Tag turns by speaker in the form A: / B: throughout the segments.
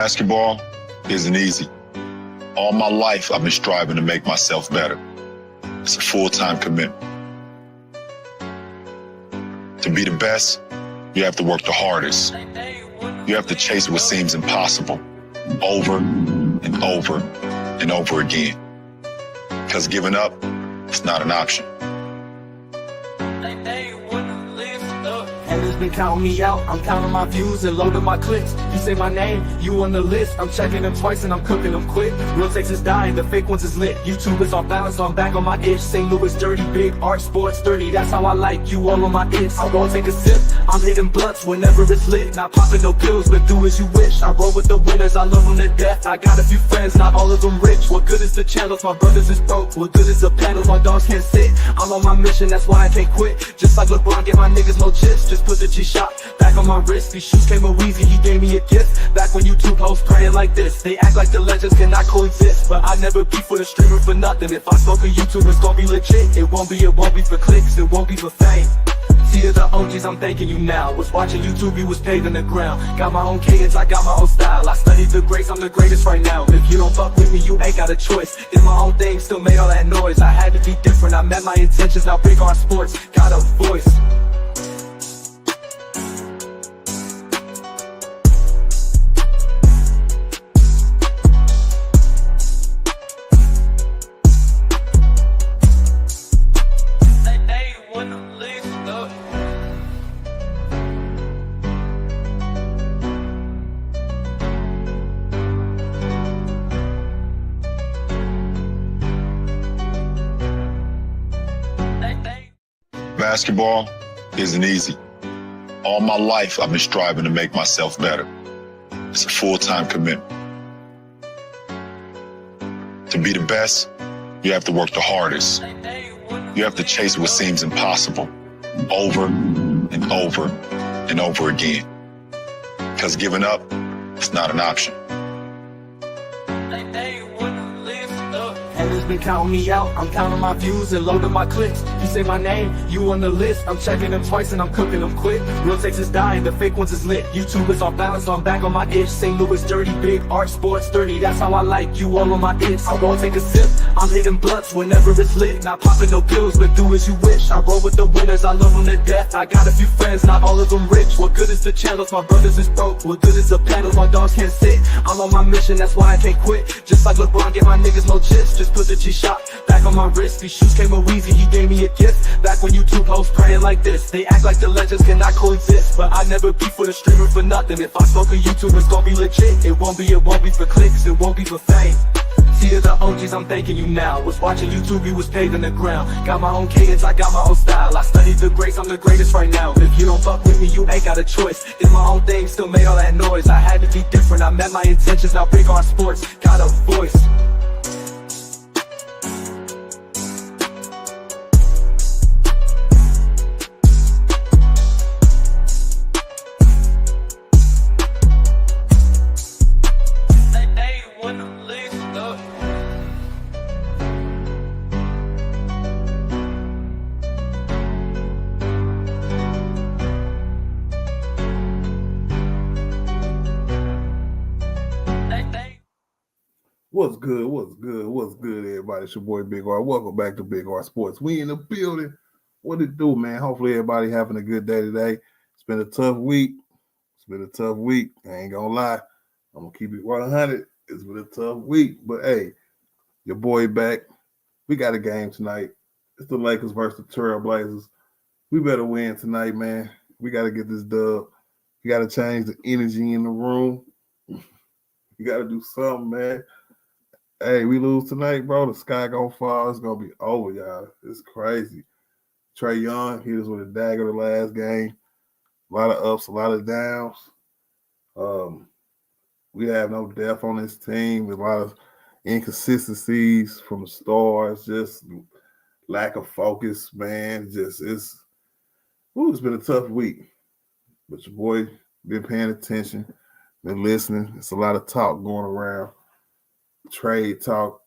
A: Basketball isn't easy. All my life, I've been striving to make myself better. It's a full-time commitment. To be the best, you have to work the hardest. You have to chase what seems impossible over and over and over again. Because giving up, it's not an option.
B: Haters been counting me out, I'm counting my views and loading my clicks. You say my name, you on the list. I'm checking them twice and I'm cooking them quick. Real takes is dying, the fake ones is lit. YouTube is off balance, so I'm back on my itch. St. Louis dirty, big art, sports dirty. That's how I like you all on my itch. I won't take a sip, I'm hitting blunts whenever it's lit. Not popping no pills, but do as you wish. I roll with the winners, I love them to death. I got a few friends, not all of them rich. What good is the channels, my brothers is broke. What good is the panels, my dogs can't sit. I'm on my mission, that's why I can't quit. Just like LeBron, get my niggas no chips. Just put the G-Shock back on my wrist. These shoes came with Weezy, he gave me a gift. Back when YouTube hosts praying like this. They act like the legends cannot coexist, but I never beef with a streamer for nothing. If I spoke of YouTube, it's gonna be legit. It won't be for clicks, it won't be for fame. See to the OGs, I'm thanking you now. Was watching YouTube, you was paving the ground. Got my own cadence, I got my own style. I studied the greats, I'm the greatest right now. If you don't fuck with me, you ain't got a choice. Did my own thing, still made all that noise. I had to be different, I met my intentions. Now big on sports, got a voice.
A: Basketball isn't easy. All my life, I've been striving to make myself better. It's a full-time commitment. To be the best, you have to work the hardest. You have to chase what seems impossible over and over and over again. Because giving up, it's not an option.
B: Haters been counting me out, I'm counting my views and loading my clicks. You say my name, you on the list. I'm checking them twice and I'm cooking them quick. Real takes is dying, the fake ones is lit. YouTube is off balance, so I'm back on my itch. St. Louis dirty, big art, sports dirty. That's how I like you all on my itch. I won't take a sip, I'm hitting blunts whenever it's lit. Not popping no pills, but do as you wish. I roll with the winners, I love them to death. I got a few friends, not all of them rich. What good is the channels, my brothers is broke. What good is the panels, my dogs can't sit. I'm on my mission, that's why I can't quit. Just like LeBron, get my niggas no chips. Just put the G-Shock back on my wrist. These shoes came with Weezy, he gave me a gift. Back when YouTube hosts praying like this. They act like the legends cannot coexist, but I never beef with a streamer for nothing. If I spoke of YouTube, it's gonna be legit. It won't be for clicks, it won't be for fame. See to the OGs, I'm thanking you now. Was watching YouTube, you was paving the ground. Got my own cadence, I got my own style. I studied the greats, I'm the greatest right now. If you don't fuck with me, you ain't got a choice. Did my own thing, still made all that noise. I had to be different, I met my intentions. Now big on sports, got a voice.
C: What's good? What's good, everybody? It's your boy Big R. Welcome back to Big R Sports. We in the building. What it do, man? Hopefully everybody having a good day today. It's been a tough week. I ain't gonna lie. I'm gonna keep it 100. It's been a tough week. But hey, your boy back. We got a game tonight. It's the Lakers versus the Trailblazers. We better win tonight, man. We got to get this dub. You got to change the energy in the room. You got to do something, man. Hey, we lose tonight, bro. The sky gonna fall. It's gonna be over, y'all. It's crazy. Trae Young hit us with a dagger the last game. A lot of ups, a lot of downs. We have no depth on this team. A lot of inconsistencies from the stars. Just lack of focus, man. It's been a tough week. But your boy been paying attention, been listening. It's a lot of talk going around. Trade talk,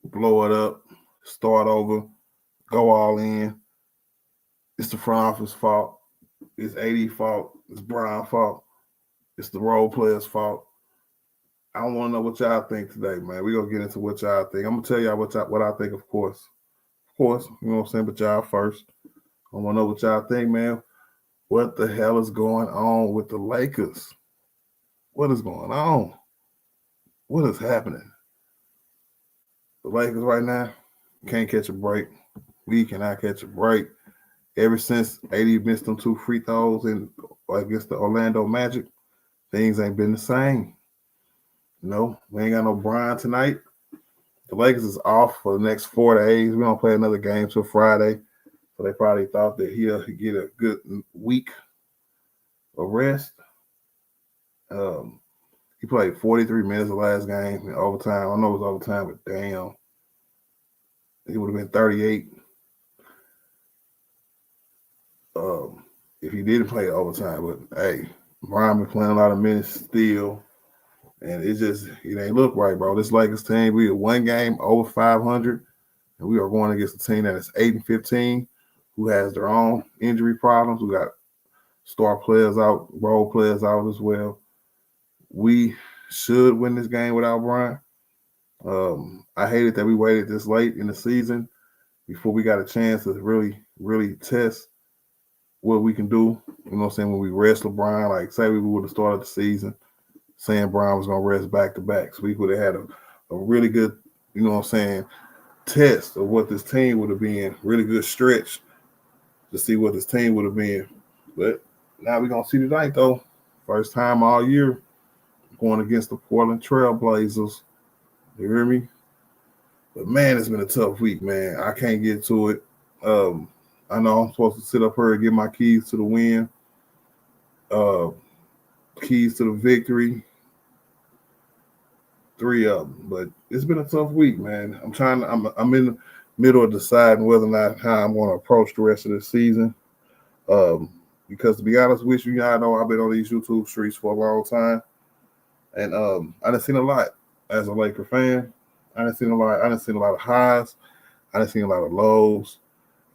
C: blow it up, start over, go all in. It's the front office fault. It's AD fault. It's Brian's fault. It's the role players' fault. I want to know what y'all think today, man. We're going to get into what y'all think. I'm going to tell y'all what I think, of course. Of course, you know what I'm saying, but y'all first. I want to know what y'all think, man. What the hell is going on with the Lakers? What is going on? What is happening? The Lakers right now can't catch a break. We cannot catch a break. Ever since AD missed them 2 free throws against the Orlando Magic, things ain't been the same. No, we ain't got no Bron tonight. The Lakers is off for the next 4 days. We don't play another game till Friday. So they probably thought that he'll get a good week of rest. He played 43 minutes the last game in overtime. I know it was overtime, but damn. He would have been 38 if he didn't play overtime. But, hey, Bron been playing a lot of minutes still. And it ain't look right, bro. This Lakers team, we are 1 game over 500, and we are going against a team that is 8-15, who has their own injury problems. We got star players out, role players out as well. We should win this game without Bron. I hated that we waited this late in the season before we got a chance to really, really test what we can do. You know what I'm saying? When we rest LeBron, like say we would have started the season saying Bron was going to rest back-to-back. So we would have had a really good, you know what I'm saying, test of what this team would have been, really good stretch to see what this team would have been. But now we're going to see tonight, though. First time all year going against the Portland Trailblazers. You hear me? But, man, it's been a tough week, man. I can't get to it. I know I'm supposed to sit up here and get my keys to the win, keys to the victory. 3 of them, but it's been a tough week, man. I'm in the middle of deciding whether or not how I'm going to approach the rest of the season. Because to be honest with you, y'all know I've been on these YouTube streets for a long time, and I done seen a lot as a Laker fan. I done seen a lot of highs. I done seen a lot of lows,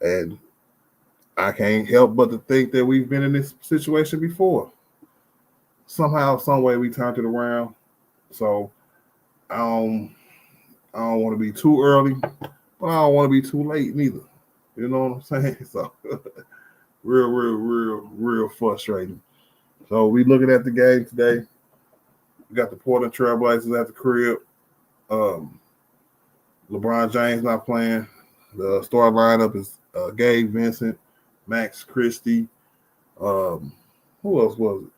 C: and I can't help but to think that we've been in this situation before. Somehow, some way, we turned it around. So I don't want to be too early, but I don't want to be too late neither. You know what I'm saying? So real frustrating. So we looking at the game today. We got the Portland Trailblazers at the crib. LeBron James not playing. The start lineup is Gabe Vincent, Max Christie. Who else was it?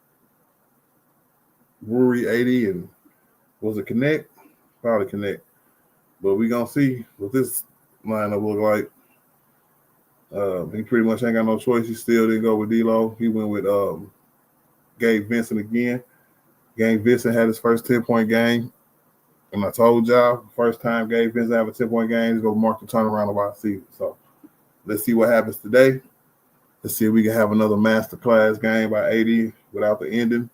C: Rory 80 and was it Connect? Probably Connect. But we gonna see what this lineup look like. He pretty much ain't got no choice. He still didn't go with D-Lo. He went with Gabe Vincent again. Gabe Vincent had his first 10-point game. And I told y'all, first time Gabe Vincent have a 10-point game, he's going to mark the turnaround of our season. So let's see what happens today. Let's see if we can have another masterclass game by 80 without the ending.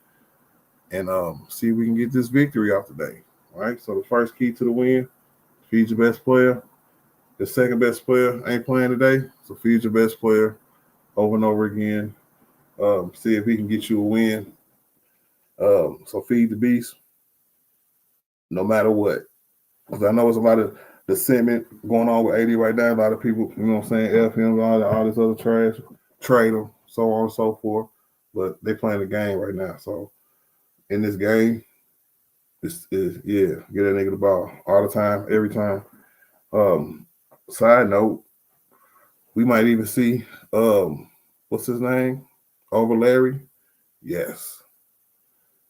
C: And see if we can get this victory out today. All right, so the first key to the win, feed your best player. The second best player ain't playing today, so feed your best player over and over again. See if he can get you a win. So feed the beast no matter what. Because I know there's a lot of dissentment going on with AD right now. A lot of people, you know what I'm saying, F him, all this other trash, trade him, so on and so forth. But they playing the game right now. So in this game, get that nigga the ball all the time, every time. Side note, we might even see what's his name? Over Larry. Yes.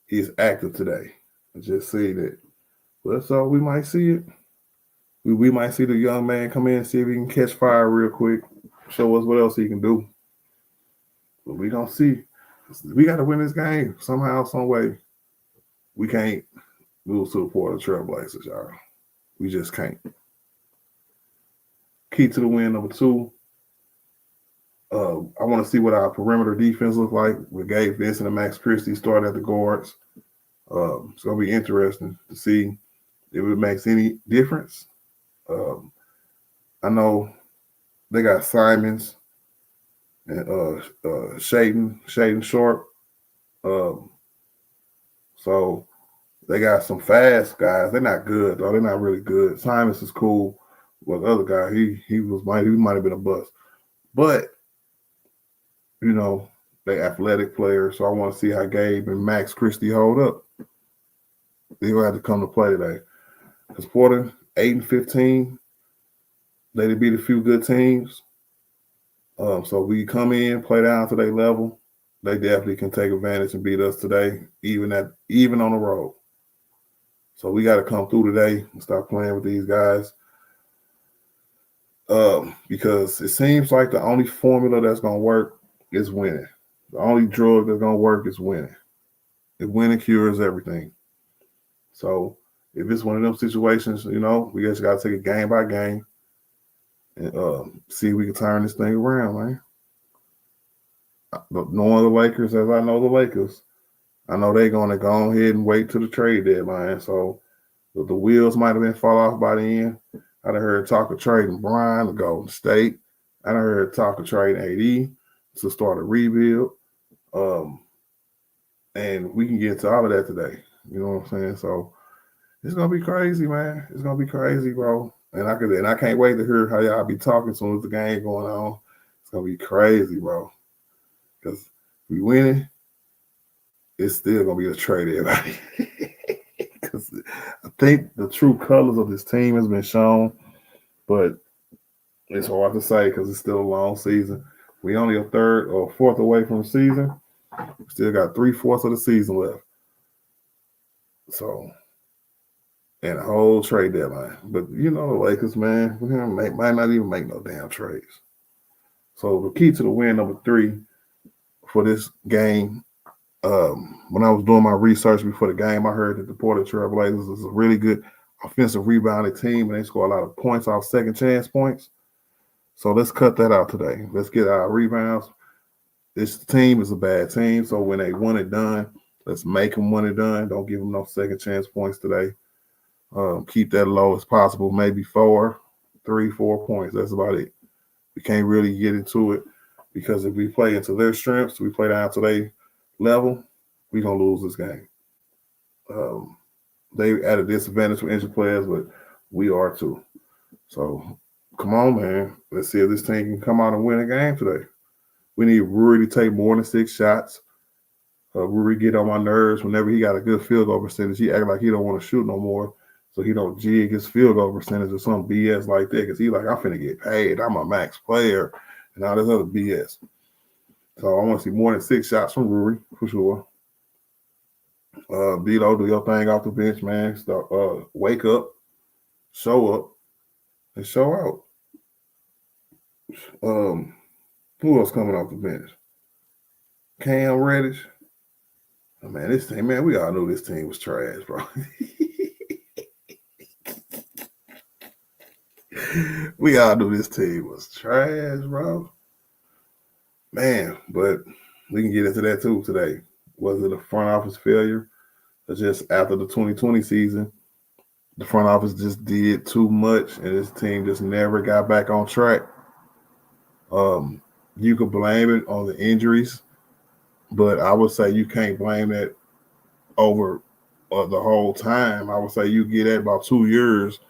C: He's active today. I just see that. But so we might see it. We might see the young man come in and see if he can catch fire real quick. Show us what else he can do. But we gonna see. We got to win this game somehow, some way. We can't lose to the Portland Trailblazers, y'all. We just can't. Key to the win number 2. I want to see what our perimeter defense looks like with Gabe Vincent and Max Christie starting at the guards. It's going to be interesting to see if it makes any difference. I know they got Simons and Shaden Sharp. So They got some fast guys. They're not good though. They're not really good. Simons is cool. Well, the other guy, he might have been a bust. But you know, they athletic players. So I want to see how Gabe and Max Christie hold up. They'll have to come to play today. Because Porter, 8-15, they beat a few good teams. So we come in, play down to their level. They definitely can take advantage and beat us today, even on the road. So we got to come through today and start playing with these guys. Because it seems like the only formula that's going to work is winning. The only drug that's going to work is winning. If winning cures everything. So if it's one of them situations, you know, we just got to take it game by game and see if we can turn this thing around, man. But knowing the Lakers as I know the Lakers, I know they're going to go ahead and wait till the trade deadline. So the wheels might have been fall off by the end. I done heard talk of trading Brian to Golden State. I done heard talk of trading AD to start a rebuild. And we can get to all of that today. You know what I'm saying? So it's gonna be crazy, man. It's gonna be crazy, bro. And I can't wait to hear how y'all be talking as soon as the game going on. It's gonna be crazy, bro. Because we winning, it's still gonna be a trade, everybody. Because I think the true colors of this team has been shown, but it's hard to say because it's still a long season. We only a third or fourth away from the season. We still got 3/4 of the season left. So, and a whole trade deadline. But you know the Lakers, man, might not even make no damn trades. So the key to the win number 3 for this game. When I was doing my research before the game, I heard that the Portland Trailblazers is a really good offensive rebounding team, and they score a lot of points off second chance points. So let's cut that out today. Let's get our rebounds. This team is a bad team, so when they want it done, let's make them want it done. Don't give them no second chance points today. Keep that low as possible, maybe 4 points. That's about it. We can't really get into it because if we play into their strengths, we play down to their level, we're going to lose this game. They at a disadvantage for injured players, but we are too. So come on, man. Let's see if this team can come out and win a game today. We need Rui to take more than 6 shots. Rui get on my nerves whenever he got a good field goal percentage. He act like he don't want to shoot no more, so he don't jig his field goal percentage or some BS like that because he like, I'm finna get paid. I'm a max player and all this other BS. So I want to see more than 6 shots from Rui for sure. D'Lo, do your thing off the bench, man. Start, wake up, show up, and show out. Who else coming off the bench? Cam Reddish. Oh, man, this team, man, we all knew this team was trash, bro. We all knew this team was trash, bro. Man, but we can get into that too today. Was it a front office failure? Or just after the 2020 season, the front office just did too much and this team just never got back on track? You could blame it on the injuries, but I would say you can't blame that over the whole time. I would say you get at about 2 years.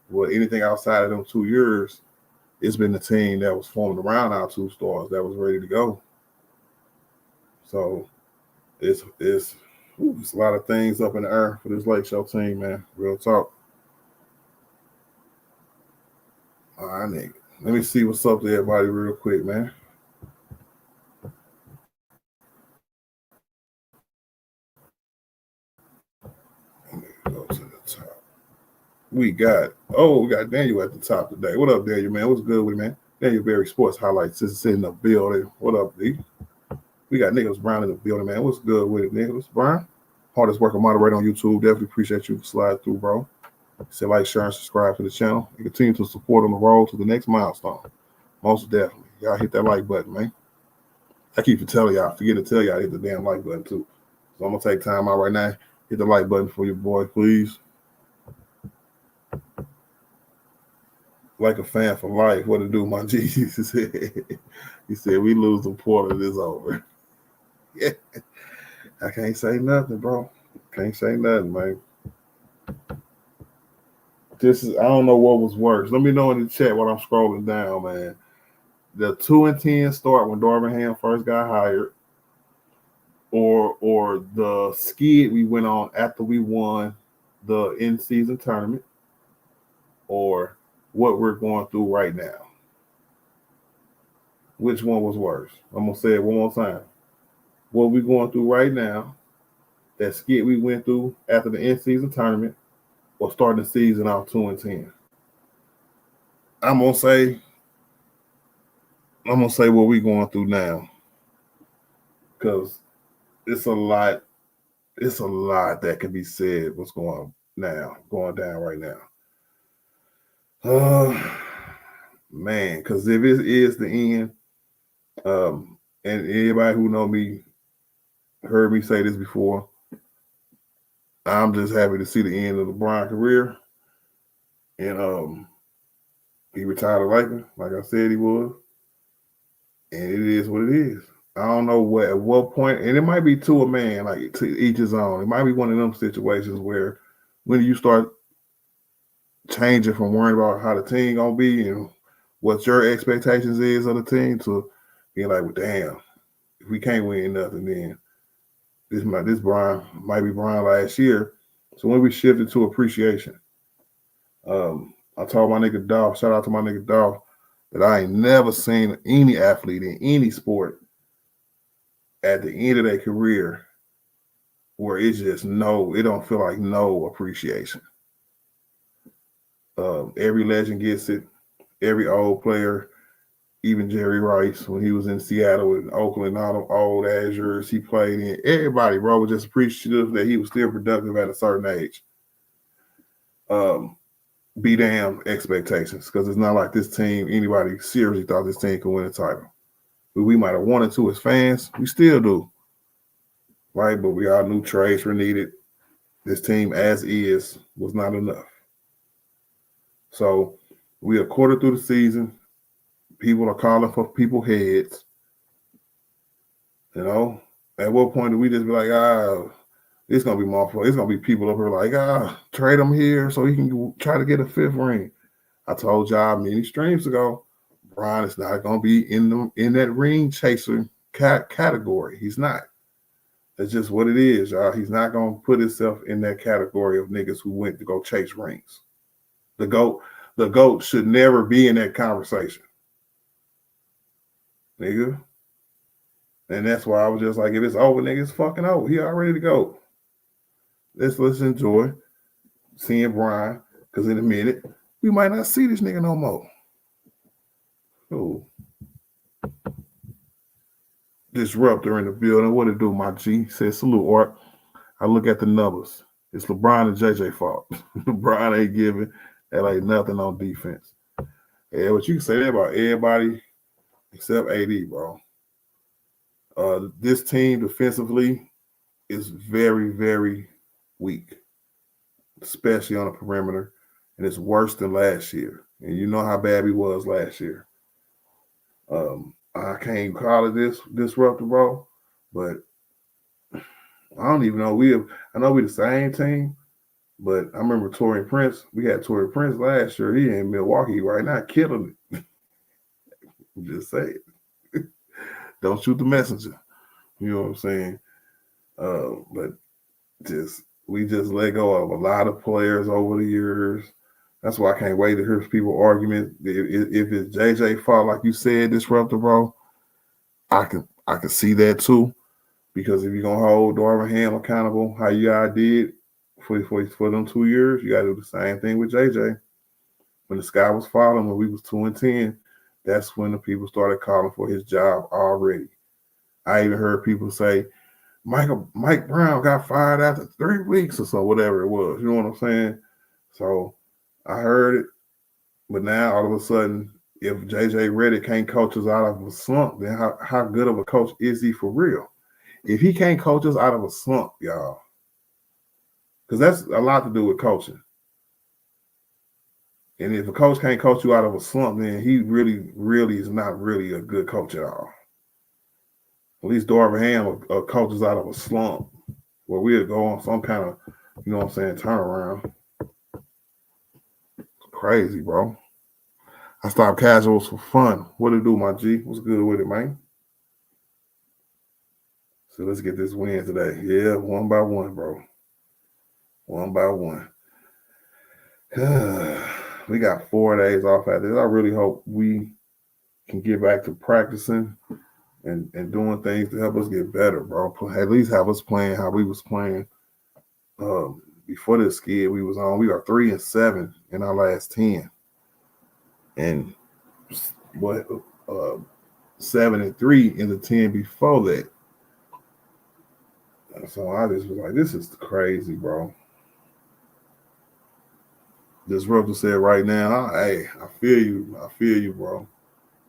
C: Well, anything outside of them 2 years, it's been the team that was formed around our 2 stars that was ready to go. So it's a lot of things up in the air for this Lake Show team, man. Real talk. All right, nigga. Let me see what's up to everybody real quick, man. Let me go to the top. We got Daniel at the top today. What up, Daniel, man? What's good with you, man? Daniel Berry Sports Highlights is in the building. What up, D? We got Nicholas Brown in the building, man. What's good with it, Nicholas Brown? Hardest working moderator on YouTube. Definitely appreciate you for slide through, bro. Say like, share, and subscribe to the channel. And continue to support on the road to the next milestone. Most definitely. Y'all hit that like button, man. I keep telling y'all, forget to tell y'all, hit the damn like button too. So I'm going to take time out right now. Hit the like button for your boy, please. Like a fan for life. What to do, my G? He said, we lose the Portland, it's over. Yeah. I can't say nothing, bro. Can't say nothing, man. This is, I don't know what was worse. Let me know in the chat while I'm scrolling down, man. The 2-10 start when Darvin Ham first got hired, or the skid we went on after we won the in-season tournament, or what we're going through right now. Which one was worse? I'm gonna say it one more time. What we're going through right now, that skid we went through after the in-season tournament, or starting the season off 2-10. I'm gonna say what we're going through now, because it's a lot that can be said what's going down right now. Man, because if it is the end, and anybody who know me heard me say this before, I'm just happy to see the end of LeBron's career. And he retired a Laker, like I said he was. And it is what it is. I don't know at what point, and it might be to a man, like to each his own. It might be one of them situations where when you start changing from worrying about how the team gonna be and what your expectations is of the team to being like, well, damn, if we can't win nothing, then this Brian might be Brian last year. So when we shifted to appreciation, I told my nigga Dolph, shout out to my nigga Dolph, that I ain't never seen any athlete in any sport at the end of their career where it's just it don't feel like no appreciation. Every legend gets it. Every old player, even Jerry Rice, when he was in Seattle and Oakland, all them old Azures he played in, everybody, bro, was just appreciative that he was still productive at a certain age. Be damn expectations, because it's not like this team, anybody seriously thought this team could win a title. We might have wanted to as fans. We still do. Right? But we all knew trades were needed. This team as is was not enough. So we a quarter through the season. People are calling for people's heads. You know, at what point do we just be like, it's gonna be more fun. It's gonna be people up here like, trade him here so he can try to get a 5th ring. I told y'all many streams ago, Brian is not gonna be in that ring chaser category. He's not. That's just what it is, y'all. He's not gonna put himself in that category of niggas who went to go chase rings. The GOAT should never be in that conversation, nigga. And that's why I was just like, if it's over, nigga, it's fucking over. He already to go. Let's enjoy seeing Brian, because in a minute, we might not see this nigga no more. Oh. Disruptor in the building. What it do, my G? Says, salute, Art. I look at the numbers. It's LeBron and JJ fault. LeBron ain't giving. That ain't nothing on defense. Yeah, but you can say that about everybody except AD, bro. This team defensively is very, very weak, especially on the perimeter, and it's worse than last year. And you know how bad we was last year. I can't call it this disruptor, bro, but I don't even know. I know we the same team, but I remember Taurean Prince. We had Taurean Prince last year. He in Milwaukee right now, killing it. I'm just saying. Don't shoot the messenger. You know what I'm saying? But we just let go of a lot of players over the years. That's why I can't wait to hear people argument. If it's JJ fault, like you said, disruptor, bro, I can see that too. Because if you're gonna hold Darvin Ham accountable, how you guys did for them 2 years, you gotta do the same thing with JJ. When the sky was falling, when we was 2-10, that's when the people started calling for his job already. I even heard people say, Mike Brown got fired after 3 weeks or so, whatever it was. You know what I'm saying? So I heard it, but now all of a sudden, if JJ Redick can't coach us out of a slump, then how good of a coach is he for real? If he can't coach us out of a slump, y'all, because that's a lot to do with coaching. And if a coach can't coach you out of a slump, then he really, really is not really a good coach at all. At least Darvin Ham coaches out of a slump where we'll go on some kind of, you know what I'm saying, turnaround. crazy, bro. I stopped casuals for fun. What it do, my G? What's good with it, man? So let's get this win today. Yeah, one by one, bro. One by one. We got 4 days off after this. I really hope we can get back to practicing and doing things to help us get better, bro. At least have us playing how we was playing before this skid we was on. We are 3-7 in our last 10. And what 7-3 in the 10 before that. So I just was like, this is crazy, bro. Disruptor said right now, hey, I feel you, bro.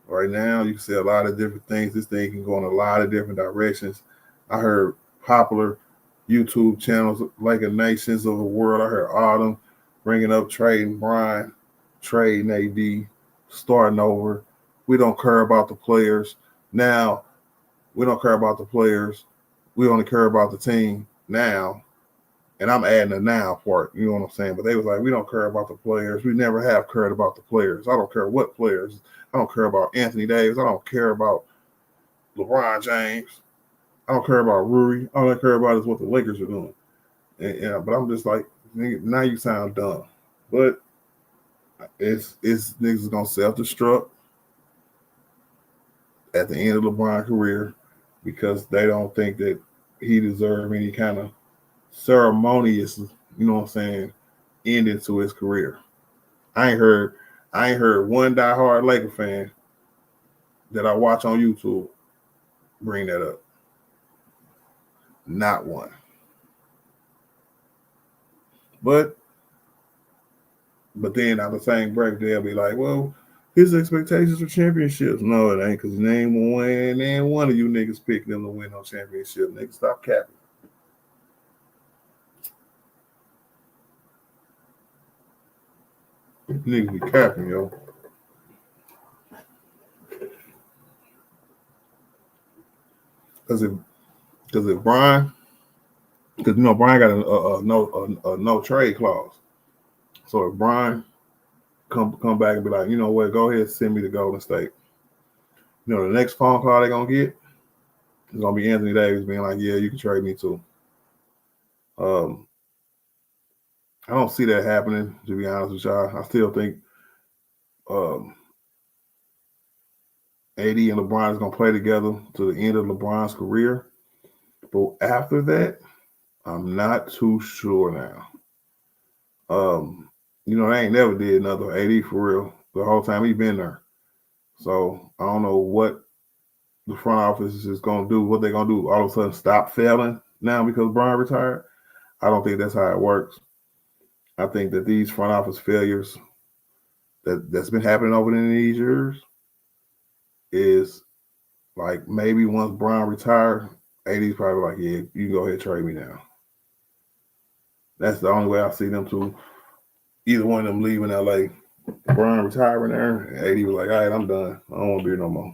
C: Right now, you can say a lot of different things. This thing can go in a lot of different directions. I heard popular YouTube channels like a Nations of the World. I heard Autumn bringing up trading Brian, trading AD, starting over. We don't care about the players. Now, we don't care about the players. We only care about the team now. And I'm adding the now part, you know what I'm saying? But they was like, we don't care about the players. We never have cared about the players. I don't care what players. I don't care about Anthony Davis. I don't care about LeBron James. I don't care about Rui. All I care about is what the Lakers are doing. But I'm just like, now you sound dumb. But it's niggas gonna self-destruct at the end of LeBron's career because they don't think that he deserves any kind of ceremonious, you know what I'm saying, ending to his career. I ain't heard one diehard Laker fan that I watch on YouTube bring that up. Not one. But then at the same break, they'll be like, well, his expectations are championships. No, it ain't, because name one of you niggas picked them to win on championship. Niggas, stop capping. Niggas be capping, yo. Because if Brian, because you know Brian got a no trade clause. So if Brian come back and be like, you know what, go ahead and send me to Golden State. You know, the next phone call they're gonna get is gonna be Anthony Davis being like, yeah, you can trade me too. I don't see that happening, to be honest with y'all. I still think AD and LeBron is gonna play together to the end of LeBron's career. But after that, I'm not too sure now. You know, they ain't never did another AD for real the whole time he's been there. So I don't know what the front office is going to do, what they're going to do. All of a sudden stop failing now because Brian retired. I don't think that's how it works. I think that these front office failures that's been happening over these years is like maybe once Brian retired, AD's probably like, yeah, you can go ahead and trade me now. That's the only way I see them two. Either one of them leaving LA. Brian retiring there, and AD was like, all right, I'm done. I don't want to be here no more.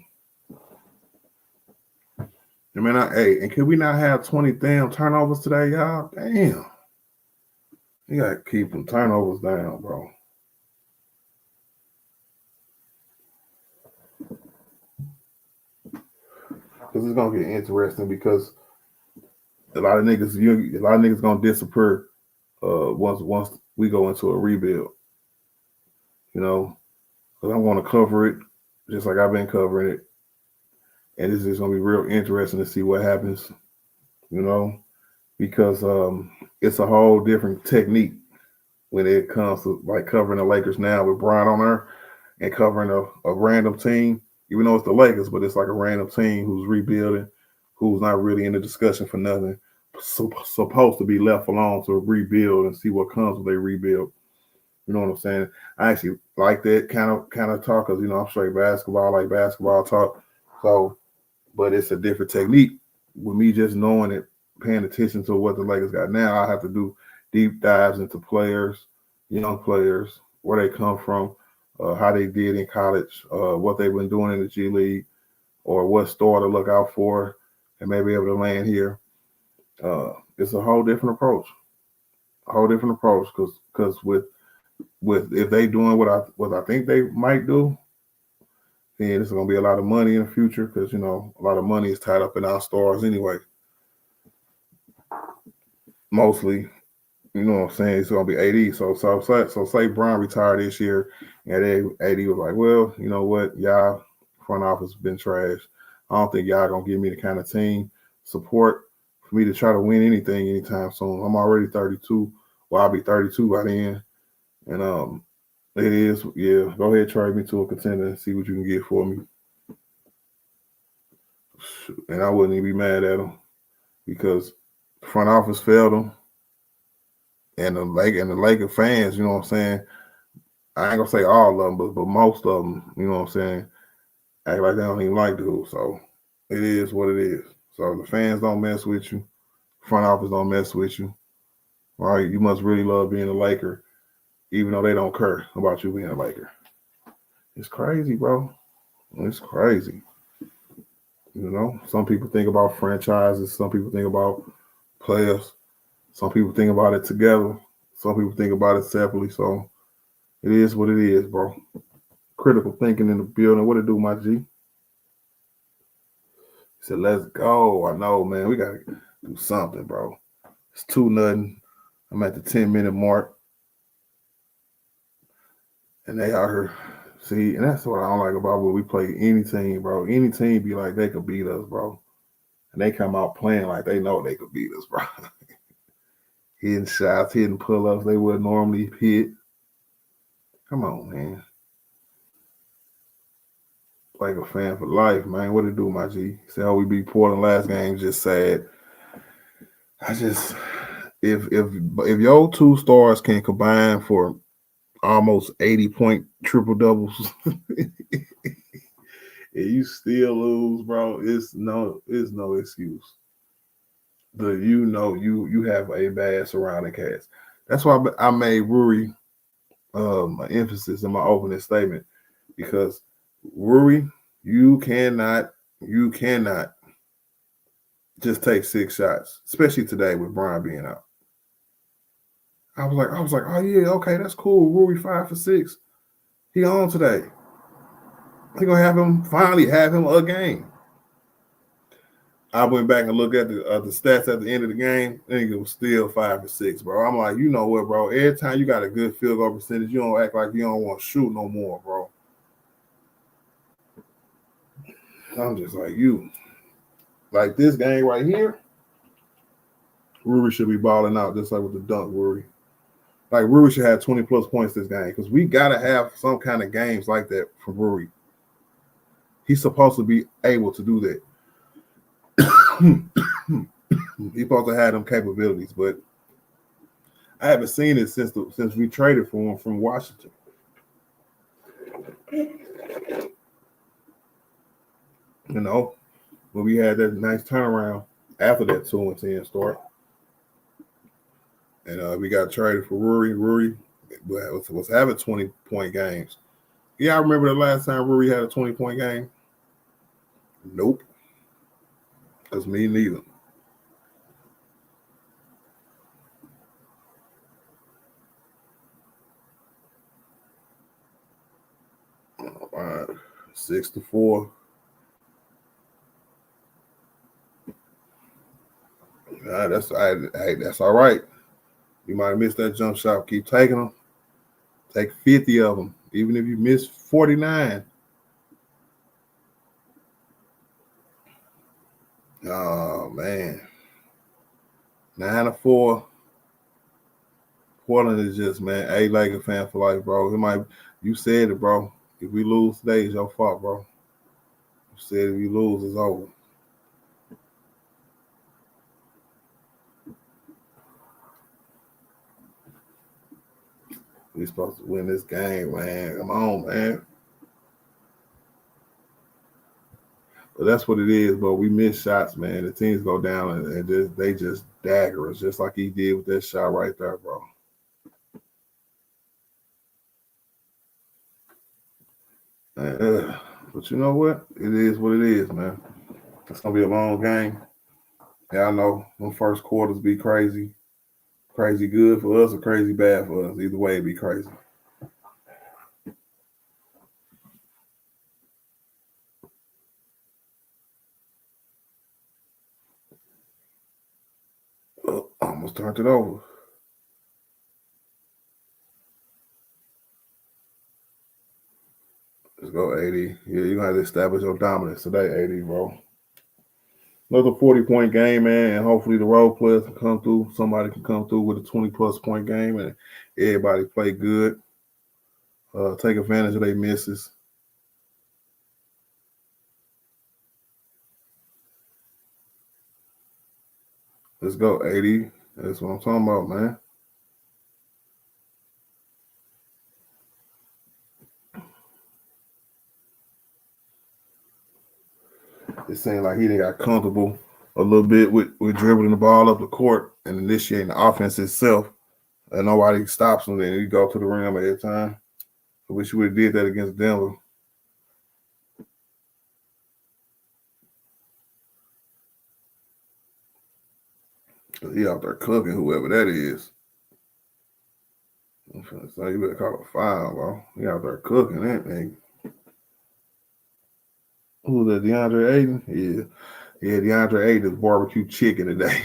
C: I mean, and can we not have 20 damn turnovers today, y'all? Damn. You got to keep them turnovers down, bro. Because it's going to get interesting because a lot of niggas going to disappear once we go into a rebuild. You know, because I'm going to cover it just like I've been covering it. And this is going to be real interesting to see what happens, you know, because it's a whole different technique when it comes to like covering the Lakers now with Brian on there and covering a random team, even though it's the Lakers, but it's like a random team who's rebuilding, who's not really in the discussion for nothing, supposed to be left alone to rebuild and see what comes when they rebuild. You know what I'm saying? I actually like that kind of talk because, you know, I'm straight basketball, like basketball talk. So, but it's a different technique. With me just knowing it, paying attention to what the Lakers got now, I have to do deep dives into players, young players, where they come from, how they did in college, what they've been doing in the G League, or what store to look out for, and maybe able to land here. It's a whole different approach. Because with if they doing what I think they might do, then it's gonna be a lot of money in the future because a lot of money is tied up in our stars anyway. Mostly, you know what I'm saying? It's gonna be AD. So say Bron retired this year, and AD was like, well, you know what, y'all front office been trash. I don't think y'all gonna give me the kind of team support for me to try to win anything anytime soon. I'm already 32. Well, I'll be 32 by then, and it is, yeah. Go ahead, trade me to a contender and see what you can get for me. And I wouldn't even be mad at them because the front office failed them. And the Laker fans, you know what I'm saying? I ain't gonna say all of them, but most of them, you know what I'm saying, act like they don't even like dude. So it is what it is. So the fans don't mess with you. Front office don't mess with you. All right, you must really love being a Laker, even though they don't care about you being a Laker. It's crazy, bro. It's crazy. Some people think about franchises. Some people think about players. Some people think about it together. Some people think about it separately. So it is what it is, bro. Critical thinking in the building. What it do, my G? He said, let's go. I know, man. We got to do something, bro. It's 2-0. I'm at the 10-minute mark. And they out here. See, and that's what I don't like about when we play any team, bro. Any team be like they could beat us, bro. And they come out playing like they know they could beat us, bro. Hitting shots, hitting pull-ups they would normally hit. Come on, man. Like a fan for life, man. What it do, my G? See how we beat Portland last game, just sad. If your two stars can combine for almost 80-point triple doubles, and you still lose, bro, it's no excuse. You have a bad surrounding cast. That's why I made Rui an emphasis in my opening statement, because Rui, you cannot just take 6 shots, especially today with Brian being out. I was like, oh yeah, okay, that's cool. Rui 5 for 6. He on today. He gonna finally have him a game. I went back and looked at the stats at the end of the game. I think it was still 5 for 6, bro. I'm like, you know what, bro? Every time you got a good field goal percentage, you don't act like you don't want to shoot no more, bro. I'm just like, you. Like this game right here, Rui should be balling out just like with the dunk, Rui. Like Rui should have 20+ points this game because we got to have some kind of games like that for Rui. He's supposed to be able to do that. He's supposed to have them capabilities, but I haven't seen it since we traded for him from Washington. When we had that nice turnaround after that 2-10 start. And we got traded for Rui. Rui was having 20-point games. Yeah, I remember the last time Rui had a 20-point game. Nope. Because me neither. All right. 6-4. That's all right. You might have missed that jump shot. Keep taking them. Take 50 of them, even if you miss 49. Oh man, 9-4. Portland is just, man, a Laker fan for life, bro. You said it, bro. If we lose today, it's your fault, bro. You said if you lose, it's over. We're supposed to win this game, man. Come on, man. But that's what it is, bro. We miss shots, man. The teams go down and they just dagger us, just like he did with that shot right there, bro. But you know what? It is what it is, man. It's gonna be a long game. Yeah, I know. Them first quarters be crazy. Crazy good for us or crazy bad for us. Either way, it'd be crazy. Almost turned it over. Let's go, 80. Yeah, you're going to have to establish your dominance today, 80, bro. Another 40-point game, man, and hopefully the role players can come through. Somebody can come through with a 20-plus point game, and everybody play good. Take advantage of their misses. Let's go, 80. That's what I'm talking about, man. It seemed like he got comfortable a little bit with dribbling the ball up the court and initiating the offense itself. And nobody stops him. Then he go to the rim every time. I wish you would have did that against Denver. He out there cooking whoever that is. I'm trying to say, you better call a foul, bro. He out there cooking that thing. Who's that, DeAndre Ayton? Yeah. Yeah, DeAndre Ayton is barbecue chicken today.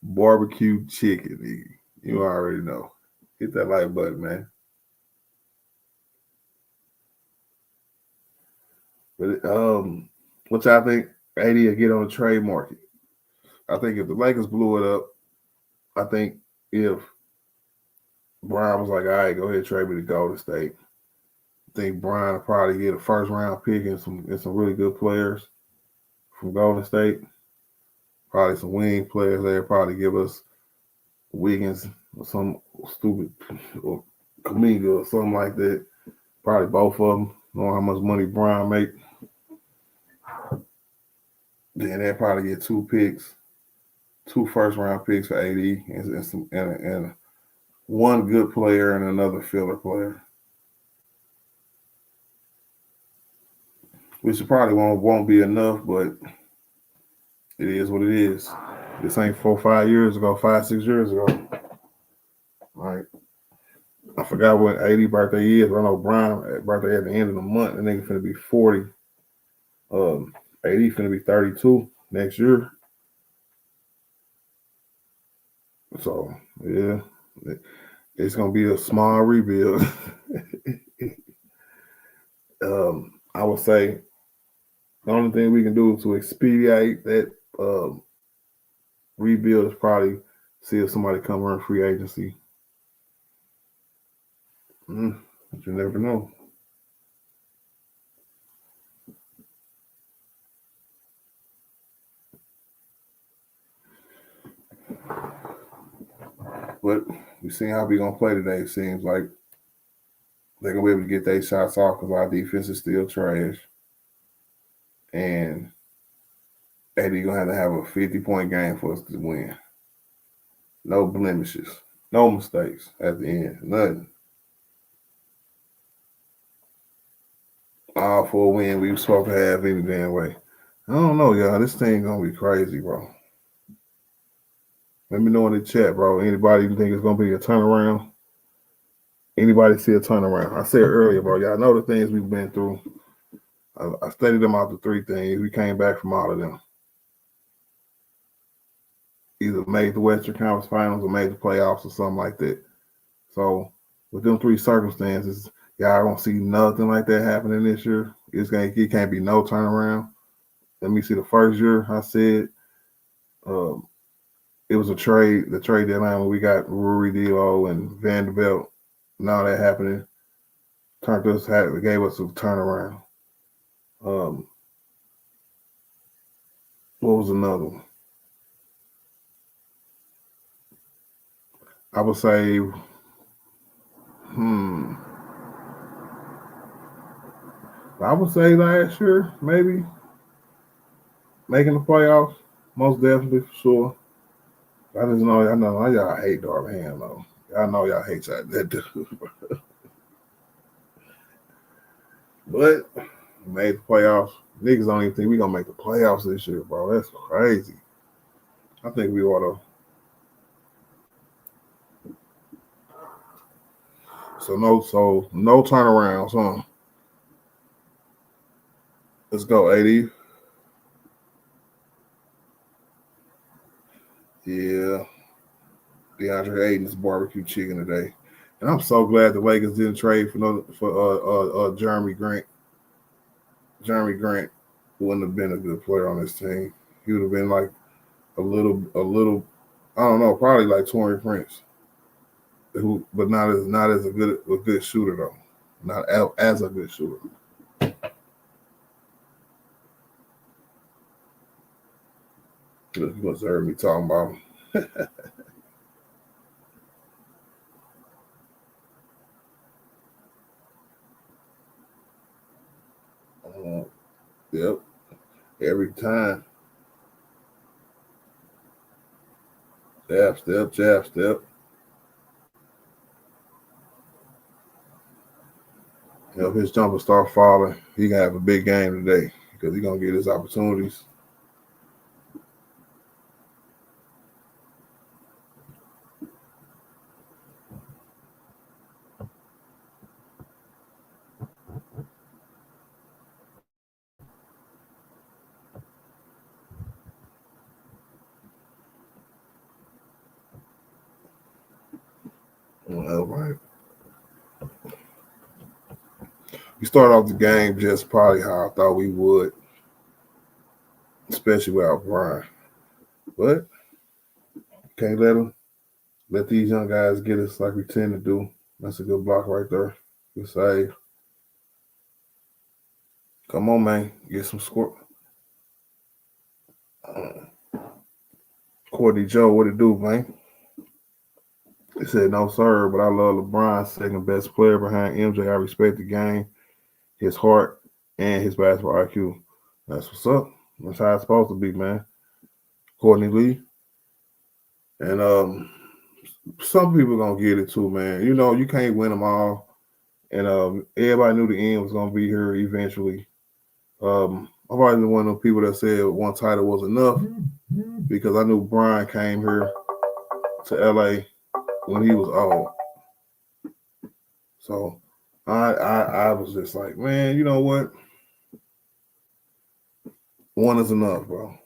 C: Barbecue chicken, nigga. You already know. Hit that like button, man. But what y'all think 80 will get on the trade market? I think if the Lakers blew it up, I think if Brian was like, all right, go ahead and trade me to Golden State, I think Brian will probably get a first round pick and some really good players from Golden State. Probably some wing players there. Probably give us Wiggins or some stupid or Kuminga or something like that. Probably both of them. Knowing how much money Brian make. Then they'll probably get 2 picks, 2 first round picks for AD and one good player and another filler player. Which probably won't be enough, but it is what it is. This ain't 4 or 5 years ago, 5, 6 years ago. Right. I forgot what 80 birthday is. I know Brian birthday at the end of the month. The nigga finna be 40. 80 finna be 32 next year. So yeah, it's gonna be a small rebuild. I would say the only thing we can do to expedite that rebuild is probably see if somebody come run free agency. But you never know. But we see how we gonna play today. It seems like they're gonna be able to get their shots off because our defense is still trash. And Eddie gonna have a 50-point game for us to win. No blemishes, no mistakes at the end, nothing. All for a win we were supposed to have any damn way. I don't know, y'all. This thing gonna be crazy, bro. Let me know in the chat, bro. Anybody think it's gonna be a turnaround? Anybody see a turnaround? I said earlier, bro. Y'all know the things we've been through. I studied them out the 3 things. We came back from all of them. Either made the Western Conference Finals or made the playoffs or something like that. So with them 3 circumstances, y'all don't see nothing like that happening this year. It can't be no turnaround. Let me see the first year I said it was the trade deadline when we got Rory D'Lo and Vanderbilt. Now that happening gave us a turnaround. What was another one? I would say, I would say last year, maybe making the playoffs, most definitely for sure. I know y'all hate Darvin Ham though. I know y'all hate that dude. But made the playoffs. Niggas don't even think we gonna make the playoffs this year, bro. That's crazy. I think we ought to. So no turnarounds, huh? Let's go, 80. DeAndre Ayton's barbecue chicken today. And I'm so glad the Lakers didn't trade for Jeremy Grant. Jeremy Grant wouldn't have been a good player on this team. He would have been like a little, I don't know, probably like Torrey Prince, but not as a good shooter though, not as a good shooter. You must have heard me talking about him. Yep, every time. Jab, step, jab, step. If his jumper start falling, he can have a big game today because he's gonna get his opportunities. All right. We start off the game just probably how I thought we would, especially without Brian. But can't let these young guys get us like we tend to do. That's a good block right there. Good save. Come on, man. Get some score. Courtney Joe, what it do, man? He said, no, sir, but I love LeBron, second best player behind MJ. I respect the game, his heart, and his basketball IQ. That's what's up. That's how it's supposed to be, man. Courtney Lee. And some people going to get it too, man. You know, you can't win them all. And everybody knew the end was going to be here eventually. I've always been one of those people that said one title was enough because I knew Brian came here to LA when he was old. So I was just like, man, you know what? One is enough, bro.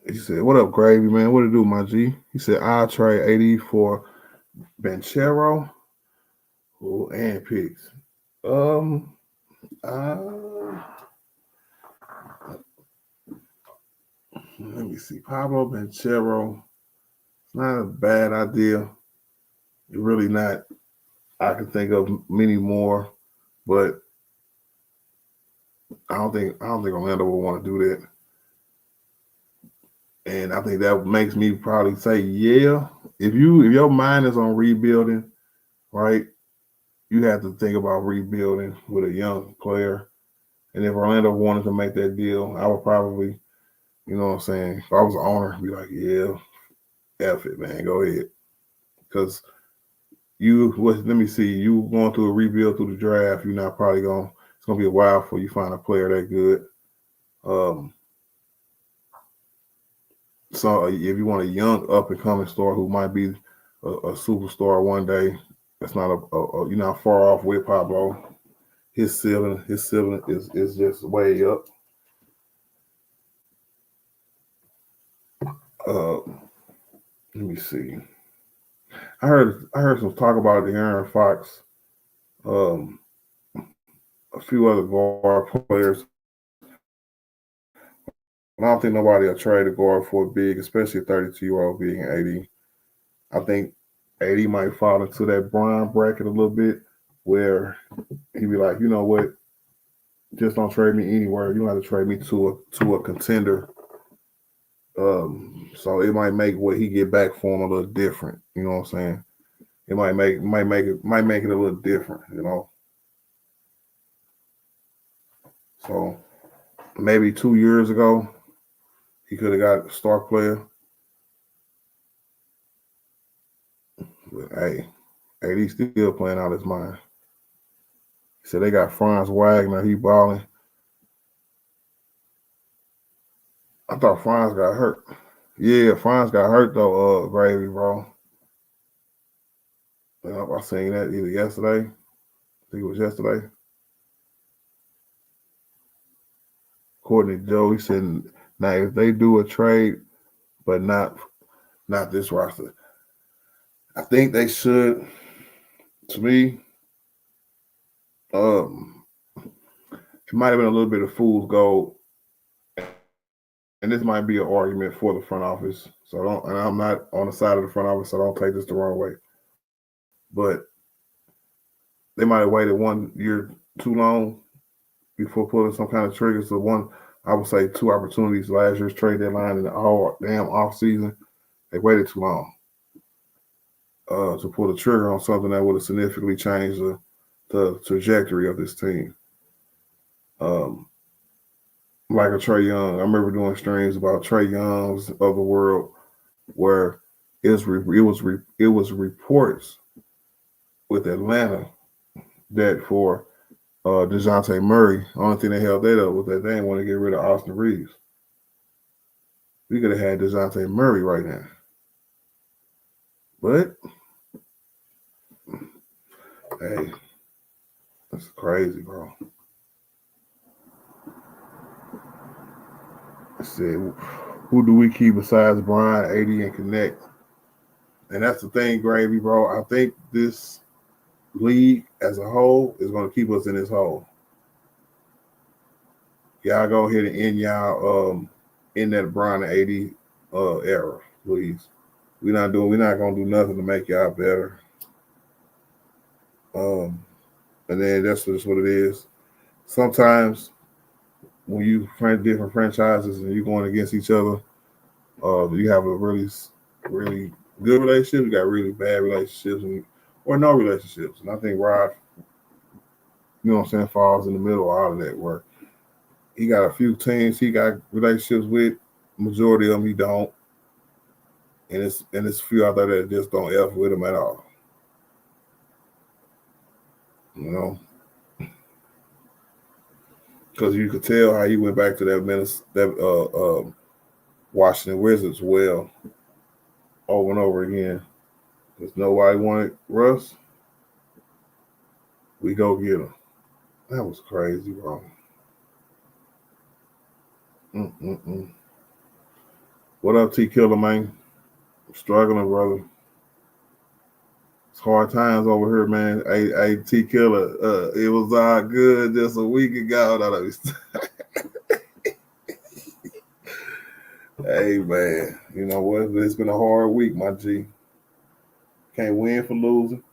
C: He said, what up, Gravy, man? What it do, my G? He said, I'll trade 80 for Banchero and picks. Let me see. Pablo Banchero. It's not a bad idea. It's really not. I can think of many more, but I don't think Orlando will want to do that. And I think that makes me probably say, yeah, if your mind is on rebuilding, right, you have to think about rebuilding with a young player. And if Orlando wanted to make that deal, I would probably, you know what I'm saying, if I was the owner, I'd be like, yeah, F it, man, go ahead. Because let me see, you going through a rebuild through the draft, you're not probably it's going to be a while before you find a player that good. So if you want a young up-and-coming star who might be a superstar one day, that's not you're not far off with Pablo. His ceiling is just way up. Let me see. I heard some talk about the Aaron Fox, a few other guard players. I don't think nobody will trade a guard for a big, especially a 32-year-old big and 80. I think 80 might fall into that Brian bracket a little bit where he'd be like, you know what, just don't trade me anywhere. You don't have to trade me to a contender. So it might make what he get back for him a little different. You know what I'm saying? It might make it a little different, you know. So maybe 2 years ago, he could have got a star player. But hey, AD still playing out his mind. He said they got Franz Wagner, he balling. I thought Franz got hurt. Yeah, Franz got hurt though, Gravy, bro. I seen that either yesterday think it was yesterday. According to Joe, he said, now if they do a trade, but not this roster, I think they should. To me, it might have been a little bit of fool's gold, and this might be an argument for the front office. So and I'm not on the side of the front office, so don't take this the wrong way. But they might have waited 1 year too long before pulling some kind of trigger. So I would say 2 opportunities last year's trade deadline and the whole damn off season. They waited too long to pull the trigger on something that would have significantly changed the trajectory of this team. Like a Trae Young, I remember doing streams about Trae Young's of the world, where it was reports with Atlanta that for DeJounte Murray, only thing they held that up was that they didn't want to get rid of Austin Reeves. We could have had DeJounte Murray right now. But, hey, that's crazy, bro. I said, who do we keep besides Brian, AD, and Connect? And that's the thing, Gravy, bro. I think this league as a whole is going to keep us in this hole. Y'all go ahead and end y'all in that Brian and AD era, please. We're not gonna do nothing to make y'all better. And then that's just what it is. Sometimes when you friend different franchises and you're going against each other, you have a really, really good relationship. You got really bad relationships or no relationships. And I think Rod, you know what I'm saying, falls in the middle of all of that, where he got a few teams he got relationships with. Majority of them he don't. And it's a few out there that just don't F with him at all. You know? Because you could tell how he went back to that Washington Wizards well over and over again. Because nobody wanted Russ. We go get him. That was crazy, bro. What up, T Killer, man? I'm struggling, brother. It's hard times over here, man. Hey, T Killer, it was all good just a week ago. Hey, man, you know what? It's been a hard week, my G. Can't win for losing.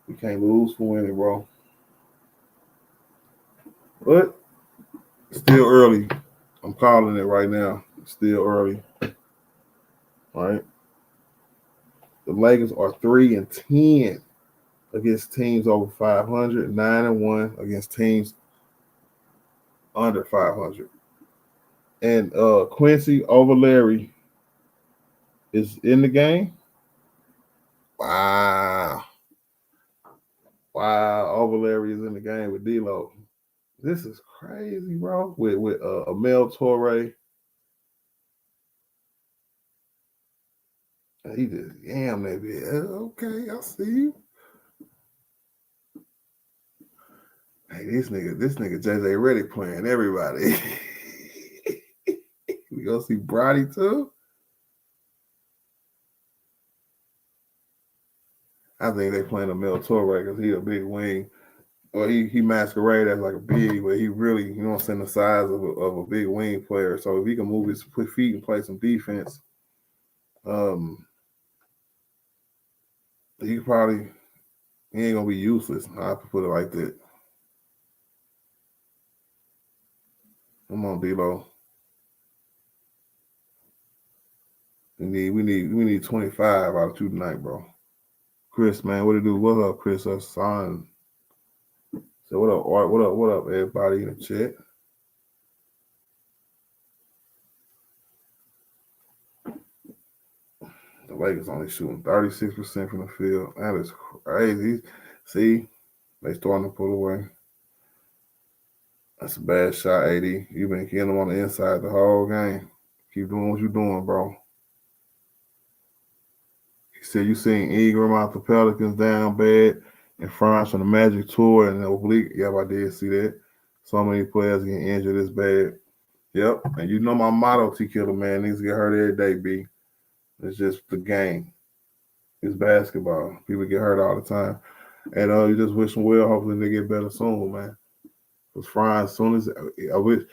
C: We can't lose for winning, bro. But still early. I'm calling it right now. It's still early. All right. The Lakers are 3-10 against teams over 500, 9-1 against teams under 500. And Quincy over Larry is in the game. Wow. Over Larry is in the game with D-Lo. This is crazy, bro. With Amel Torre. He just yammed that bit. Okay, I see you. Hey, this nigga JJ Redick playing everybody. We gonna see Brody too. I think they playing Amel Torre because he a big wing. Or he masquerade as like a big, but he really, you know what I'm saying, the size of a big wing player. So if he can move his feet and play some defense, he ain't gonna be useless. I have to put it like that. Come on, D-Lo. We need 25 out of 2 tonight, bro. Chris, man, what it do? What up, Chris? Us son. So what up, Art? What up, everybody in the chat? The Lakers only shooting 36% from the field. That is crazy. See, they starting to pull away. That's a bad shot, AD. You've been killing them on the inside the whole game. Keep doing what you're doing, bro. He said you seen Ingram out the Pelicans down bad. in France from the Magic Tour and the oblique. Yep, I did see that. So many players getting injured this bad. Yep, and you know my motto, T Killer, man. Niggas get hurt every day, B. It's just the game. It's basketball. People get hurt all the time. And you just wish them well. Hopefully they get better soon, man. Because Fry, as soon as I wish,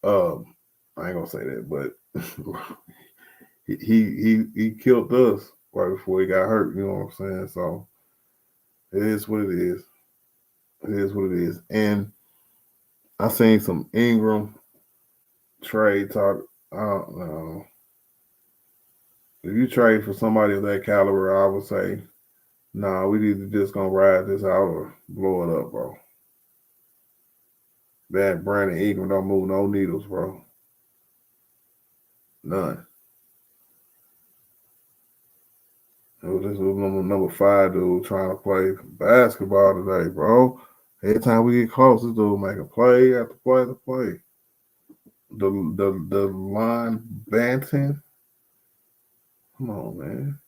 C: I ain't gonna say that, but he killed us right before he got hurt. You know what I'm saying? So it is what it is. It is what it is. And I seen some Ingram trade talk. I don't know. If you trade for somebody of that caliber, I would say, nah, we need to just gonna ride this out or blow it up, bro. That Brandon Ingram don't move no needles, bro. None. It was this number 5 dude trying to play basketball today, bro. Every time we get close, this dude make a play after play after play. The line Banton. Come on, man.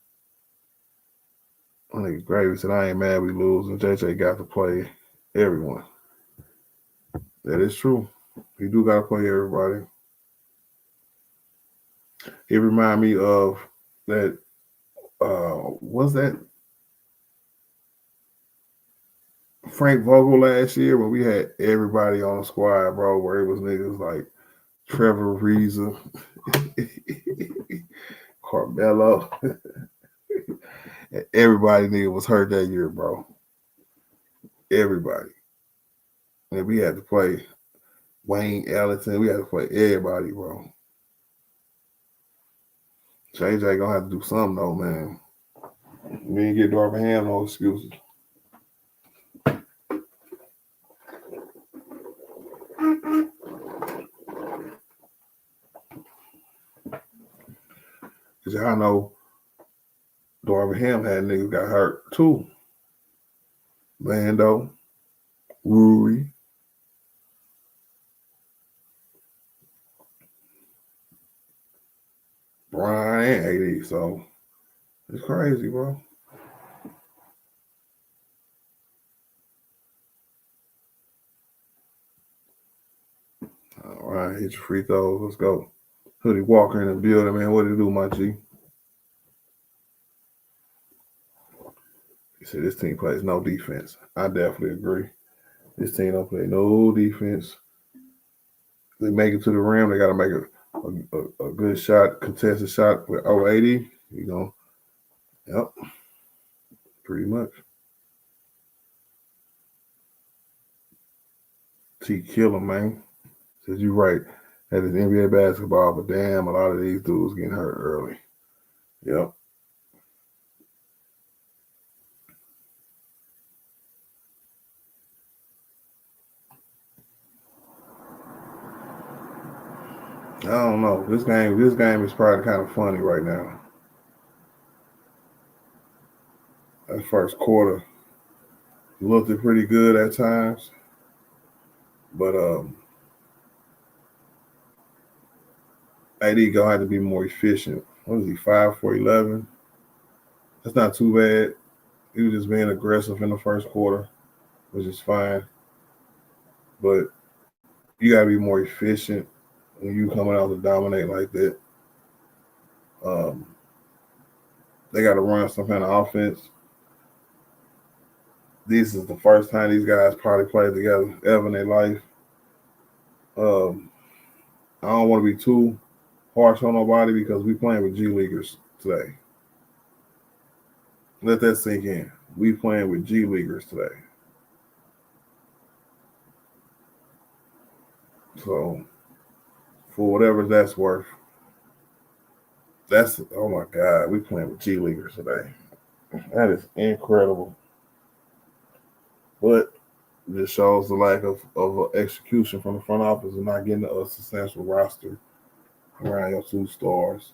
C: I think Gravy said, I ain't mad we lose, and JJ got to play everyone. That is true. He do got to play everybody. It remind me of that, was that Frank Vogel last year when we had everybody on the squad, bro, where it was niggas like Trevor Reza, Carmelo. Everybody nigga was hurt that year, bro. Everybody. And we had to play Wayne Ellington. We had to play everybody, bro. JJ gonna have to do something though, man. We ain't get Darvin Ham no excuses. Cause y'all know Darvin Ham had niggas got hurt too. Lando, Rui, Brian, and AD. So it's crazy, bro. All right, hit your free throws. Let's go. Hoodie Walker in the building, man. What do you do, my G? He said this team plays no defense. I definitely agree. This team don't play no defense. They make it to the rim. They got to make a good shot, contested shot with 080. You know, yep, pretty much. T Killer, man. Says you right. That is NBA basketball, but damn, a lot of these dudes getting hurt early. Yep. I don't know. This game is probably kind of funny right now. That first quarter looked pretty good at times, but AD gonna have to be more efficient. What is he, 5 for 11? That's not too bad. He was just being aggressive in the first quarter, which is fine. But you gotta be more efficient when you coming out to dominate like that. They got to run some kind of offense. This is the first time these guys probably played together ever in their life. I don't want to be too harsh on nobody because we playing with G Leaguers today. Let that sink in. We playing with G Leaguers today. So for whatever that's worth, that's, oh my God, we playing with G Leaguers today. That is incredible. But it just shows the lack of execution from the front office and not getting a substantial roster around your 2 stars.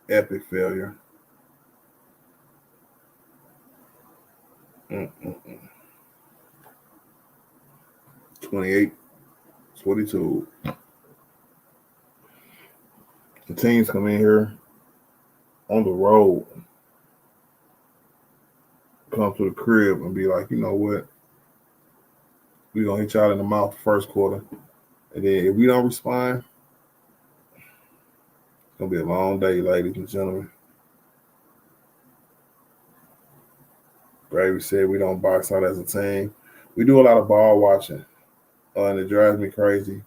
C: Epic failure. 28-22. The teams come in here on the road come to the crib and be like, you know what, we're gonna hit y'all in the mouth first quarter. And then if we don't respond, it's gonna be a long day, ladies and gentlemen. Gravy said we don't box out as a team. We do a lot of ball watching, and it drives me crazy.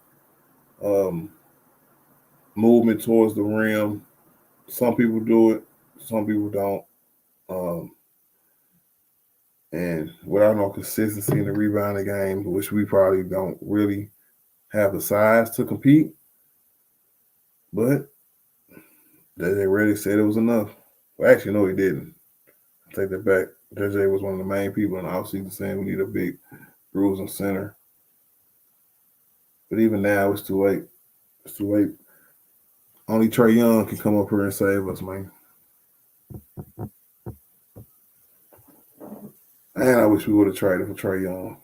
C: Movement towards the rim. Some people do it, some people don't. And without no consistency in the rebounding game, which we probably don't really have the size to compete, but JJ Redick said it was enough. Well, actually, no, he didn't. I take that back. JJ was one of the main people in the offseason saying we need a big bruising center. But even now, it's too late. It's too late. Only Trae Young can come up here and save us, man. And I wish we would have traded for Trae Young.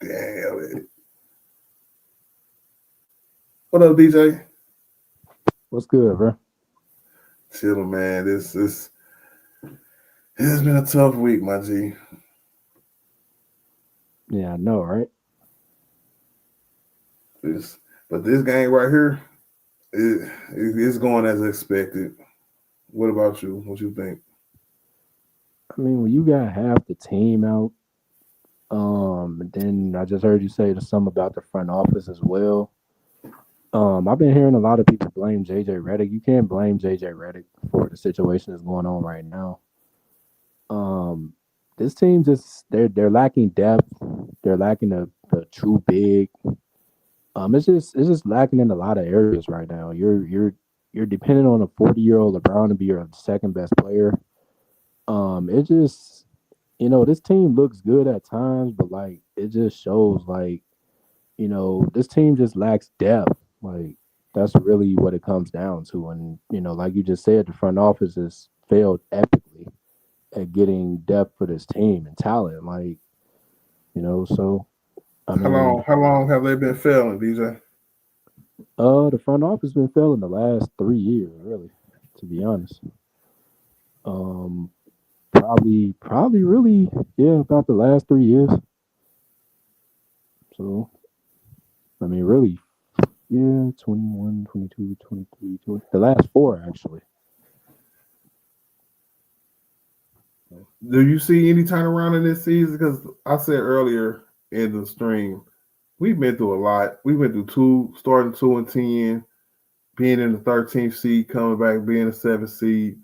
C: Damn it. What up, DJ?
D: What's good, bro?
C: Chilling, man. This has been a tough week, my G.
D: Yeah, I know, right?
C: But this game right here, it's going as expected. What about you? What you think?
D: I mean, when you got half the team out, then I just heard you say something about the front office as well. I've been hearing a lot of people blame JJ Redick. You can't blame JJ Redick for the situation that's going on right now. This team they're lacking depth. They're lacking a true big. It's just lacking in a lot of areas right now. You're dependent on a 40-year-old LeBron to be your second best player. It just, this team looks good at times, but like it just shows like, this team just lacks depth. Like that's really what it comes down to. And like you just said, the front office has failed epically at getting depth for this team and talent. Like, so I mean,
C: How long have they been failing, DJ?
D: The front office been failing the last 3 years, really, to be honest. Probably really, yeah, about the last 3 years. So, I mean, really, yeah, 21, 22, 23, 20, the last 4, actually.
C: Do you see any turnaround in this season? Because I said earlier in the stream, we've been through a lot. We went through starting 2-10, being in the 13th seed, coming back, being a 7th seed,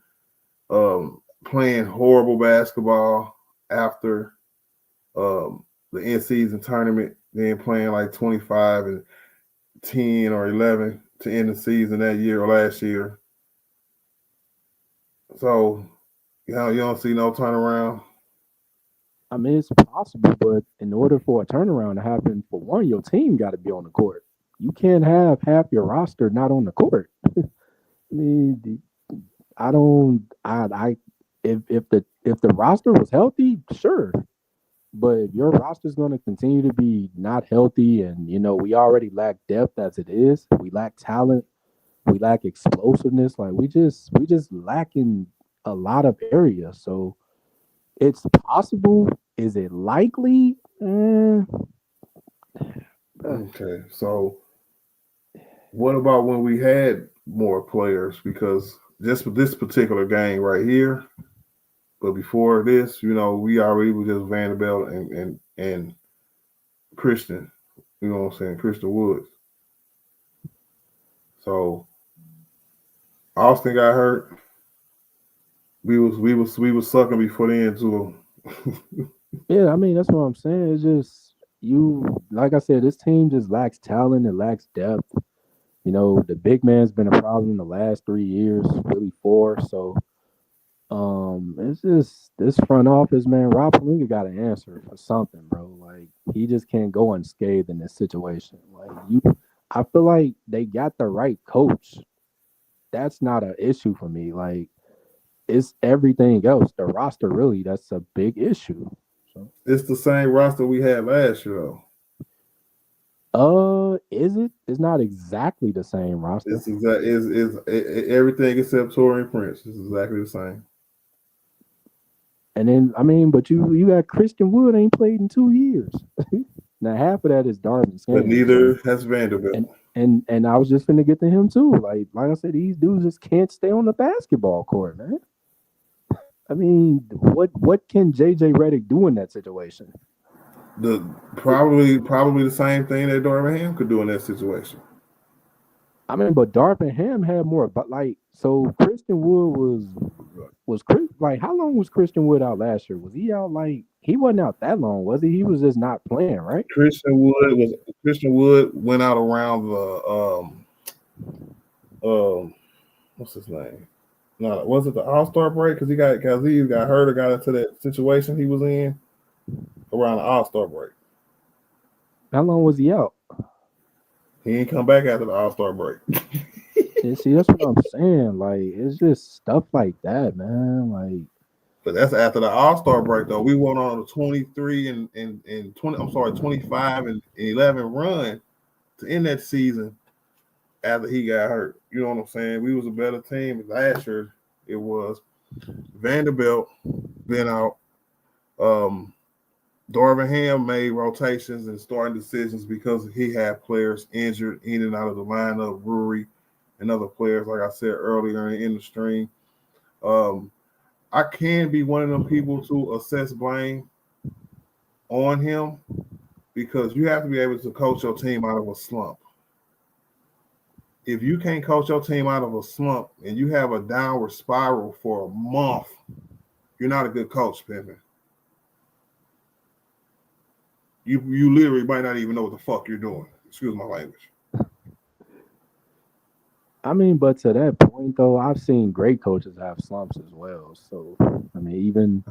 C: playing horrible basketball after the in-season tournament, then playing like 25 and 10 or 11 to end the season that year or last year. So, you don't see no turnaround?
D: I mean, it's possible, but in order for a turnaround to happen, for one, your team got to be on the court. You can't have half your roster not on the court. I mean, if the roster was healthy, sure. But if your roster is going to continue to be not healthy, and we already lack depth as it is, we lack talent, we lack explosiveness. Like we just lack in a lot of areas. So it's possible. Is it likely?
C: Okay, so what about when we had more players? Because just for this particular game right here, but before this, we already was just Vanderbilt and Christian. You know what I'm saying? Christian Woods. So Austin got hurt. We was sucking before then too.
D: Yeah, I mean that's what I'm saying. It's just like I said, this team just lacks talent and lacks depth. The big man's been a problem the last 3 years, really 4. So it's just this front office, man. Rob Pelinka got to answer for something, bro. Like he just can't go unscathed in this situation. I feel like they got the right coach. That's not an issue for me. Like it's everything else. The roster, really, that's a big issue. So
C: it's the same roster we had last year, though.
D: Is it? It's not exactly the same roster.
C: It's everything except Torian Prince. It's exactly the same.
D: And then but you got Christian Wood ain't played in 2 years. Now half of that is Darvin
C: But
D: Sam.
C: neither has Vanderbilt.
D: And I was just finna get to him too. Like I said, these dudes just can't stay on the basketball court, man. I mean, what can JJ Redick do in that situation?
C: Probably the same thing that Darvin Ham could do in that situation.
D: I mean, but Darvin Ham had more. But so Christian Wood was Chris. Like, how long was Christian Wood out last year? Was he out he wasn't out that long, was he? He was just not playing, right?
C: Christian Wood went out around the what's his name? No, was it the All-Star break? Because he got hurt or got into that situation he was in around the All-Star break.
D: How long was he out?
C: He ain't come back after the All-Star break.
D: And see, that's what I'm saying. Like, it's just stuff like that, man. Like,
C: but that's after the All-Star break, though. We went on a 23 and 20. I'm sorry, 25 and 11 run to end that season after he got hurt. You know what I'm saying? We was a better team last year. It was Vanderbilt been out. Darvin Ham made rotations and starting decisions because he had players injured in and out of the lineup, Brewery and other players, like I said earlier in the stream. I can be one of them people to assess blame on him because you have to be able to coach your team out of a slump. If you can't coach your team out of a slump and you have a downward spiral for a month, you're not a good coach, Pimpin. You literally might not even know what the fuck you're doing. Excuse my language.
D: I mean, but to that point, though, I've seen great coaches have slumps as well. So, I mean, even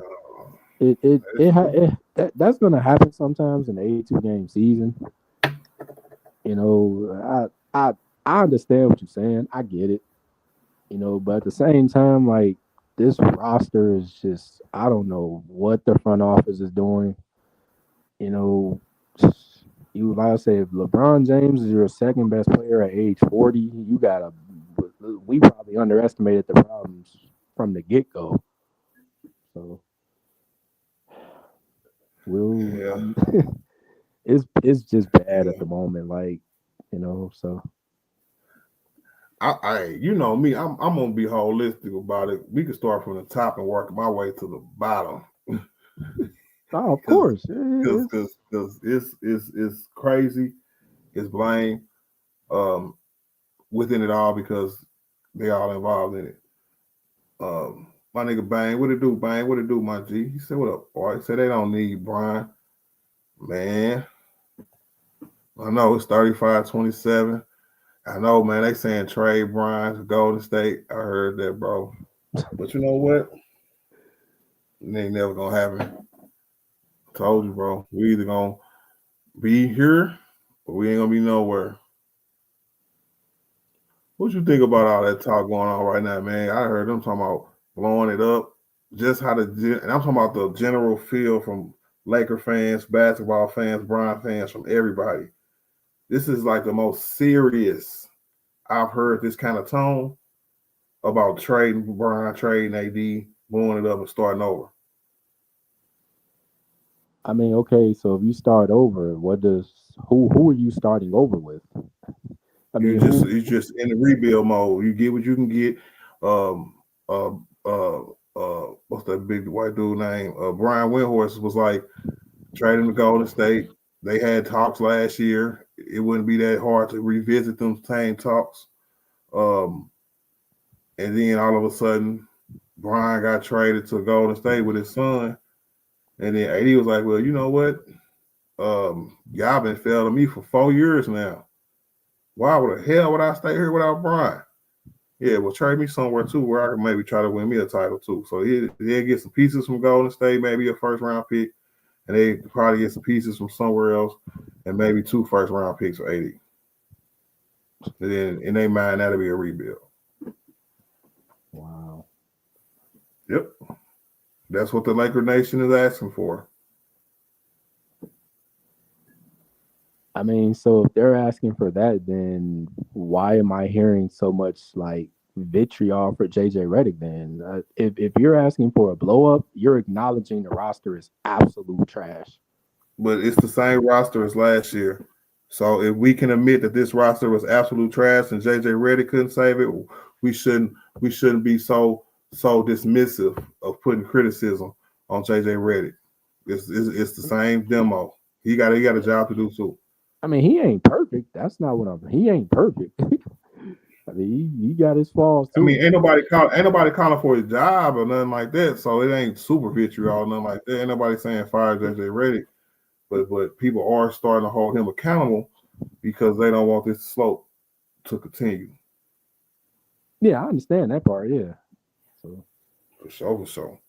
D: that's going to happen sometimes in the 82-game season. You know, I understand what you're saying. I get it. You know, but at the same time, like, this roster is just, I don't know what the front office is doing. You know, like I say, if LeBron James is your second best player at age 40, we probably underestimated the problems from the get-go. So, it's just bad at the moment, like, you know, so.
C: I you know me, I'm gonna be holistic about it. We can start from the top and work my way to the bottom.
D: Oh, of course,
C: because it's crazy. It's blame within it all because they all involved in it. My nigga Bang, what it do, Bang? What it do, my G? He said, what up, boy? He said they don't need Brian. Man, I know it's 35-27. I know, man, they saying trade Brian to Golden State. I heard that, bro. But you know what? It ain't never gonna happen. I told you, bro. We either gonna be here or we ain't gonna be nowhere. What you think about all that talk going on right now, man? I heard them talking about blowing it up. Just how and I'm talking about the general feel from Laker fans, basketball fans, Bron fans, from everybody. This is like the most serious I've heard this kind of tone about trading Bron, trading AD, blowing it up and starting over.
D: I mean, okay, so if you start over, who are you starting over with? I mean,
C: you're just in the rebuild mode. You get what you can get. What's that big white dude name? Brian Windhorst was like trading to Golden State. They had talks last year. It wouldn't be that hard to revisit them same talks. And then all of a sudden, Brian got traded to Golden State with his son. And then AD was like, well, you know what? Y'all been failing me for 4 years now. Why the hell would I stay here without Brian? Yeah, well, trade me somewhere too where I can maybe try to win me a title too. So he'll get some pieces from Golden State, maybe a first-round pick, and they probably get some pieces from somewhere else, and maybe 2 first-round picks for 80. And then in their mind, that'll be a rebuild.
D: Wow.
C: Yep. That's what the Laker Nation is asking for.
D: I mean, so if they're asking for that, then why am I hearing so much like vitriol for JJ Redick. Then, if you're asking for a blow up, you're acknowledging the roster is absolute trash.
C: But it's the same roster as last year. So if we can admit that this roster was absolute trash and JJ Redick couldn't save it, we shouldn't be so dismissive of putting criticism on JJ Redick. It's the same demo. He got a job to do too.
D: I mean, he ain't perfect. That's not what I'm. He ain't perfect. I mean, he got his flaws too.
C: I mean, ain't nobody calling for his job or nothing like that. So it ain't super vitriol or nothing like that. Ain't nobody saying fire JJ Redick. But people are starting to hold him accountable because they don't want this slope to continue.
D: Yeah, I understand that part. Yeah. So
C: For sure.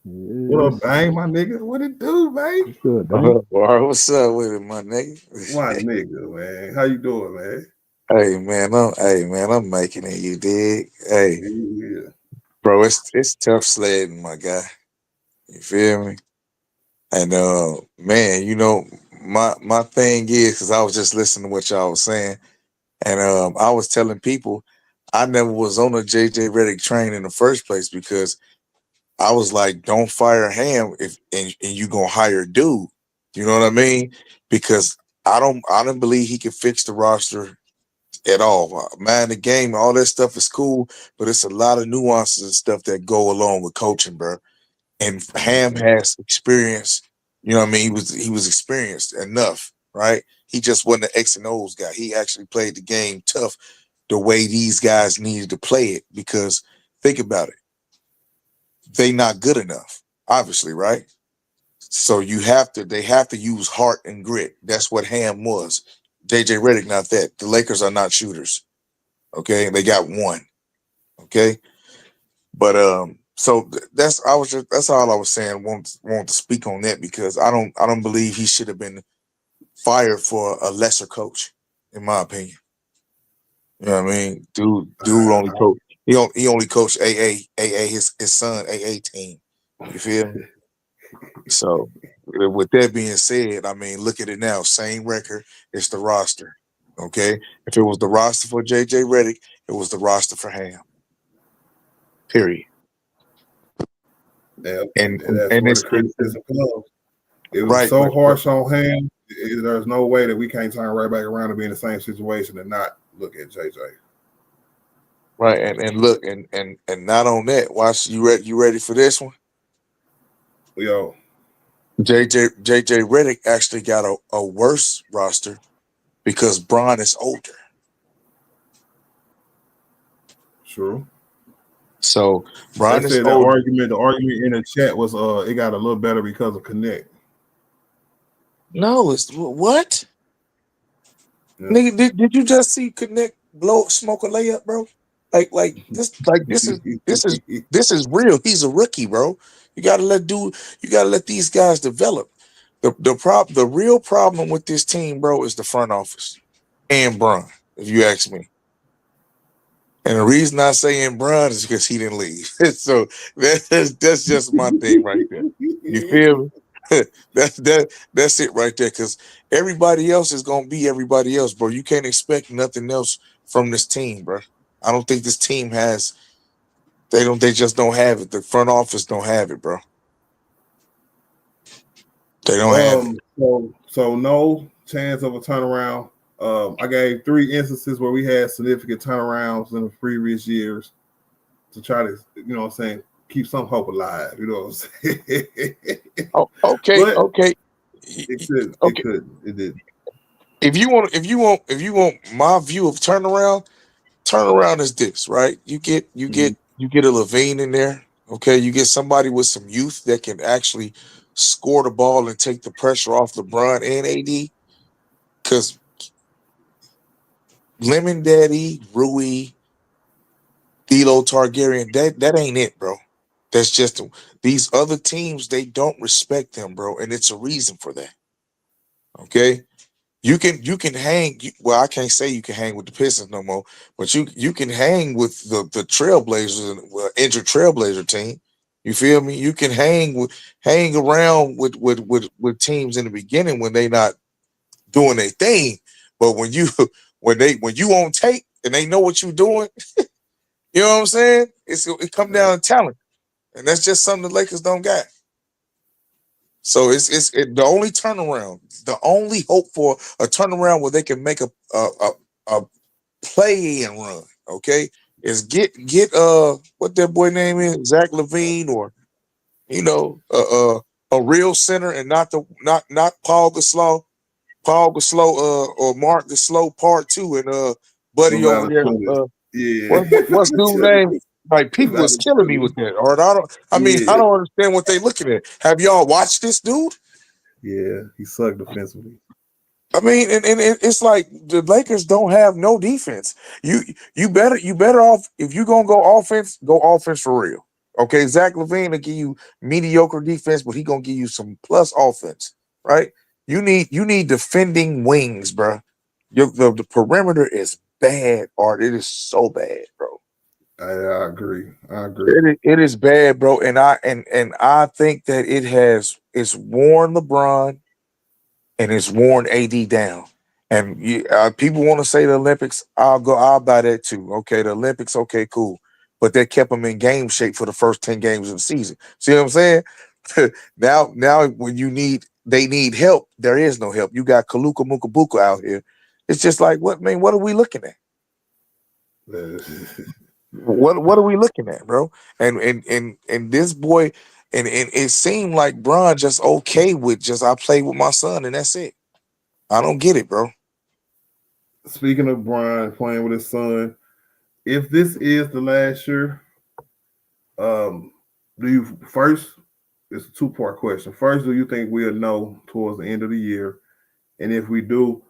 D: yeah,
C: What up, Bang, my nigga? What it do, man?
D: it's good, man.
E: What's up with it, my nigga?
C: My nigga, man. How you doing, man?
E: Hey man, I'm making it. You dig? Hey,
C: Yeah.
E: bro, it's tough sledding, my guy. You feel me? And man, you know my thing is because I was just listening to what y'all was saying, and I was telling people I never was on a JJ Redick train in the first place because I was like, don't fire Ham if and you gonna hire dude. You know what I mean? Because I don't believe he can fix the roster at all. Man, the game, all that stuff is cool, but it's a lot of nuances and stuff that go along with coaching, bro. And Ham has experience. You know what I mean? He was experienced enough, right? He just wasn't an X and O's guy. He actually played the game tough the way these guys needed to play it because think about it. They not good enough, obviously, right? So they have to use heart and grit. That's what Ham was. JJ Redick, not that. The Lakers are not shooters. Okay, they got one. Okay, but so that's all I was saying. Want to speak on that because I don't believe he should have been fired for a lesser coach, in my opinion. You know what I mean? Dude only coach. He only coached AA his son AA team. You feel me? So with that being said, I mean, look at it now. Same record. It's the roster. Okay. If it was the roster for JJ Redick, it was the roster for Ham. Period.
C: Yeah,
E: And
C: and that's
E: and
C: where the
E: it's
C: criticism comes. It was
E: right,
C: so harsh on Ham. There's no way that we can't turn right back around and be in the same situation and not look at JJ.
E: right. And look, and not on that. Watch you ready for this one?
C: Yo,
E: JJ Redick actually got a worse roster because Bron is older.
C: true.
E: So
C: They
E: Bron is
C: said that
E: older.
C: the argument in the chat was it got a little better because of Connect.
E: No, it's what?
C: Yeah.
E: Nigga, did you just see Connect smoke a layup, bro? This is real. He's a rookie, bro. You gotta let these guys develop. The real problem with this team, bro, is the front office and Bron, if you ask me. And the reason I say in Bron is because he didn't leave. So that's just my thing right there. You feel me? That's it right there. Because everybody else is gonna be everybody else, bro. You can't expect nothing else from this team, bro. I don't think this team has. They just don't have it. The front office don't have it, bro. They don't have it.
C: So no chance of a turnaround. I gave 3 instances where we had significant turnarounds in the previous years to try to, you know what I'm saying, keep some hope alive. You know what I'm saying?
E: Oh, okay,
C: But
E: okay.
C: It did.
E: If you want my view of turnaround is this, right? You get a Levine in there, okay? You get somebody with some youth that can actually score the ball and take the pressure off LeBron and AD. Because Lemon Daddy, Rui, D'Lo Targaryen, that ain't it, bro. That's just these other teams, they don't respect them, bro, and it's a reason for that. Okay? You can hang. Well, I can't say you can hang with the Pistons no more, but you can hang with the Trailblazers and injured Trailblazer team. You feel me? You can hang around with teams in the beginning when they not doing their thing, but when you on tape and they know what you're doing, You know what I'm saying? It come down to talent, and that's just something the Lakers don't got. So it's the only turnaround, the only hope for a turnaround where they can make a play and run. Okay, is get what that boy name is, Zach LaVine, or a real center, and not Paul Gasol, or Mark Gasol Part 2, and Buddy over there.
C: Yeah.
E: What's dude name? Like, people was killing me with that. Or I don't understand what they looking at. Have y'all watched this dude?
C: Yeah, he sucked defensively.
E: I mean, and it's like the Lakers don't have no defense. You better off, if you gonna go offense for real. Okay, Zach LaVine will give you mediocre defense, but he gonna give you some plus offense, right? You need defending wings, bro. The perimeter is bad, Art. It is so bad, bro.
C: I agree.
E: It is bad, bro. And I think that it's worn LeBron and it's worn AD down. And people want to say the Olympics. I'll buy that too. Okay, the Olympics, okay, cool. But that kept them in game shape for the first 10 games of the season. See what I'm saying? now when they need help, there is no help. You got Kaluka Mukabuka out here. It's just like, what are we looking at? What are we looking at, bro? And this boy, and it seemed like Bron just okay with just, I play with my son and that's it. I don't get it, bro.
C: Speaking of Bron playing with his son, if this is the last year, it's a two-part question. First, do you think we'll know towards the end of the year? And if we do,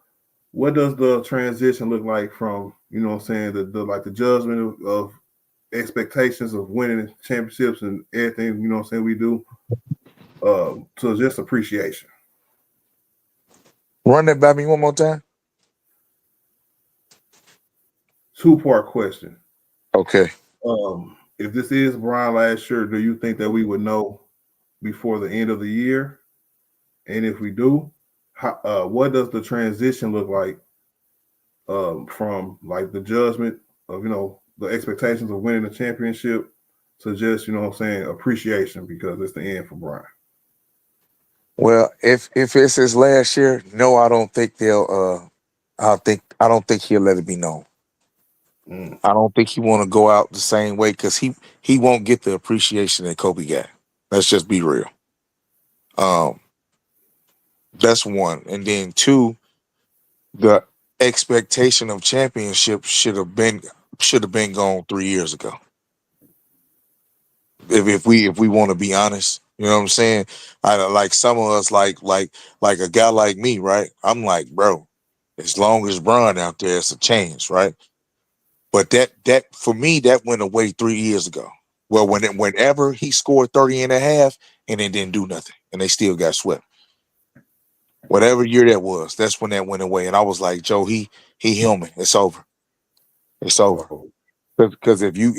C: what does the transition look like from, you know what I'm saying, the judgment of expectations of winning championships and everything, you know what I'm saying, we do, to just appreciation?
E: Run that by me one more time.
C: Two-part question.
E: Okay.
C: If this is Bron last year, do you think that we would know before the end of the year? And if we do, what does the transition look like from like the judgment of, the expectations of winning the championship to just, you know what I'm saying, appreciation because it's the end for Bron?
E: Well, if it's his last year, no, I don't think they'll I don't think he'll let it be known. I don't think he want to go out the same way, because he won't get the appreciation that Kobe got. Let's just be real. That's one. And then two, the expectation of championship should have been gone 3 years ago. If we want to be honest, you know what I'm saying? I like some of us, like a guy like me, right? I'm like, bro, as long as Bron out there, it's a chance, right? But that for me, that went away 3 years ago. Well, whenever he scored 30 and a half and it didn't do nothing, and they still got swept. Whatever year that was, that's when that went away. And I was like, Joe, he human. It's over. It's over. Because if you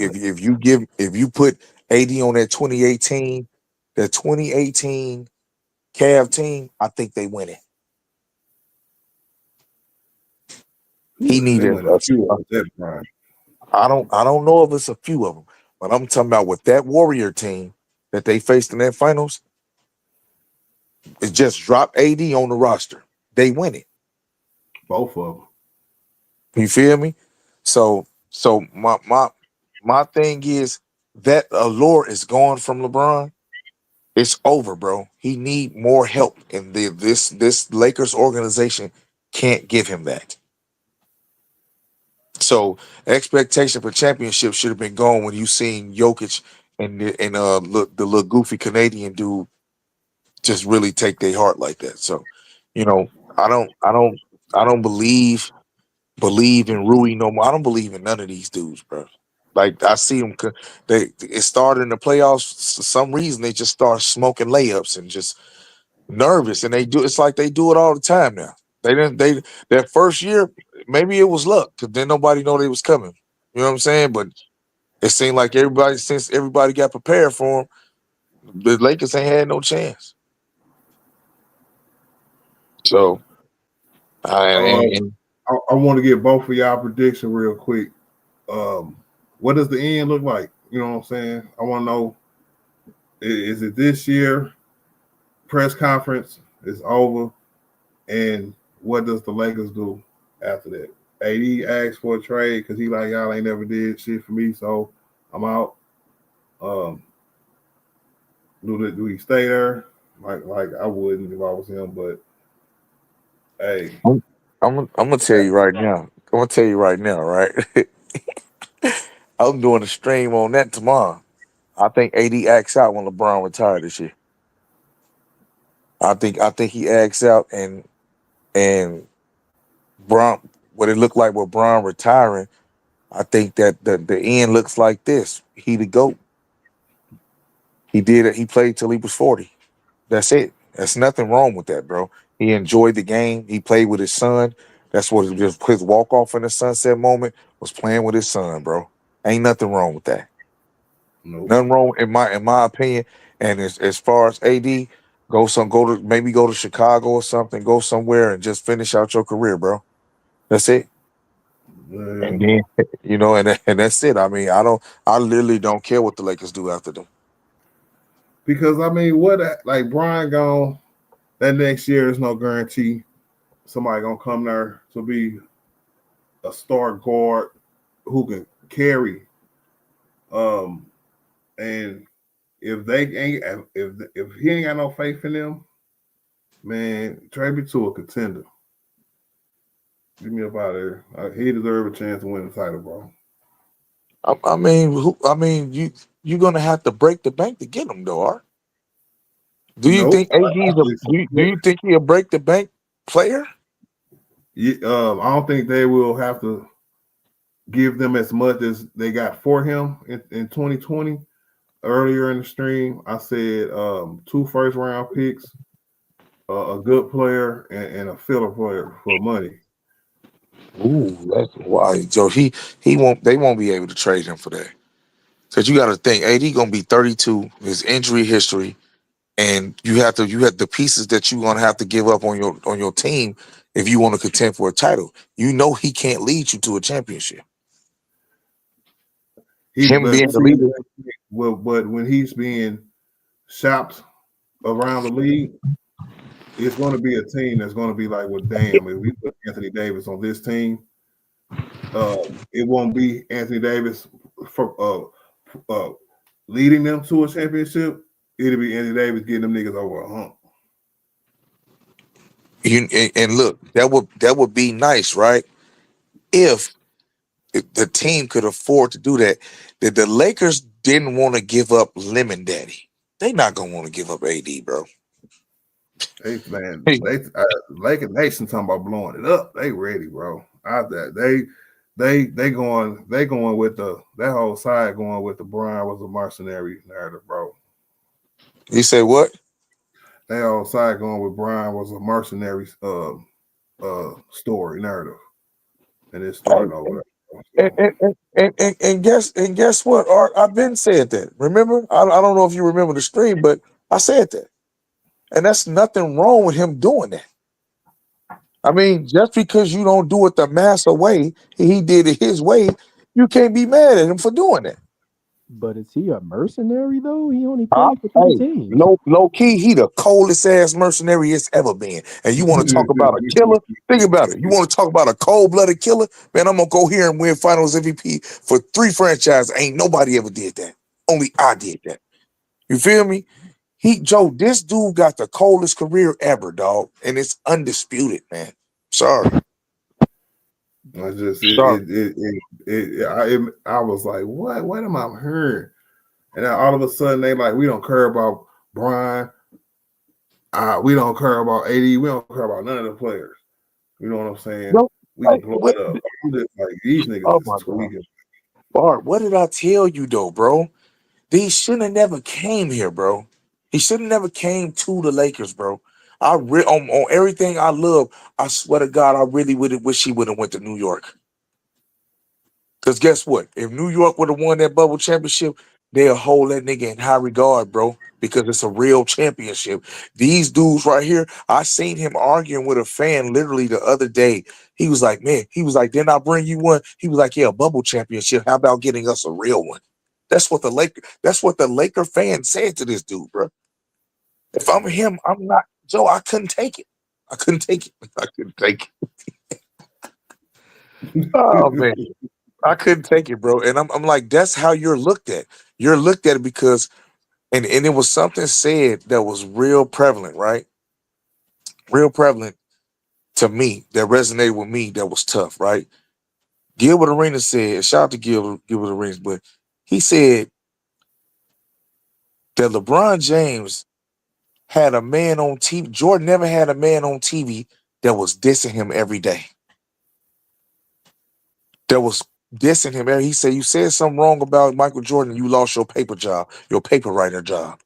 E: put AD on that 2018 Cavs team, I think they win it. He needed
C: a few of them.
E: I don't know if it's a few of them, but I'm talking about with that Warrior team that they faced in that finals. It just dropped AD on the roster. They win it.
C: Both of them.
E: You feel me? So my thing is that allure is gone from LeBron. It's over, bro. He need more help, and this Lakers organization can't give him that. So expectation for championship should have been gone when you seen Jokic and the little goofy Canadian dude just really take their heart like that. So, I don't believe in Rui no more. I don't believe in none of these dudes, bro. Like, I see them. It started in the playoffs. For some reason, they just start smoking layups and just nervous, and it's like they do it all the time now. That first year, maybe it was luck, because then nobody know they was coming. You know what I'm saying? But it seemed like since everybody got prepared for them, the Lakers ain't had no chance. So,
C: I want to get both of y'all prediction real quick. what does the end look like? You know what I'm saying? I want to know, is it this year? Press conference is over, and what does the Lakers do after that? AD asked for a trade because he like, y'all ain't never did shit for me, so I'm out. Do he stay there? Like I wouldn't if I was him, but hey,
E: I'm gonna tell you right now. I'm gonna tell you right now, right? I'm doing a stream on that tomorrow. I think AD acts out when LeBron retired this year. I think he acts out and Bron, what it looked like with Bron retiring. I think that the end looks like this. He the GOAT. He did it. He played till he was 40. That's it. There's nothing wrong with that, bro. He enjoyed the game. He played with his son. That's what his walk off in the sunset moment was, playing with his son, bro. Ain't nothing wrong with that.
C: nope.
E: Nothing wrong in my opinion. And as far as AD, go to Chicago or something. Go somewhere and just finish out your career, bro. That's it. And then and that's it. I mean, I literally don't care what the Lakers do after them.
C: Because I mean, what like Brian gone that next year is no guarantee somebody gonna come there to be a star guard who can carry. And if they ain't if he ain't got no faith in them, man, trade me to a contender. Get me up out of there. He deserves a chance to win the title, bro.
E: I mean, you're gonna have to break the bank to get him, though. Art. Do you
C: Nope.
E: think AD's do you think he a break the bank player?
C: Yeah, I don't think they will have to give them as much as they got for him in 2020. Earlier in the stream, I said 2 first-round picks, a good player, and a filler player for money.
E: Ooh, that's why. So he won't. They won't be able to trade him for that. Because you got to think, AD gonna be 32. His injury history, and you have the pieces that you're gonna have to give up on your team if you want to contend for a title. You know he can't lead you to a championship. Him being the leader.
C: But when he's being shopped around the league, it's going to be a team that's going to be like, well, damn, if we put Anthony Davis on this team, it won't be Anthony Davis for leading them to a championship. It'll be Anthony Davis getting them niggas over a hump.
E: And look, that would be nice, right? If the team could afford to do that. The Lakers didn't want to give up Lemon Daddy. They not gonna want to give up AD, bro.
C: Hey man, Lakers Nation talking about blowing it up. They ready, bro. They going with that whole side going with the Brian was a mercenary narrative, bro.
E: You say what?
C: That whole side going with Brian was a mercenary story narrative, and it's starting over there.
E: And guess what? Art, I've been said that. Remember? I don't know if you remember the stream, but I said that, and that's nothing wrong with him doing that. I mean, just because you don't do it the Massa way, he did it his way, you can't be mad at him for doing that.
D: But is he a mercenary though? He only played for 3 teams.
E: Low key, he the coldest ass mercenary it's ever been. And you want to talk about a killer? Think about it. You want to talk about a cold-blooded killer? Man, I'm gonna go here and win Finals MVP for 3 franchises. Ain't nobody ever did that. Only I did that. You feel me? This dude got the coldest career ever, dog, and it's undisputed, man. Sorry.
C: I just I was like, what am I hearing? And then all of a sudden they like, we don't care about Brian. We don't care about AD. We don't care about none of the players. You know what I'm saying? We can blow it up. I'm just like, these niggas is tweaking.
E: Bart, what did I tell you though, bro? He shouldn't have never came here, bro. He should have never came to the Lakers, bro. On everything I love, I swear to God, I really would have wish he would have went to New York. Because guess what? If New York would have won that bubble championship, they'll hold that nigga in high regard, bro, because it's a real championship. These dudes right here, I seen him arguing with a fan literally the other day. He was like, man, he was like, didn't I bring you one? He was like, yeah, a bubble championship. How about getting us a real one? That's what the Laker fan said to this dude, bro. If I'm him, I'm not Joe. I couldn't take it. I couldn't take it. I couldn't take it. Oh man, I couldn't take it, bro. And I'm like, that's how you're looked at. You're looked at it because, and it was something said that was real prevalent, right? Real prevalent to me that resonated with me. That was tough, right? Gilbert Arenas said, shout out to Gilbert Arenas, but he said that LeBron James had a man on TV. Jordan never had a man on TV that was dissing him every day. That was dissing him. He said, you said something wrong about Michael Jordan, you lost your paper job, your paper writer job.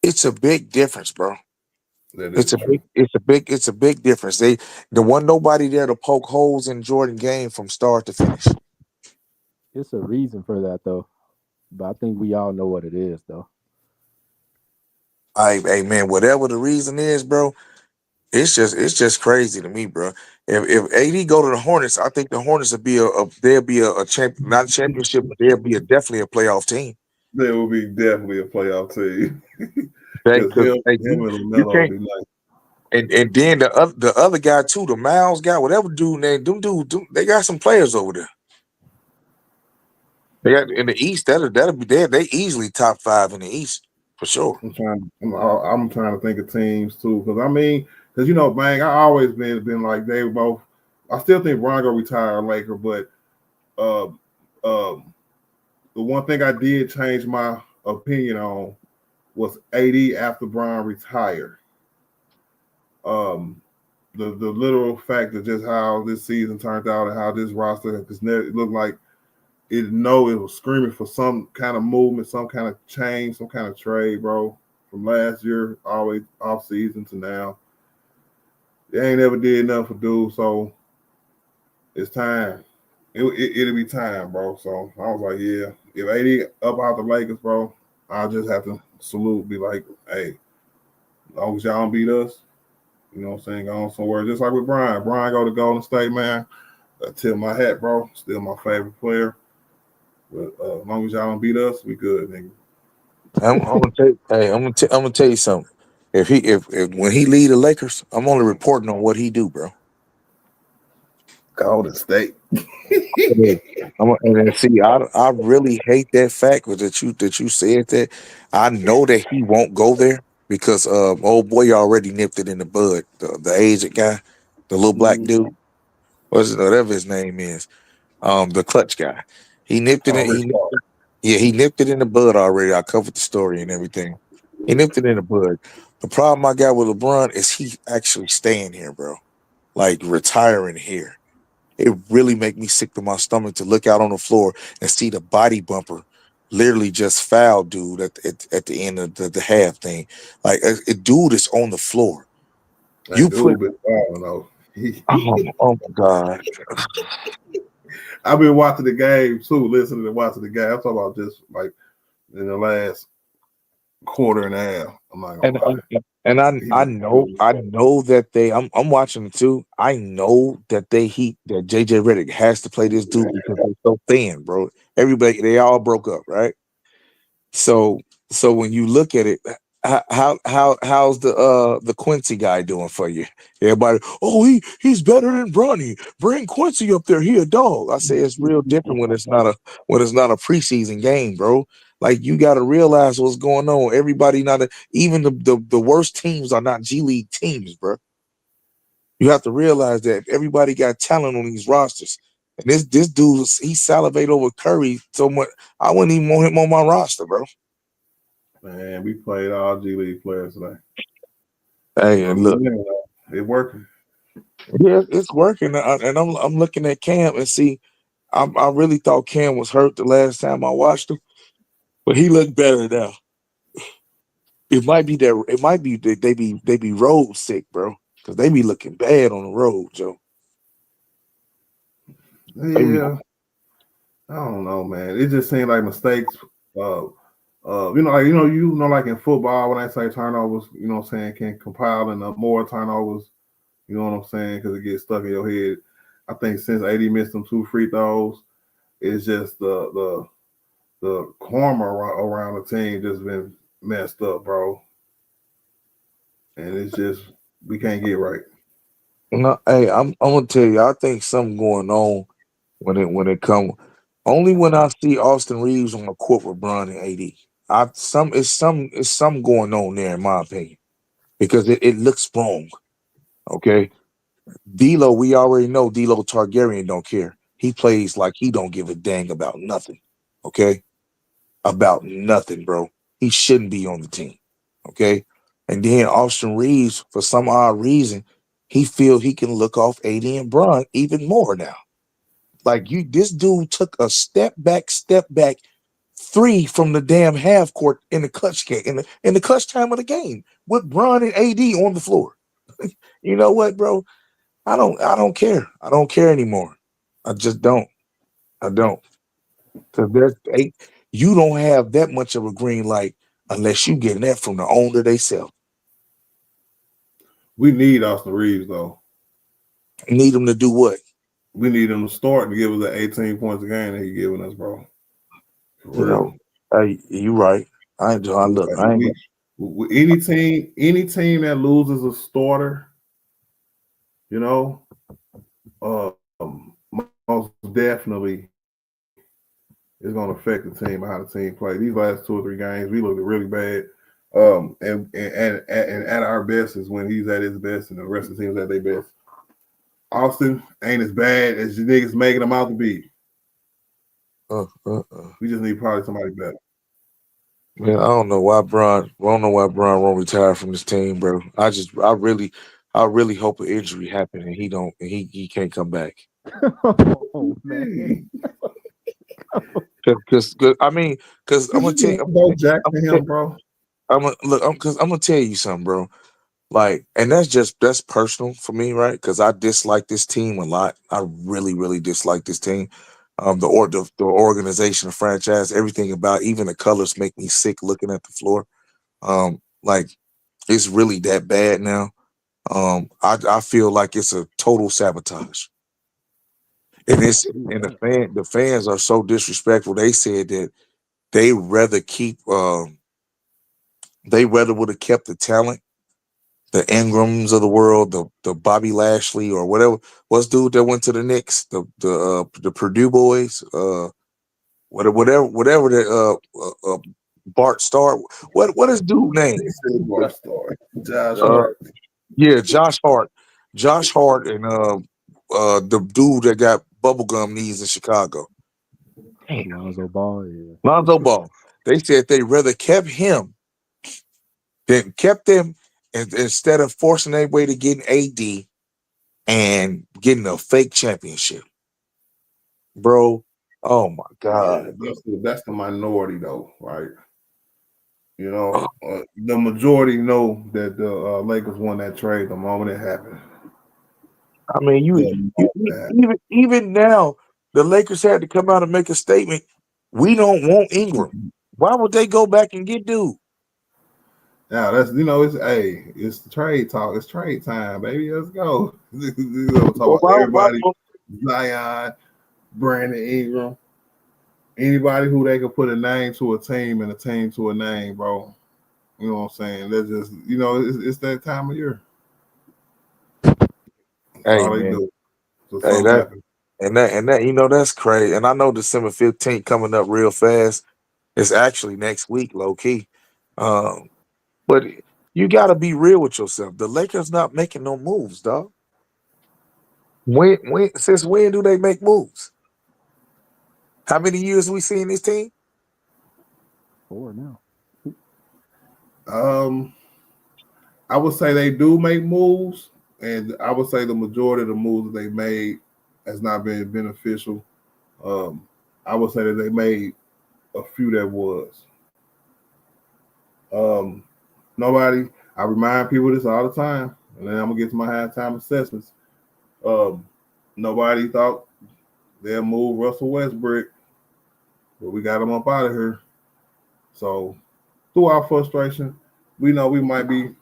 E: It's a big difference, bro. It's a big difference. There wasn't nobody there to poke holes in Jordan game from start to finish.
D: It's a reason for that though, but I think we all know what it is though.
E: Hey man, whatever the reason is, bro, it's just crazy to me, bro. If AD go to the Hornets, I think the Hornets would be they'll be a champ, not a championship, but they'll be definitely a playoff team.
C: There will be definitely a playoff team.
E: Because
C: him
E: you
C: and LaMelo
E: can't,
C: be like,
E: and then the other guy too, the Miles guy, whatever dude name, them dude, they got some players over there. They got in the East, that'll be there. They easily top 5 in the East for sure.
C: I'm trying to think of teams too, because you know, Bang, I always been like they were both. I still think Bron gonna retire a Laker, but the one thing I did change my opinion on was AD after Bron retired. The literal fact of just how this season turned out and how this roster it looked like it was screaming for some kind of movement, some kind of change, some kind of trade, bro. From last year, always off season to now. They ain't ever did nothing for dude, so it's time. It'll be time, bro. So I was like, yeah, if AD up out the Lakers, bro, I'll just have to salute, be like, hey, as long as y'all don't beat us, you know what I'm saying, go on somewhere. Just like with Brian. Brian go to Golden State, man. I tip my hat, bro. Still my favorite player. But as long as y'all don't beat us, we good, nigga.
E: I'm gonna tell you something. If when he lead the Lakers, I'm only reporting on what he do, bro.
C: Golden State.
E: And see, I really hate that fact that you said that. I know that he won't go there because old boy already nipped it in the bud. The aged guy, the little black dude, whatever his name is, the clutch guy. He nipped it. He nipped it in the bud already. I covered the story and everything. He nipped it in the bud. The problem I got with LeBron is he actually staying here, bro. Like retiring here. It really make me sick to my stomach to look out on the floor and see the body bumper literally just foul dude at the end of the half thing. Like a dude is on the floor. You put
C: oh
E: my God.
C: I've been watching the game too, listening and watching the game. I'm talking about just like in the last quarter and a half. I'm not gonna lie.
E: And I know that I'm watching it too. I know that that JJ Redick has to play this dude because they're so thin, bro. Everybody, they all broke up, right? So when you look at it, how's the Quincy guy doing for you? Everybody, oh, he's better than Bronny. Bring Quincy up there. He a dog. I say it's real different when it's not a preseason game, bro. Like you got to realize what's going on. Everybody even the worst teams are not G League teams, bro. You have to realize that everybody got talent on these rosters. And this dude, he salivate over Curry so much. I wouldn't even want him on my roster, bro.
C: Man, we played all G League players today.
E: Hey, and look,
C: it's working.
E: Yeah, it's working. And I'm looking at Cam and see. I really thought Cam was hurt the last time I watched him, but he looked better now. It might be that they be road sick, bro, because they be looking bad on the road, Joe.
C: Yeah, I don't know, man. It just seemed like mistakes. Like in football, when I say turnovers, you know what I'm saying, can compile into more turnovers. You know what I'm saying? Because it gets stuck in your head. I think since AD missed them 2 free throws, it's just the karma around the team just been messed up, bro. And it's just we can't get right.
E: No, hey, I'm gonna tell you, I think something going on when it come. Only when I see Austin Reeves on the court with Bron and AD. It's some going on there in my opinion because it looks wrong. Okay, D'Lo, we already know D'Lo Targaryen don't care. He plays like he don't give a dang about nothing. Okay, about nothing, bro. He shouldn't be on the team. Okay, and then Austin Reeves, for some odd reason, he feels he can look off AD and Bron even more now. Like this dude took a step back three from the damn half court in the clutch game in the clutch time of the game with Bron and AD on the floor. You know what, bro? I don't care. I don't care anymore. I just don't. I don't. Because there's eight. You don't have that much of a green light unless you getting that from the owner themselves.
C: We need Austin Reeves though.
E: Need them to do what?
C: We need him to start and give us the 18 points a game that he's giving us, bro. For
E: You know,
C: real.
E: hey, you right. I look. I ain't.
C: Any team that loses a starter, you know, most definitely is going to affect the team and how the team play. These last 2 or 3 games, we looked really bad. And at our best is when he's at his best, and the rest of the team's at their best. Austin ain't as bad as you niggas making him out to be. We just need probably somebody better.
E: Man, I don't know why Bron. I don't know why Bron won't retire from this team, bro. I really hope an injury happen and he don't. And he can't come back.
D: Oh man.
E: Because I mean, because I'm gonna tell you,
C: Go Jack
E: I'm
C: to
E: gonna,
C: him, bro.
E: I'm gonna look. Because I'm gonna tell you something, bro. Like, and that's personal for me, right? Because I dislike this team a lot. I really dislike this team. The organization, the franchise, everything about, even the colors make me sick looking at the floor. Like it's really that bad now. I feel like it's a total sabotage, and the fans are so disrespectful. They said that they rather keep they rather would have kept the talent, the Ingrams of the world, the Bobby Lashley or whatever. What's dude that went to the Knicks, the Purdue boys, whatever that Bart Starr. What is dude name?
C: Josh
E: Uh,
C: Hart.
E: yeah, Josh Hart, and the dude that got bubblegum knees in Chicago. Damn.
D: Lonzo Ball, yeah.
E: Lonzo Ball. They said they rather kept him than kept them instead of forcing their way to getting AD and getting a fake championship. Bro, oh my God.
C: That's the minority though, right? You know, the majority know that the Lakers won that trade the moment it happened.
E: I mean, even now, the Lakers had to come out and make a statement. We don't want Ingram. Why would they go back and get dude?
C: Now that's it's trade talk. It's trade time, baby. Let's go. Talk about everybody. Zion, Brandon Ingram, anybody who they could put a name to a team and a team to a name, bro. You know what I'm saying? They're just, it's that time of year.
E: Hey
C: All they
E: man,
C: do. So
E: hey
C: something happens.
E: that that's crazy. And I know December 15th coming up real fast. It's actually next week, low key. But you got to be real with yourself. The Lakers not making no moves, dog. Since when do they make moves? How many years we seen this team?
D: 4 now.
C: I would say they do make moves, and I would say the majority of the moves that they made has not been beneficial. I would say that they made a few that was. Nobody. I remind people this all the time, and then I'm gonna get to my halftime assessments. Nobody thought they'll move Russell Westbrook but we got them up out of here. So through our frustration, we know we might be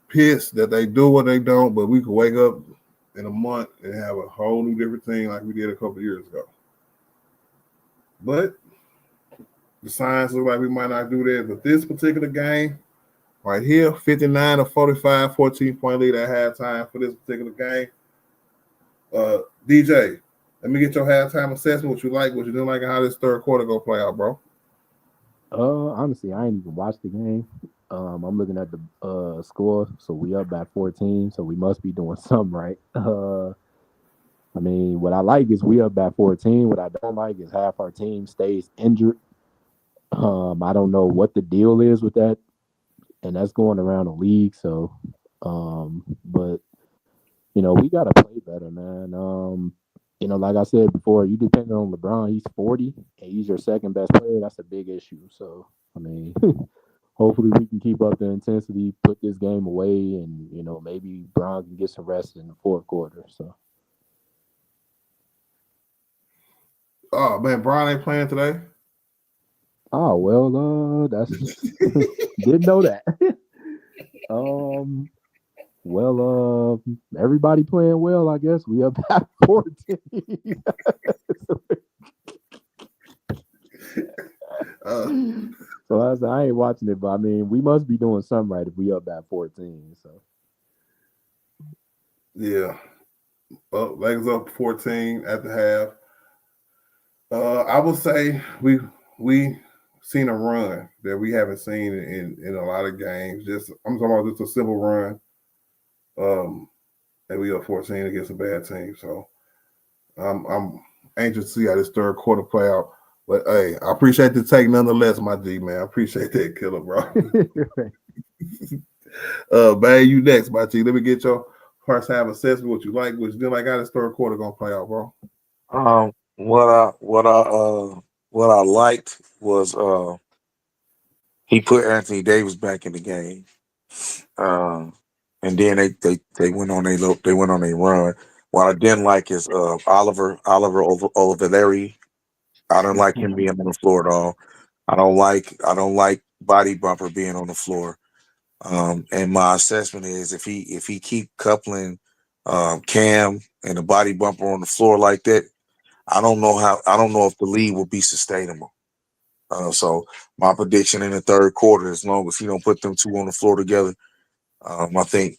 C: pissed that they do what they don't, but we could wake up in a month and have a whole new different team like we did a couple of years ago. But the signs look like we might not do that. But this particular game right here, 59-45, 14-point lead at halftime for this particular game. DJ, let me get your halftime assessment, what you like, what you didn't like, and how this third quarter go play out, bro.
D: Honestly, I ain't even watched the game. I'm looking at the score, so we up by 14, so we must be doing something right. I mean, what I like is we up by 14. What I don't like is half our team stays injured. I don't know what the deal is with that, and that's going around the league. So, but we gotta play better, man. Like I said before, you depend on LeBron. He's 40, and he's your second best player. That's a big issue. So, I mean, hopefully we can keep up the intensity, put this game away, and maybe Bron can get some rest in the fourth quarter. So.
C: Oh man, Bron ain't playing today.
D: Oh well, that's didn't know that. Everybody playing well, I guess. We up at 14. So I ain't watching it, but I mean, we must be doing something right if we up at 14. So
C: yeah, Lakers up 14 at the half. I would say we seen a run that we haven't seen in a lot of games. I'm talking about just a simple run. And we up 14 against a bad team. So I'm anxious to see how this third quarter play out. But hey, I appreciate the take nonetheless, my G man. I appreciate that, killer, bro. Man, you next, my G. Let me get your first half assessment. What you like, what you didn't like. How this third quarter gonna play out, bro?
E: What I liked was he put Anthony Davis back in the game, and then they went on a run. What I didn't like is Oliver Olivieri. I don't like him being on the floor at all. I don't like Body Bumper being on the floor. And my assessment is if he keep coupling Cam and the Body Bumper on the floor like that, I don't know if the lead will be sustainable. So my prediction in the third quarter, as long as he don't put them two on the floor together, I think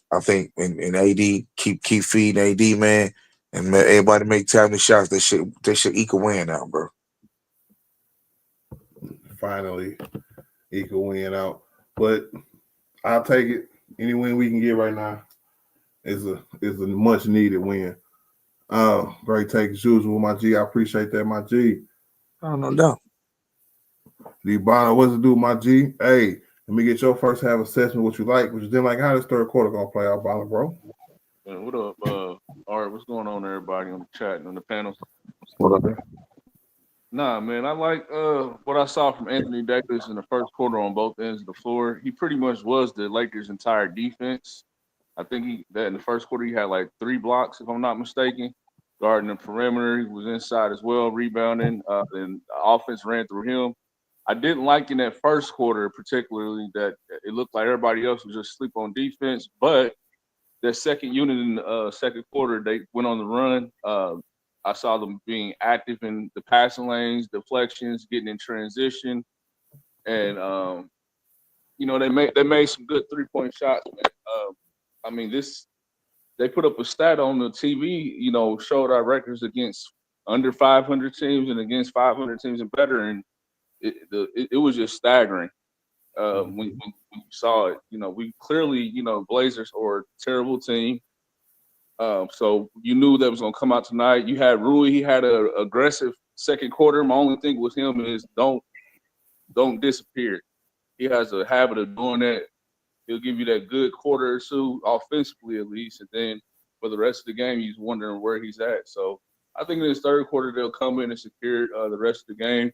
E: and AD keep feeding AD, man, and everybody make timely shots. They should eke a win now, bro.
C: Finally, he could win out, but I'll take it. Any win we can get right now is a much needed win. Great take as usual, my G. I appreciate that, my G.
E: Oh, no doubt.
C: Bono, what's it do, my G? Hey, let me get your first half assessment. What you like, what you didn't like. How this third quarter gonna play out, Bono, bro?
F: What up? All right, what's going on, everybody on the chat and on the panels?
E: What up, man?
F: Nah, man, I like what I saw from Anthony Davis in the first quarter on both ends of the floor. He pretty much was the Lakers' entire defense. I think that in the first quarter he had like 3 blocks, if I'm not mistaken. Guarding the perimeter, he was inside as well, rebounding. And the offense ran through him. I didn't like in that first quarter particularly that it looked like everybody else was just asleep on defense. But that second unit in the second quarter, they went on the run. I saw them being active in the passing lanes, deflections, getting in transition, and they made some good 3-point shots. Man. I mean, they put up a stat on the TV, showed our records against under 500 teams and against 500 teams and better, and it was just staggering when you saw it. We clearly, Blazers are a terrible team. So you knew that was going to come out tonight. You had Rui. He had an aggressive second quarter. My only thing with him is don't disappear. He has a habit of doing that. He'll give you that good quarter or two offensively at least, and then for the rest of the game, he's wondering where he's at. So I think in this third quarter, they'll come in and secure the rest of the game.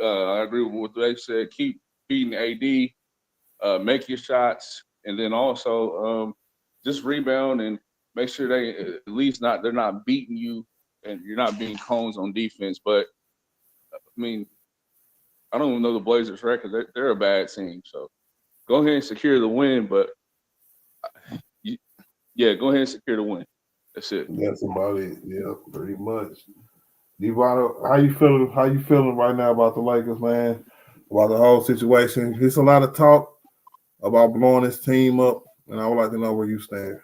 F: I agree with what they said. Keep feeding AD, make your shots, and then also just rebound and make sure they at least they're not beating you and you're not being cones on defense. But I mean, I don't even know the Blazers' record. They're a bad team. So go ahead and secure the win. But yeah, go ahead and secure the win. That's it.
C: That's about it. Yeah, pretty much. Devon, how you feeling? How you feeling right now about the Lakers, man? About the whole situation? There's a lot of talk about blowing this team up, and I would like to know where you stand.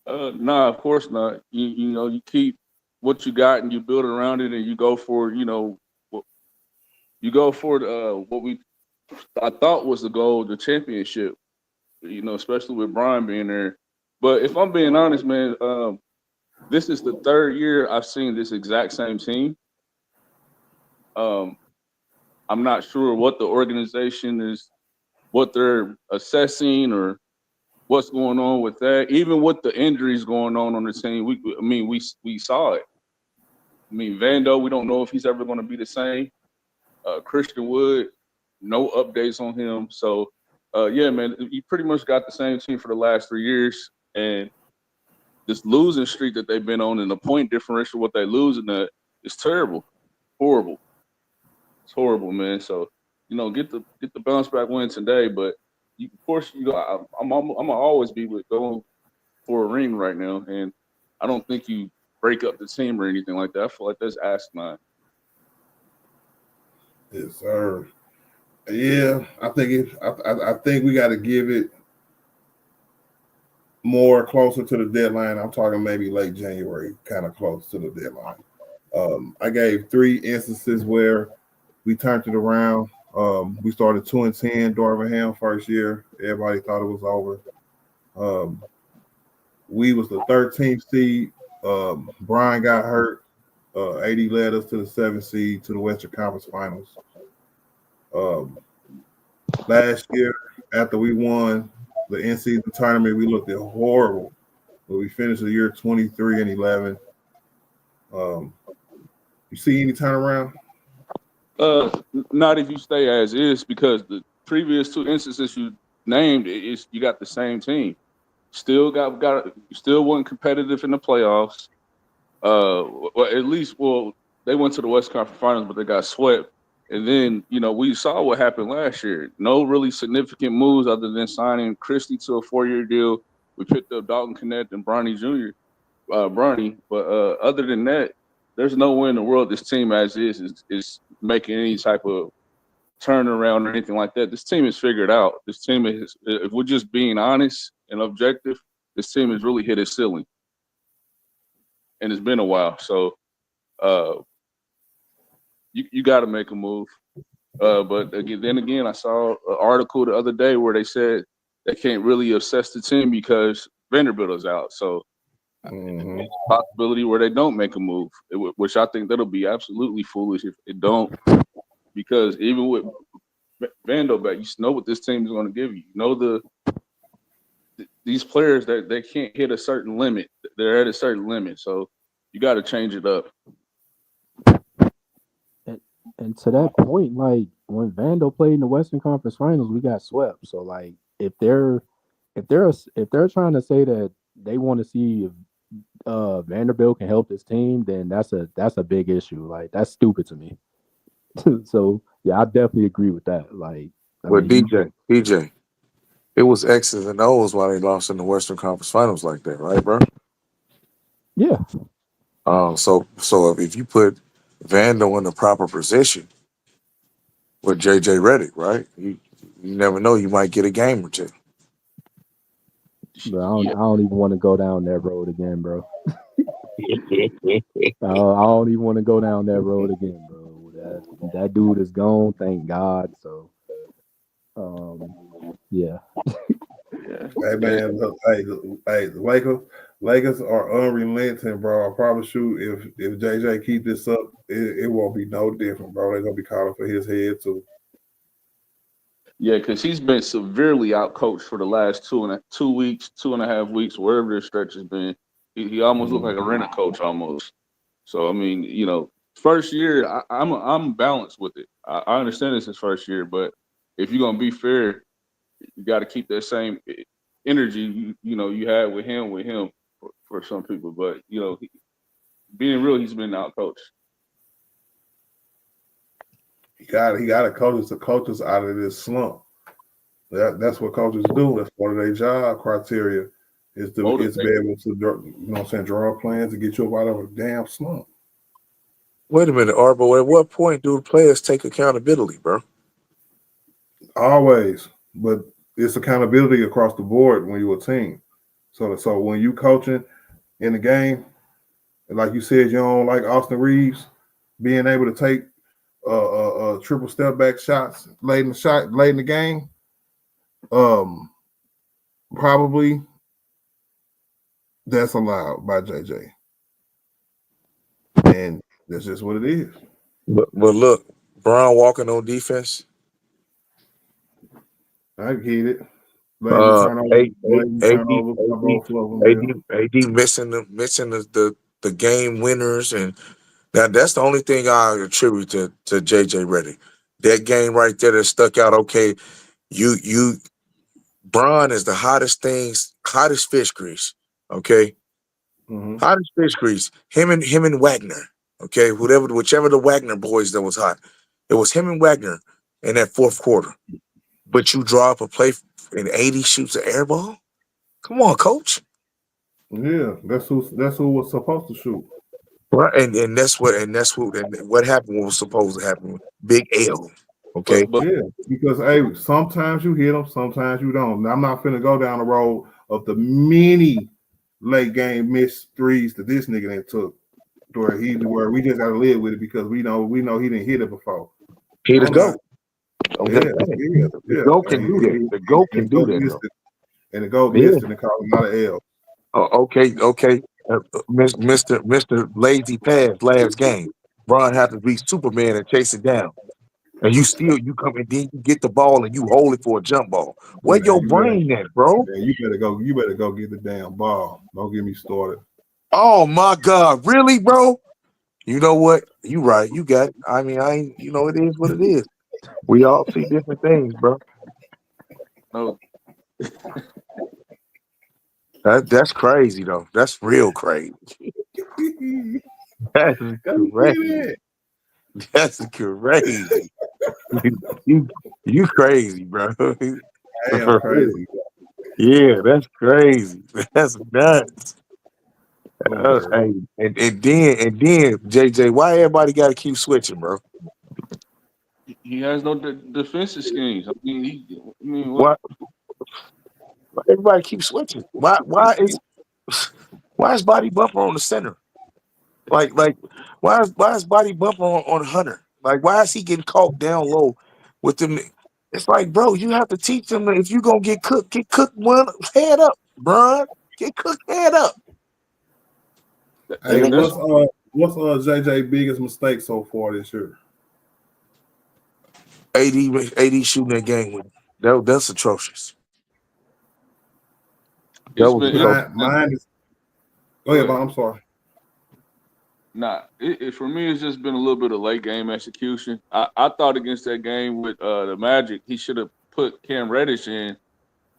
F: Nah, of course not. You know, you keep what you got and you build around it, and you go for what I thought was the goal, the championship. You know, especially with Brian being there. But if I'm being honest, man, this is the third year I've seen this exact same team. I'm not sure what the organization is, what they're assessing, or what's going on with that. Even with the injuries going on the team, we saw it. I mean, Vando, we don't know if he's ever going to be the same. Christian Wood, no updates on him. So, yeah, man, you pretty much got the same team for the last 3 years, and this losing streak that they've been on and the point differential, what they losing at, is terrible, horrible. It's horrible, man. So, you know, get the bounce back win today, but of course, I'm gonna always be with going for a ring right now, and I don't think you break up the team or anything like that. I feel like that's asinine.
C: Yes, sir. Yeah, I think we got to give it more closer to the deadline. I'm talking maybe late January, kind of close to the deadline. I gave 3 instances where we turned it around. We started 2-10, Darvin Ham first year. Everybody thought it was over. We was the 13th seed. Brian got hurt. AD led us to the 7th seed to the Western Conference Finals. Last year, after we won the in-season tournament, we looked horrible. But we finished the year 23-11. You see any turnaround?
F: Not if you stay as is, because the previous 2 instances you named, you got the same team. Still still wasn't competitive in the playoffs. They went to the West Conference Finals, but they got swept. And then, you know, we saw what happened last year. No really significant moves other than signing Christie to a 4-year deal. We picked up Dalton Connect and Bronny Jr. But other than that, there's no way in the world this team as is making any type of turnaround or anything like that. This team is figured out. This team is, if we're just being honest and objective, this team has really hit its ceiling. And it's been a while. So you got to make a move. But again, I saw an article the other day where they said they can't really assess the team because Vanderbilt is out. So there's a possibility where they don't make a move, which I think that'll be absolutely foolish if it don't. Because even with Vando back, you know what this team is going to give you. You know these players that they can't hit a certain limit. They're at a certain limit. So you got to change it up.
D: And to that point, like when Vando played in the Western Conference Finals, we got swept. So like if they're trying to say that they want to see if Vanderbilt can help this team, then that's a big issue. Like that's stupid to me. So yeah, I definitely agree with that. Like,
E: DJ, it was X's and O's why they lost in the Western Conference Finals like that, right, bro?
D: Yeah.
E: So if you put Vando in the proper position with JJ Redick, right? You never know, you might get a game or 2.
D: Bro, I don't even want to go down that road again, bro. I don't even want to go down that road again, bro. That dude is gone, thank God. So, yeah.
C: Hey man, look, the Lakers are unrelenting, bro. I promise you, if JJ keep this up, it won't be no different, bro. They're gonna be calling for his head too.
F: Yeah, because he's been severely outcoached for the last 2 weeks, 2.5 weeks, wherever this stretch has been. He almost looked like a renter coach almost. So I mean, you know, first year, I'm balanced with it. I understand it's his first year, but if you're gonna be fair, you got to keep that same energy you had with him for some people. But you know, being real, he's been outcoached.
C: He got to coach us out of this slump. That's what coaches do. That's part of their job criteria is to be able to draw plans to get you up out of a damn slump.
E: Wait a minute, Arbo. At what point do the players take accountability, bro?
C: Always, but it's accountability across the board when you're a team. So when you coaching in the game, like you said, you don't like Austin Reeves being able to take triple step back shots late in the game. Probably that's allowed by JJ, and that's just what it is.
E: But look, Brown walking on defense.
C: I get it.
E: AD missing the game winners, and that's the only thing I attribute to JJ Redick. That game right there that stuck out. Okay, you Bron is the hottest fish grease. Okay, hottest fish grease. Him and Wagner. Okay, whichever the Wagner boys that was hot, it was him and Wagner in that fourth quarter. But you draw up a play and AD shoots an air ball. Come on, coach.
C: Yeah, that's who was supposed to shoot.
E: Right, and what happened. What was supposed to happen? Big L. Okay.
C: Yeah, because hey, sometimes you hit them, sometimes you don't. Now, I'm not finna go down the road of the many late game missed threes that this nigga done took, where we just gotta live with it because we know he didn't hit it before.
E: He the GOAT.
C: The
E: GOAT can do that. The GOAT can do that.
C: And the GOAT missed it and caused a lot of L.
E: Okay. Mr. Lazy Pass last game. Bron had to be Superman and chase it down. And you come and then you get the ball and you hold it for a jump ball. Where your brain at, bro?
C: Man, you better go get the damn ball. Don't get me started.
E: Oh my God, really, bro? You know what? You right. You got it. I mean, it is what it is. We all see different things, bro.
F: No.
E: That's crazy though. That's real crazy. That's crazy. That's crazy. you crazy, bro.
C: I am crazy.
E: Yeah, that's crazy. That's nuts. Hey, and then JJ, why everybody got to keep switching, bro?
F: He has no defensive schemes. I mean, what?
E: Why everybody keeps switching? Why is Body Bumper on the center? Like why is Body Bumper on Hunter? Like why is he getting caught down low with them? It's like, bro, you have to teach them that if you're gonna get cooked one head up, bro. Get cooked head up.
C: Hey, what's JJ biggest mistake so far this year?
E: AD shooting that game with that's atrocious.
C: Mine is. Go ahead, Bob. I'm sorry.
F: Nah, it for me it's just been a little bit of late game execution. I thought against that game with the Magic, he should have put Cam Reddish in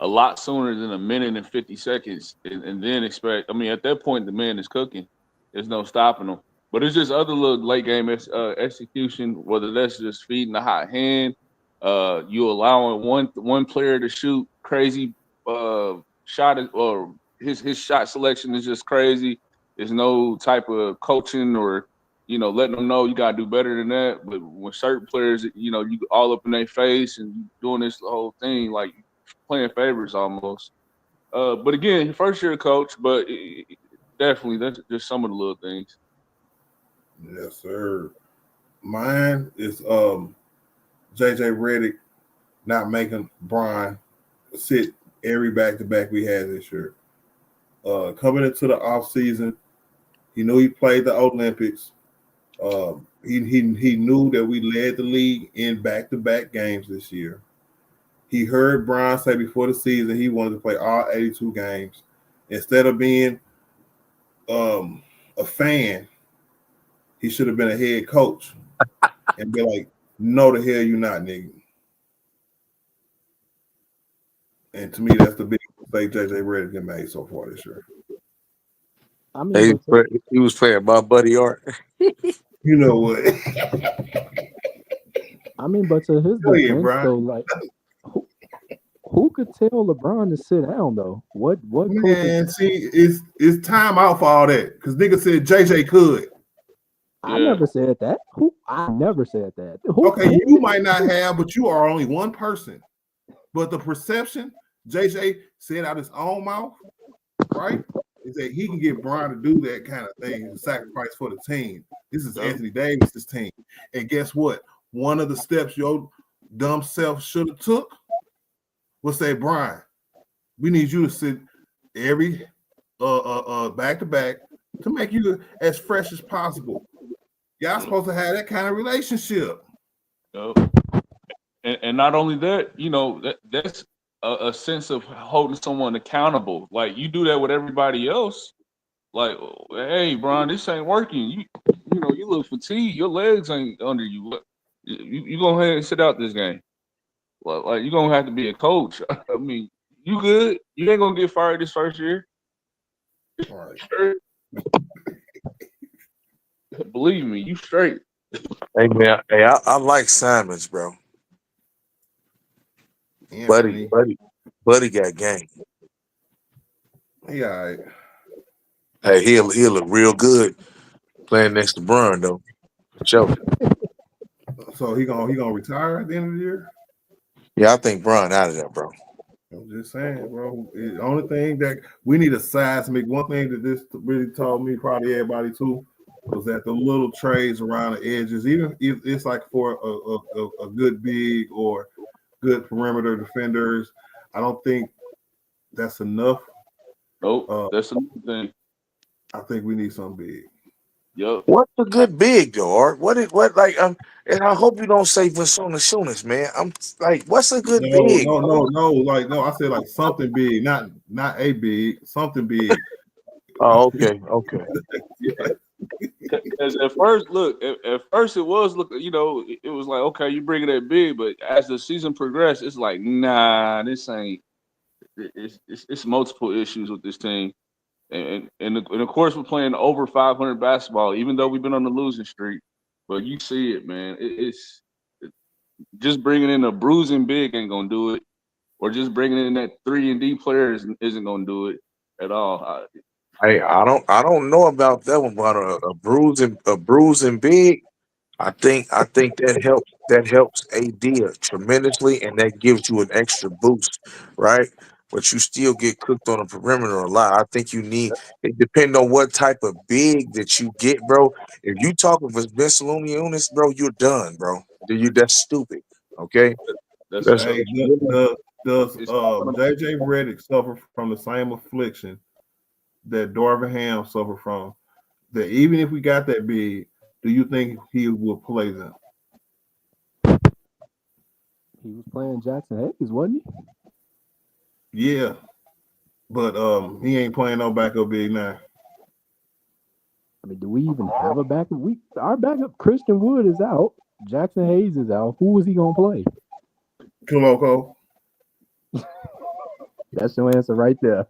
F: a lot sooner than a minute and 50 seconds, and then expect. I mean, at that point, the man is cooking. There's no stopping him. But it's just other little late game execution, whether that's just feeding the hot hand, you allowing one player to shoot crazy shot, or his shot selection is just crazy. There's no type of coaching or, letting them know you got to do better than that. But when certain players, you all up in their face and doing this whole thing, like playing favorites almost. But again, first year coach, but definitely that's just some of the little things.
C: Yes, sir. Mine is JJ Redick not making Bron sit every back-to-back we had this year. Coming into the offseason, he knew he played the Olympics. He knew that we led the league in back-to-back games this year. He heard Bron say before the season he wanted to play all 82 games. Instead of being a fan, he should have been a head coach and be like, no, the hell you not, nigga. And to me, that's the biggest mistake JJ Redick made so far this year.
D: I mean,
E: he was playing my buddy Art.
C: You know what?
D: I mean, but to his
C: Go ahead,
D: defense,
C: Brian.
D: though, like who could tell LeBron to sit down though? What coach?
C: Man, see, it's time out for all that because nigga said JJ could.
D: I
F: Yeah.
D: never said that. I never said that. Who,
C: Okay, you might not have, but you are only one person. But the perception, JJ said out his own mouth, right, is that he can get Brian to do that kind of thing, sacrifice for the team. This is Anthony Davis's team. And guess what? One of the steps your dumb self should have took was say, Brian, we need you to sit every back to back to make you as fresh as possible. Y'all supposed to have that kind of relationship.
F: And not only that, you know, that's a sense of holding someone accountable. Like you do that with everybody else. Like, hey, Brian, this ain't working. You know, you look fatigued. Your legs ain't under you. You go ahead and sit out this game. Like you're gonna have to be a coach. I mean, you good? You ain't gonna get fired this first year.
C: All right.
F: Sure. Believe me, you straight.
E: Hey man, hey, I like Simons, bro.
C: Anthony,
E: Buddy got game.
C: he all right.
E: Hey, he'll look real good playing next to Bron though. For sure.
C: So he gonna retire at the end of the year?
E: Yeah, I think Bron out of there, bro.
C: I'm just saying, bro. The only thing that we need a seismic. One thing that this really told me, probably everybody too, was that the little trades around the edges, even if it's like for a good big or good perimeter defenders, I don't think that's enough.
F: Nope, that's another thing.
C: I think we need something big.
F: Yep.
E: What's a good big though, Art? What like and I hope you don't say Vassunas, man. I'm like, what's a good big?
C: No. Like no, I said like something big, not a big, something big.
E: Oh, okay.
F: Because at first it was you know, it was like, okay, you bringing that big, but as the season progressed, it's like, nah, this ain't. It's multiple issues with this team, and of course we're playing over 500 basketball, even though we've been on the losing streak. But you see it, man. It's just bringing in a bruising big ain't gonna do it, or just bringing in that 3-and-D player isn't gonna do it at all.
E: Hey, I don't know about that one, but a bruising big. I think that helps AD tremendously, and that gives you an extra boost, right? But you still get cooked on the perimeter a lot. I think you need it depending on what type of big that you get, bro. If you talking for Vince Unis, bro, you're done, bro. That's stupid. Okay,
F: That's
E: that's
C: Hey, does JJ Redick suffer from the same affliction that Darvin Ham suffered from? That even if we got that big, do you think he will play them?
D: He was playing Jackson Hayes, wasn't he?
C: Yeah, but he ain't playing no backup big now.
D: I mean, do we even have a backup? Our backup, Christian Wood, is out. Jackson Hayes is out. Who is he gonna play?
C: Koloko.
D: That's your answer right there.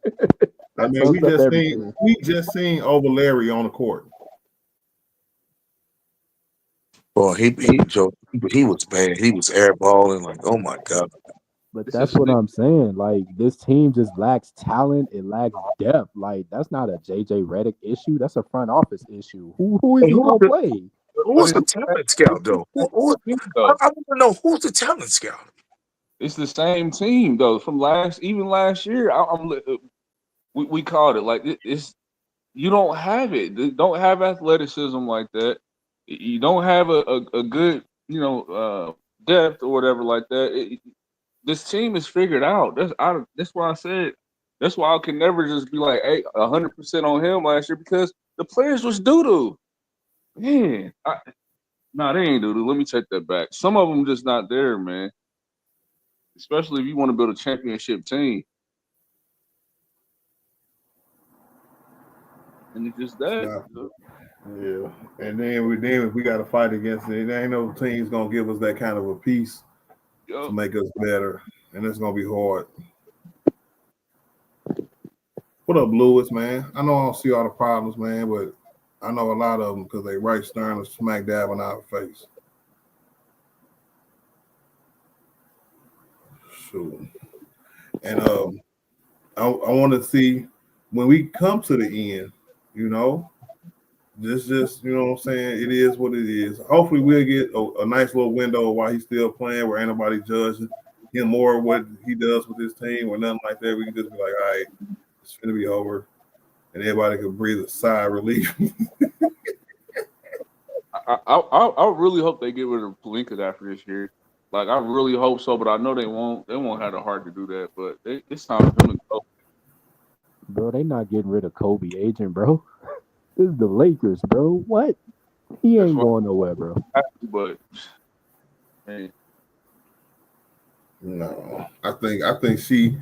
C: I mean, we just seen over Larry on the court.
E: Boy, he was bad. He was airballing like, oh my god.
D: But that's what I'm saying. Like, this team just lacks talent. It lacks depth. Like, that's not a JJ Redick issue. That's a front office issue. Who is he gonna play?
E: Who's the talent scout though? I want to know who's the talent scout.
F: It's the same team though from last year. We called it like it's you don't have it. You don't have athleticism like that. You don't have a good depth or whatever like that. This team is figured out. That's why I said. That's why I can never just be like 100% on him last year because the players was doo doo. Man, they ain't doo doo. Let me take that back. Some of them just not there, man. Especially if you want to build a championship team. And it's just that.
C: Yeah. And then we got to fight against it. There ain't no team's going to give us that kind of a piece to make us better. And it's going to be hard. What up, Lewis, man? I know I don't see all the problems, man, but I know a lot of them because they right stern or smack dab in our face. Shoot. And I want to see when we come to the end, you know, just you know what I'm saying. It is what it is. Hopefully, we'll get a nice little window while he's still playing, where ain't nobody judging him more what he does with his team or nothing like that. We can just be like, all right, it's gonna be over, and everybody can breathe a sigh of relief.
F: I really hope they get rid of Pelinka after this year. Like I really hope so, but I know they won't. They won't have the heart to do that. But it's time for him to go.
D: Bro, they not getting rid of Kobe agent, bro. This is the Lakers, bro. What? He ain't going nowhere, bro.
F: But man,
C: No, I think she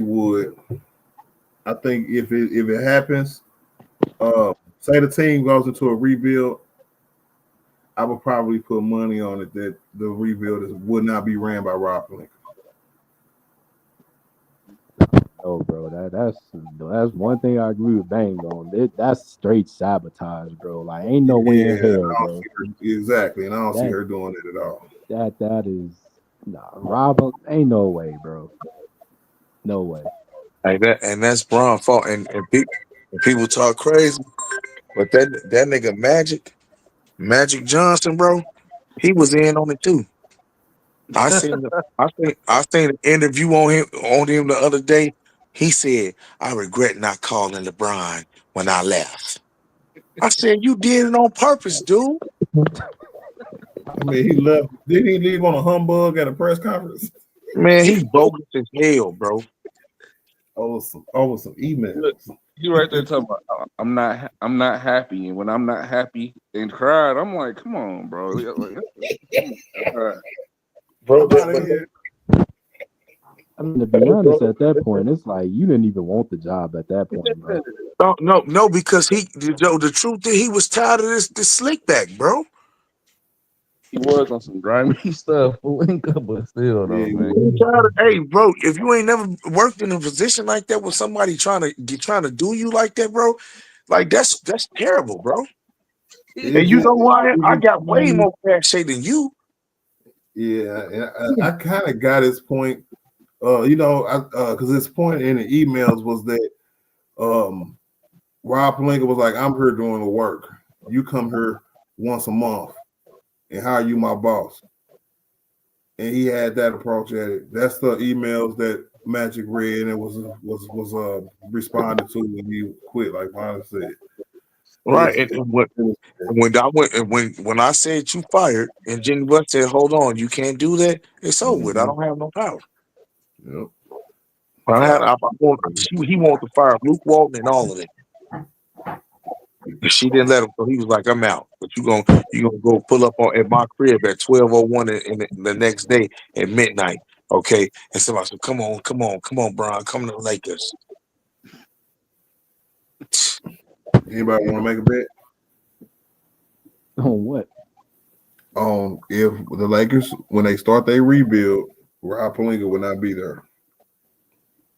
C: would. I think if it happens, say the team goes into a rebuild, I would probably put money on it that the rebuild would not be ran by Rob Pelinka.
D: Oh, bro, that's one thing I agree with Bang on. That's straight sabotage, bro. Like, ain't no way in hell, bro.
C: Exactly, and I don't see her doing it at all.
D: That is Rob. Ain't no way, bro. No way.
E: Like that, and that's Bron's fault. And people talk crazy, but that nigga Magic Johnson, bro, he was in on it too. I seen an interview on him the other day. He said, "I regret not calling LeBron when I left." I said, "You did it on purpose, dude."
C: I mean, he left. Didn't he leave on a humbug at a press conference?
E: Man, he bogus as hell, bro.
C: Over some emails.
F: you right there talking about I'm not happy, and when I'm not happy and cried, I'm like, come on, bro.
E: Bro,
D: I mean, to be honest, at that point, it's like you didn't even want the job at that point, bro.
E: No, because the truth is he was tired of this slick back, bro.
F: He was on some grimy stuff, but still, though, man.
E: Hey, bro, if you ain't never worked in a position like that with somebody trying to do you like that, bro, like that's terrible, bro. And you know why? I got way more cachet than you.
C: Yeah, and I kind of got his point. Because his point in the emails was that Rob Pelinka was like, "I'm here doing the work. You come here once a month, and how are you my boss?" And he had that approach at it. That's the emails that Magic read and was responded to when he quit, like Ron said.
E: Right. When I said you fired, and Jimmy Buck said, "Hold on, you can't do that," it's over with. I don't have no power.
C: Yep.
E: He wanted to fire Luke Walton and all of it. She didn't let him, so he was like, "I'm out." But you gonna go pull up at my crib at 12:01 in the next day at midnight, okay? And somebody said, "Come on, Brian, come to the Lakers."
C: Anybody want to make a bet
D: On what?
C: on if the Lakers, when they start their rebuild, Rob Pelinka will not be there?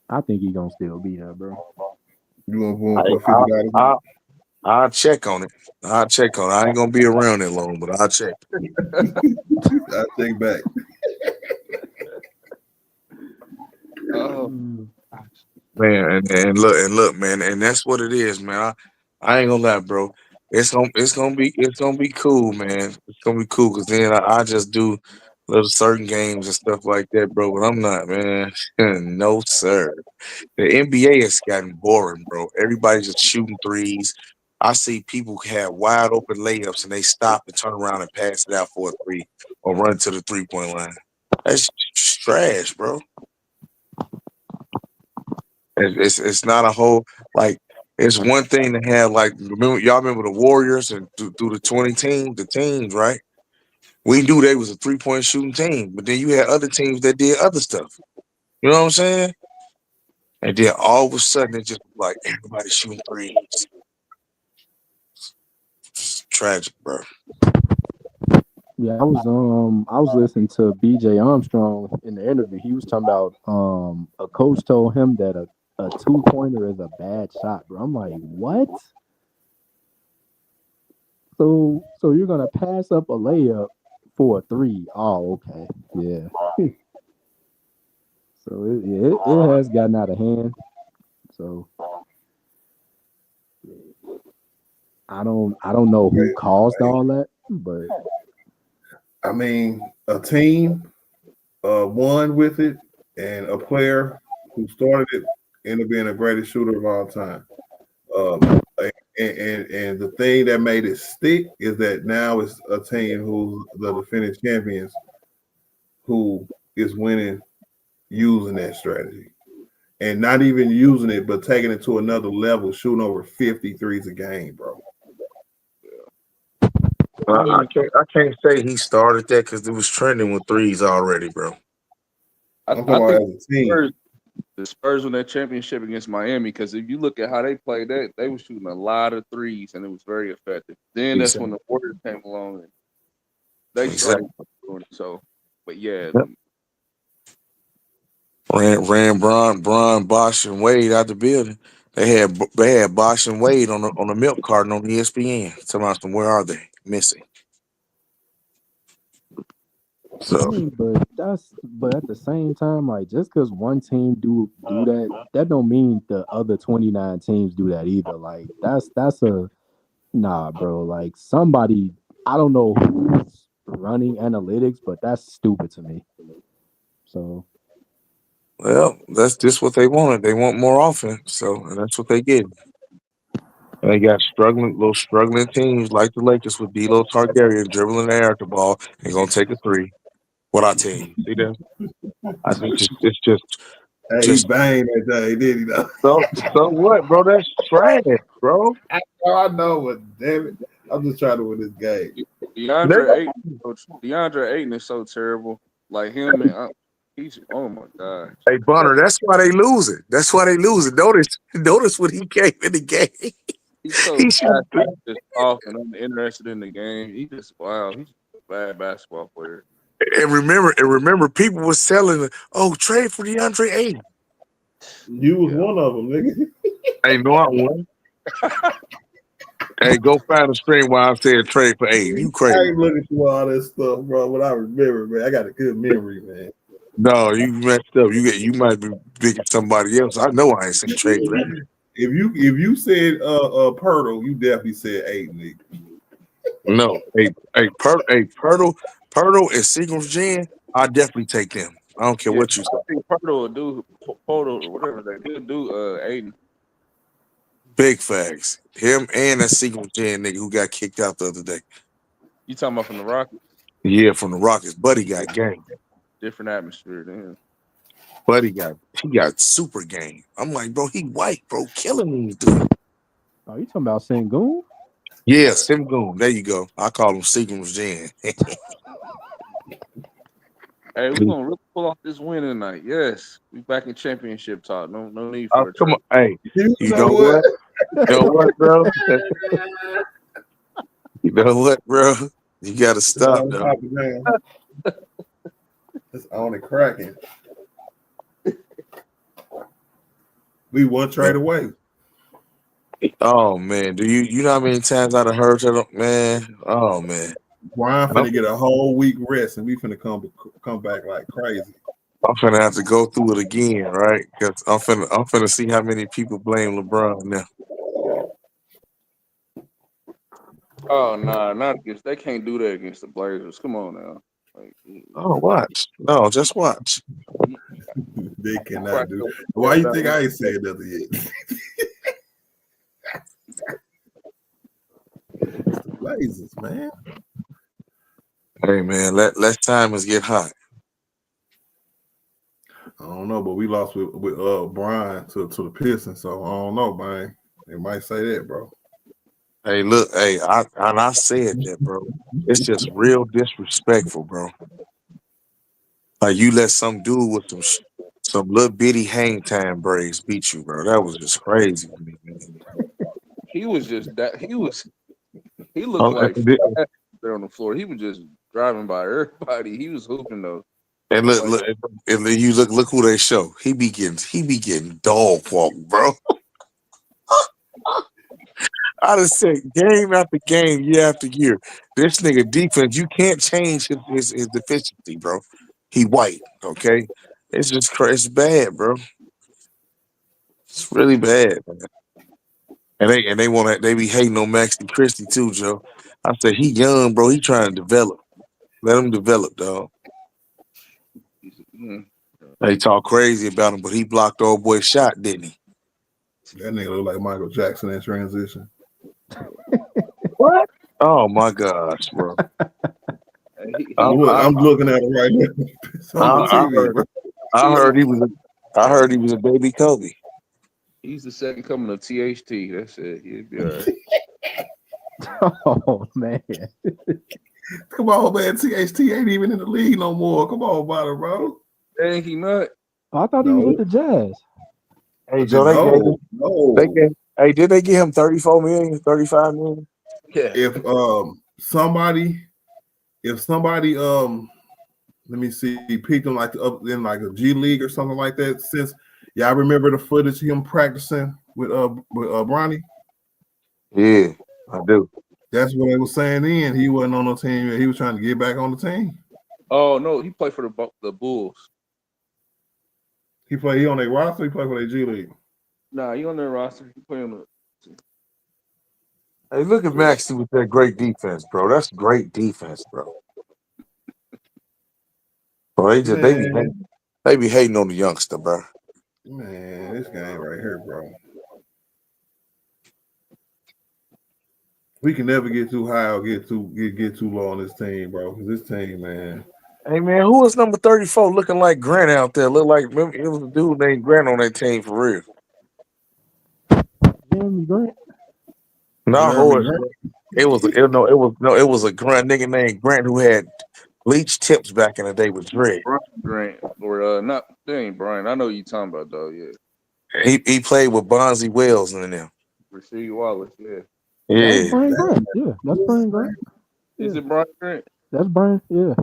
D: I think he's gonna still be there, bro.
C: You gonna put $50?
E: I'll check on it. I ain't gonna be around that long, but I'll check.
C: I'll take back.
E: Man, and look, man, and that's what it is, man. I ain't gonna lie, bro. It's gonna be cool, man. It's gonna be cool because then I just do little certain games and stuff like that, bro. But I'm not, man. No, sir. The NBA has gotten boring, bro. Everybody's just shooting threes. I see people have wide open layups and they stop and turn around and pass it out for a three or run to the 3-point line. That's trash, bro. It's not a whole like. It's one thing to have like remember the Warriors and through the teams, right? We knew they was a 3-point shooting team, but then you had other teams that did other stuff. You know what I'm saying? And then all of a sudden it's just like everybody shooting threes. It's tragic, bro.
D: Yeah, I was listening to BJ Armstrong in the interview. He was talking about a coach told him that a 2-pointer is a bad shot, bro. I'm like, what? So you're gonna pass up a layup for a 3? Oh, okay, yeah. So it has gotten out of hand. So I don't know who caused all that, but
C: I mean, a team won with it, and a player who started it ended up being the greatest shooter of all time. And the thing that made it stick is that now it's a team who's the defending champions who is winning using that strategy. And not even using it, but taking it to another level, shooting over 50 threes a game, bro.
E: I can't say he started that because it was trending with threes already, bro.
F: I
C: I'm talking about
F: think
C: as a team.
F: the Spurs won that championship against Miami because if you look at how they played that, they were shooting a lot of threes and it was very effective. Then that's when the Warriors came along and they started doing it. So, but yeah,
E: Yep. Ran Bron, Bosh, and Wade out the building. They had Bosh and Wade on the milk carton on ESPN. Talking about them, where are they? Missing.
D: I
E: So
D: mean, but at the same time, like just because one team do that don't mean the other 29 teams do that either. Like that's a nah, bro. Like somebody, I don't know who's running analytics, but that's stupid to me. So
E: well, that's just what they wanted. They want more offense, so and that's what they get. And they got little struggling teams like the Lakers with D'Lo Targaryen dribbling the air at the ball and gonna take a three. What I tell you, see that? I think it's
C: Hey, he
E: just
C: banged that day, did he? Though?
E: so what, bro? That's trash, bro.
C: I know, but damn it, I'm just trying to win this game.
F: DeAndre Ayton is so terrible. Like him and he's oh my god.
E: Hey, Bunner, that's why they losing. That's why they losing. Notice when he came in the game.
F: He's so
E: He shot
F: passive, just off and uninterested in the game. He's just he's a bad basketball player.
E: and remember, people was selling, oh, trade for DeAndre Ayton.
C: You was one of them, nigga.
E: Hey, no, I won. Hey, go find a stream while I said trade for Ayton. You
C: I
E: crazy?
C: ain't looking through all this stuff, bro. But I remember, man. I got a good memory, man.
E: No, you messed up. You might be picking somebody else. I know I ain't seen trade for that.
C: If you said Pirtle, you definitely said 8, nigga.
E: No, Pirtle and Seagram's Jen, I definitely take them. I don't care what you say.
F: I think Porto or whatever they do Aiden.
E: Big facts. Him and that Seagram's Jen nigga who got kicked out the other day.
F: You talking about from the Rockets?
E: Yeah, from the Rockets. Buddy got game.
F: Different atmosphere than him.
E: Buddy got super game. I'm like, bro, he white, bro, killing these dudes.
D: oh, you talking about Sengun?
E: Yeah, Simgoon. There you go. I call him Seagram's Jen.
F: Hey, we're gonna really pull off this win tonight. Yes, we back in championship talk. No need for it.
E: Come on, hey,
C: You
E: you know what? You know what, bro? You know what, bro? You gotta stop, though.
C: It's on and cracking. We one trade away.
E: Oh man, you know how many times I've heard that, man? Oh man,
C: Brian finna get a whole week rest, and we finna come back like crazy.
E: I'm finna have to go through it again, right? Because I'm finna see how many people blame LeBron now.
F: Oh no, not against. They can't do that against the Blazers. Come on now. Like,
E: Oh, watch. No, just watch.
C: They cannot do. Why you think I ain't saying nothing yet? It's the Blazers, man.
E: Hey man, let timers get hot.
C: I don't know, but we lost with Brian to the Pistons, so I don't know, man. They might say that, bro.
E: Hey, look, hey, I said that, bro. It's just real disrespectful, bro. Like you let some dude with some little bitty hang time braids beat you, bro. That was just crazy to me, man.
F: he was just that. He looked like there on the floor. He was just driving by everybody. He was hooping though.
E: And look, and then you look who they show. He be getting dog walk, bro. I done said game after game, year after year. This nigga defense, you can't change his deficiency, bro. He white, okay? It's just crazy. It's bad, bro. It's really bad, man. And they be hating on Maxie Christie too, Joe. I said he young, bro. He trying to develop. Let him develop, dog. They talk crazy about him, but he blocked old boy's shot, didn't he?
C: That nigga look like Michael Jackson in transition.
E: What? Oh my gosh, bro.
C: I'm looking at it right now. It's on the TV, bro.
E: I heard he was a baby Kobe.
F: He's the second coming of THT. That's it. He'll be all right.
D: Oh man.
C: Come on, man. THT ain't even in the league no more. Come on, bro.
F: Ain't he not?
D: I thought he was with the Jazz.
E: Hey, Joe, did they give him 34 million, 35 million?
F: Yeah.
C: If somebody let me see, he picked him like up in like a G League or something like that. Since y'all remember the footage of him practicing with Bronny?
E: Yeah, I do.
C: That's what they were saying then. He wasn't on the team. He was trying to get back on the team.
F: Oh no, he played for the Bulls.
C: He on their roster. He played for their G League.
F: Nah, he on their roster. He playing on the.
E: Hey, look at Maxie with that great defense, bro. That's great defense, bro. Bro, they be hating on the youngster, bro.
C: Man, this game right here, bro. We can never get too high or get too low on this team, bro. Because this team, man.
E: Hey man, who was number 34 looking like Grant out there? Look like it was a dude named Grant on that team for real.
D: Jeremy Grant.
E: No, it was a Grant nigga named Grant who had bleached tips back in the day with dread.
F: Grant or not? They ain't Brian. I know who you talking about though. Yeah,
E: he played with Bonzi Wells and them.
F: Rasheed Wallace. Yeah.
D: That's Brian Grant. Yeah, that's Brian Grant.
F: Is it Brian Grant?
D: That's Brian. Yeah.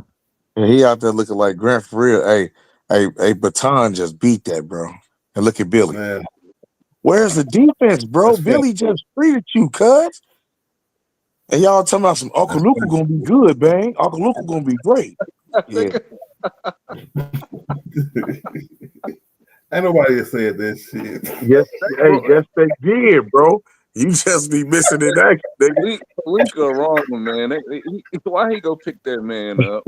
E: And he out there looking like Grant for real. Hey, Baton just beat that, bro. And look at Billy.
C: Man.
E: Where's the defense, bro? That's Billy just treated you, cuz. And y'all talking about some Uncle Luka gonna be good, bang. Uncle Luka gonna be great. Yeah.
C: Ain't nobody that said that shit.
E: Yes, they did, bro. You just be missing it, nigga.
F: Luka wrong, man. Why he go pick that man up?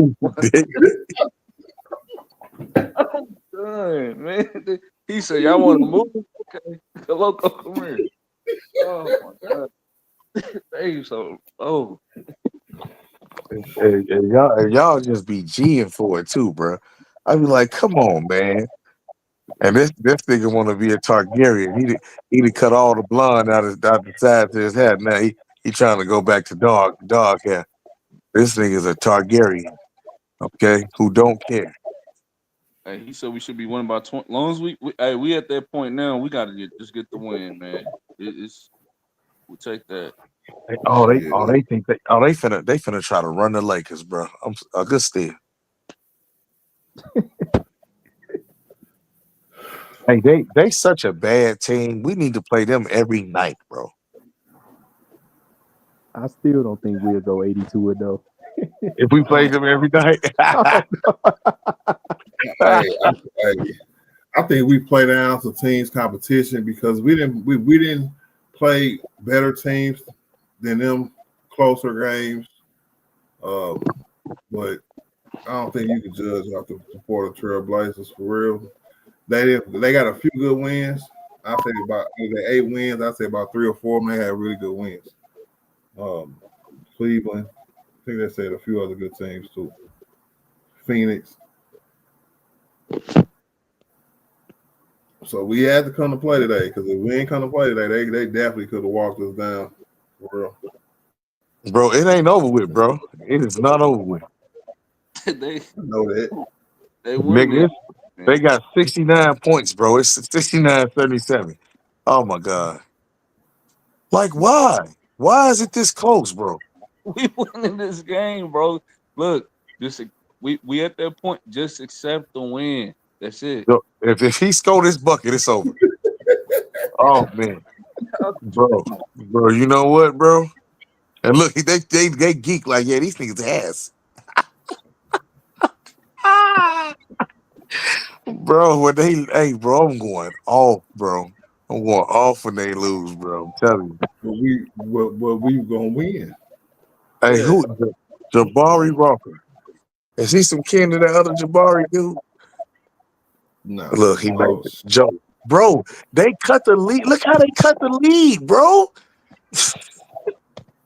F: I'm done, man. He said, "Y'all want to move? Okay, Loco, come here." Oh my god, they so low.
E: And y'all just be G'ing for it too, bro. I be like, come on, man. And this nigga want to be a Targaryen. He'd cut all the blonde out the sides of his head. Now he trying to go back to dog hair. This nigga's a Targaryen, okay, who don't care.
F: Hey, he said we should be winning by 20. Long as we at that point now, we got to just get the win, man. We'll take that.
E: They finna try to run the Lakers, bro. I'm a good steal. Hey, they such a bad team. We need to play them every night, bro.
D: I still don't think we'll go 82 though.
E: If we played them every night.
C: I think we play down to teams competition because we didn't play better teams than them, closer games. But I don't think you can judge off the support of Trailblazers for real. They got a few good wins. I say about 8 wins. I say about 3 or 4 may have really good wins. Cleveland, I think they said a few other good teams too. Phoenix. So we had to come to play today because if we ain't come to play today, they definitely could have walked us down for real.
E: Bro, it ain't over with, bro. It is not over with.
F: They
C: know that.
F: They
E: got 69 points, bro. It's 69-77. Oh my God. Like why? Why is it this close, bro?
F: We winning this game, bro. Look, we at that point. Just accept the win. That's it.
E: So if he scored this bucket, it's over. Oh man, bro, you know what, bro? And look, they geek like, yeah, these niggas ass. bro, bro, I'm going off, bro. I'm going off when they lose, bro. I'm telling you.
C: We gonna win.
E: Hey,
F: Yeah.
E: who? Jabari Walker. Is he some kin to that other Jabari dude?
C: No.
E: Look, he made
C: Oh,
E: it. Joe. Bro, they cut the lead. Look how they cut the lead, bro.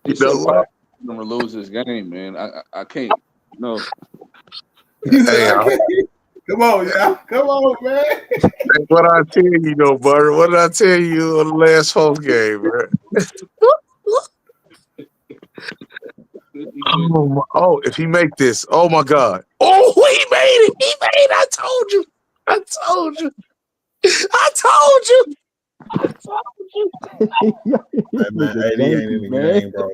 E: You
F: It's a
E: know
F: lot
E: what?
F: for them to lose this game, man. I can't. No,
C: he said,
E: Hey,
C: I can't. Come on, yeah. Come on, man.
E: what I tell you, though, Butter? What did I tell you on the last home game, bro? Oh, if he make this, oh my God. Oh, he made it. He made it. I told you. I told you. I told you. I told you.
C: Hey, man,
D: Nigga
C: 80 ain't in
D: janky,
C: the
D: man.
C: game, bro.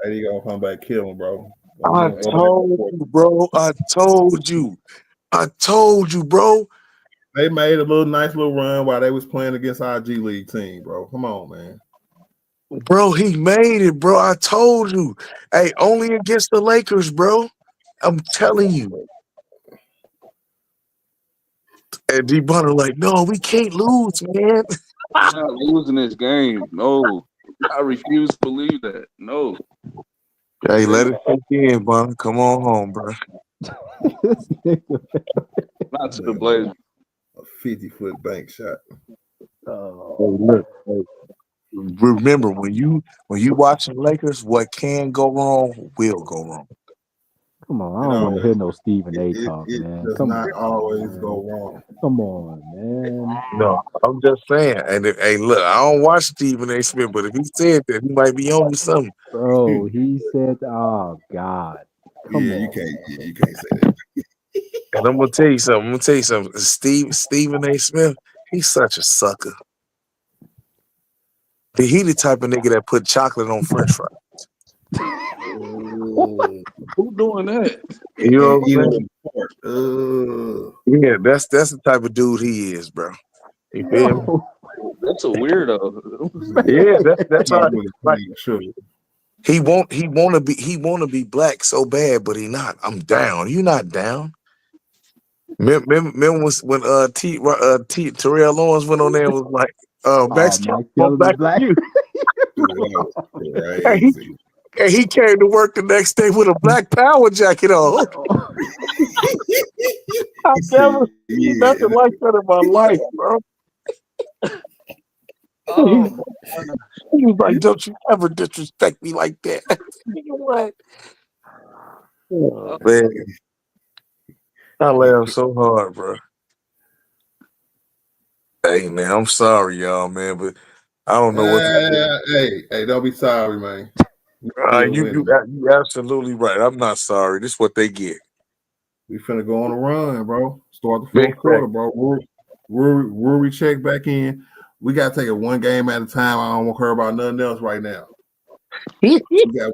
C: 80 gonna come back, kill him, bro.
E: I
C: Go back.
E: told you, bro. I told you. I told you, bro.
C: They made a nice little run while they was playing against our G League team, bro. Come on, man.
E: Bro, he made it, bro. I told you. Hey, only against the Lakers, bro. I'm telling you. And D Butter like, no, we can't lose, man.
F: we're not losing this game. No, I refuse to believe that. No,
E: Hey,
F: they're
E: let
F: not,
E: it sink in, bro. Come on home, bro.
D: This nigga.
F: not to the
C: Man,
F: Blazers.
C: a 50-foot bank shot.
D: Oh,
E: Hey, look, hey, remember when you watching Lakers, what can go wrong will go wrong.
D: come on. I
C: You
D: don't
C: know,
D: want to hear no Stephen A.
C: it
D: talk,
C: it
D: man.
C: does
D: Come
C: not
D: on,
C: always
D: man.
C: go wrong.
D: Come on, man.
E: No, I'm just saying. And hey, look, I don't watch Stephen A. Smith, but if he said that, he might be on to something.
D: Bro, he said, oh, God. Come
C: Yeah,
D: on.
C: you can't say that.
E: And I'm gonna tell you something. Stephen A. Smith, he's such a sucker. He the type of nigga that put chocolate on French fries.
F: Who doing that?
E: You know
C: And
E: what
C: eat
E: I'm
C: on
E: saying?
C: the court.
E: Yeah, that's the type of dude he is, bro. You feel me?
D: Bro,
F: That's a weirdo.
E: Yeah, that's
C: Not
E: how
C: really
E: like
C: plain sugar.
E: he wanna be black so bad, but he not. I'm down. You not down. Remember when Terrell Lawrence went on there and was like,
D: oh,
E: Max
D: Max
E: Kellerman
D: Kellerman
E: back to
D: black.
E: you.
C: Dude, that was
E: And he,
C: crazy.
E: and he came to work the next day with a Black Power jacket on.
D: Oh,
E: I
C: He
E: never
C: said,
E: seen
C: yeah.
E: nothing like that in my life, bro.
F: Oh,
E: He was like, don't you ever disrespect me like that. You know what? Oh, man, I laughed so hard, bro. Hey, man, I'm sorry, y'all, man, but I don't know what to say.
C: Hey, don't be sorry, man. We still winning.
E: You absolutely right. I'm not sorry. This is what they get.
C: We finna go on a run, bro. Start the
E: Big
C: fourth quarter, bro. Rory check back in. We gotta take it one game at a time. I don't want to hear about nothing else right now. We got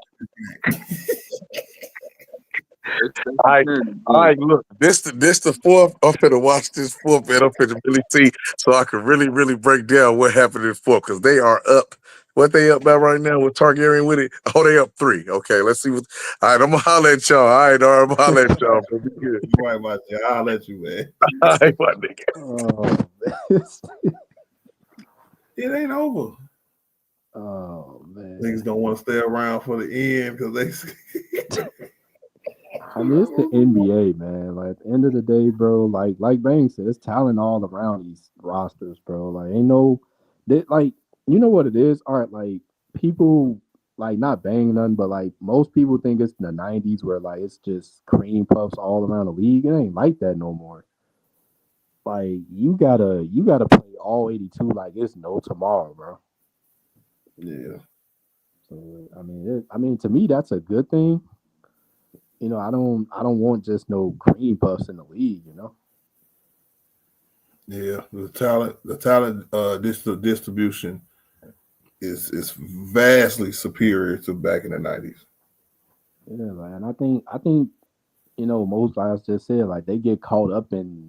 E: All right, look, this the fourth. I'm finna watch this fourth, and I'm finna really see so I can really break down what happened in fourth because they are up. What they up by right now with Targaryen with it? Oh, they up 3. Okay, let's see what. All right, I'm gonna holler at y'all. All right, I'm gonna holler at y'all. Be good.
C: right, my G. I'll let you, man.
E: All right, my nigga.
D: oh, man.
C: It ain't over.
D: Oh, man.
C: Niggas don't want to stay around for the end because they.
D: I mean, it's the NBA, man. Like at the end of the day, bro. Like Bang said, it's talent all around these rosters, bro. Like ain't no, like you know what it is. All right, like people like not Bang none, but like most people think it's the '90s where like it's just cream puffs all around the league. It ain't like that no more. Like you gotta play all 82 like it's no tomorrow, bro.
C: Yeah.
D: So I mean to me that's a good thing. You know, I don't want just no cream puffs in the league, you know.
C: Yeah, the talent distribution is vastly superior to back in the 90s.
D: Yeah, man. I think you know most guys just said like they get caught up in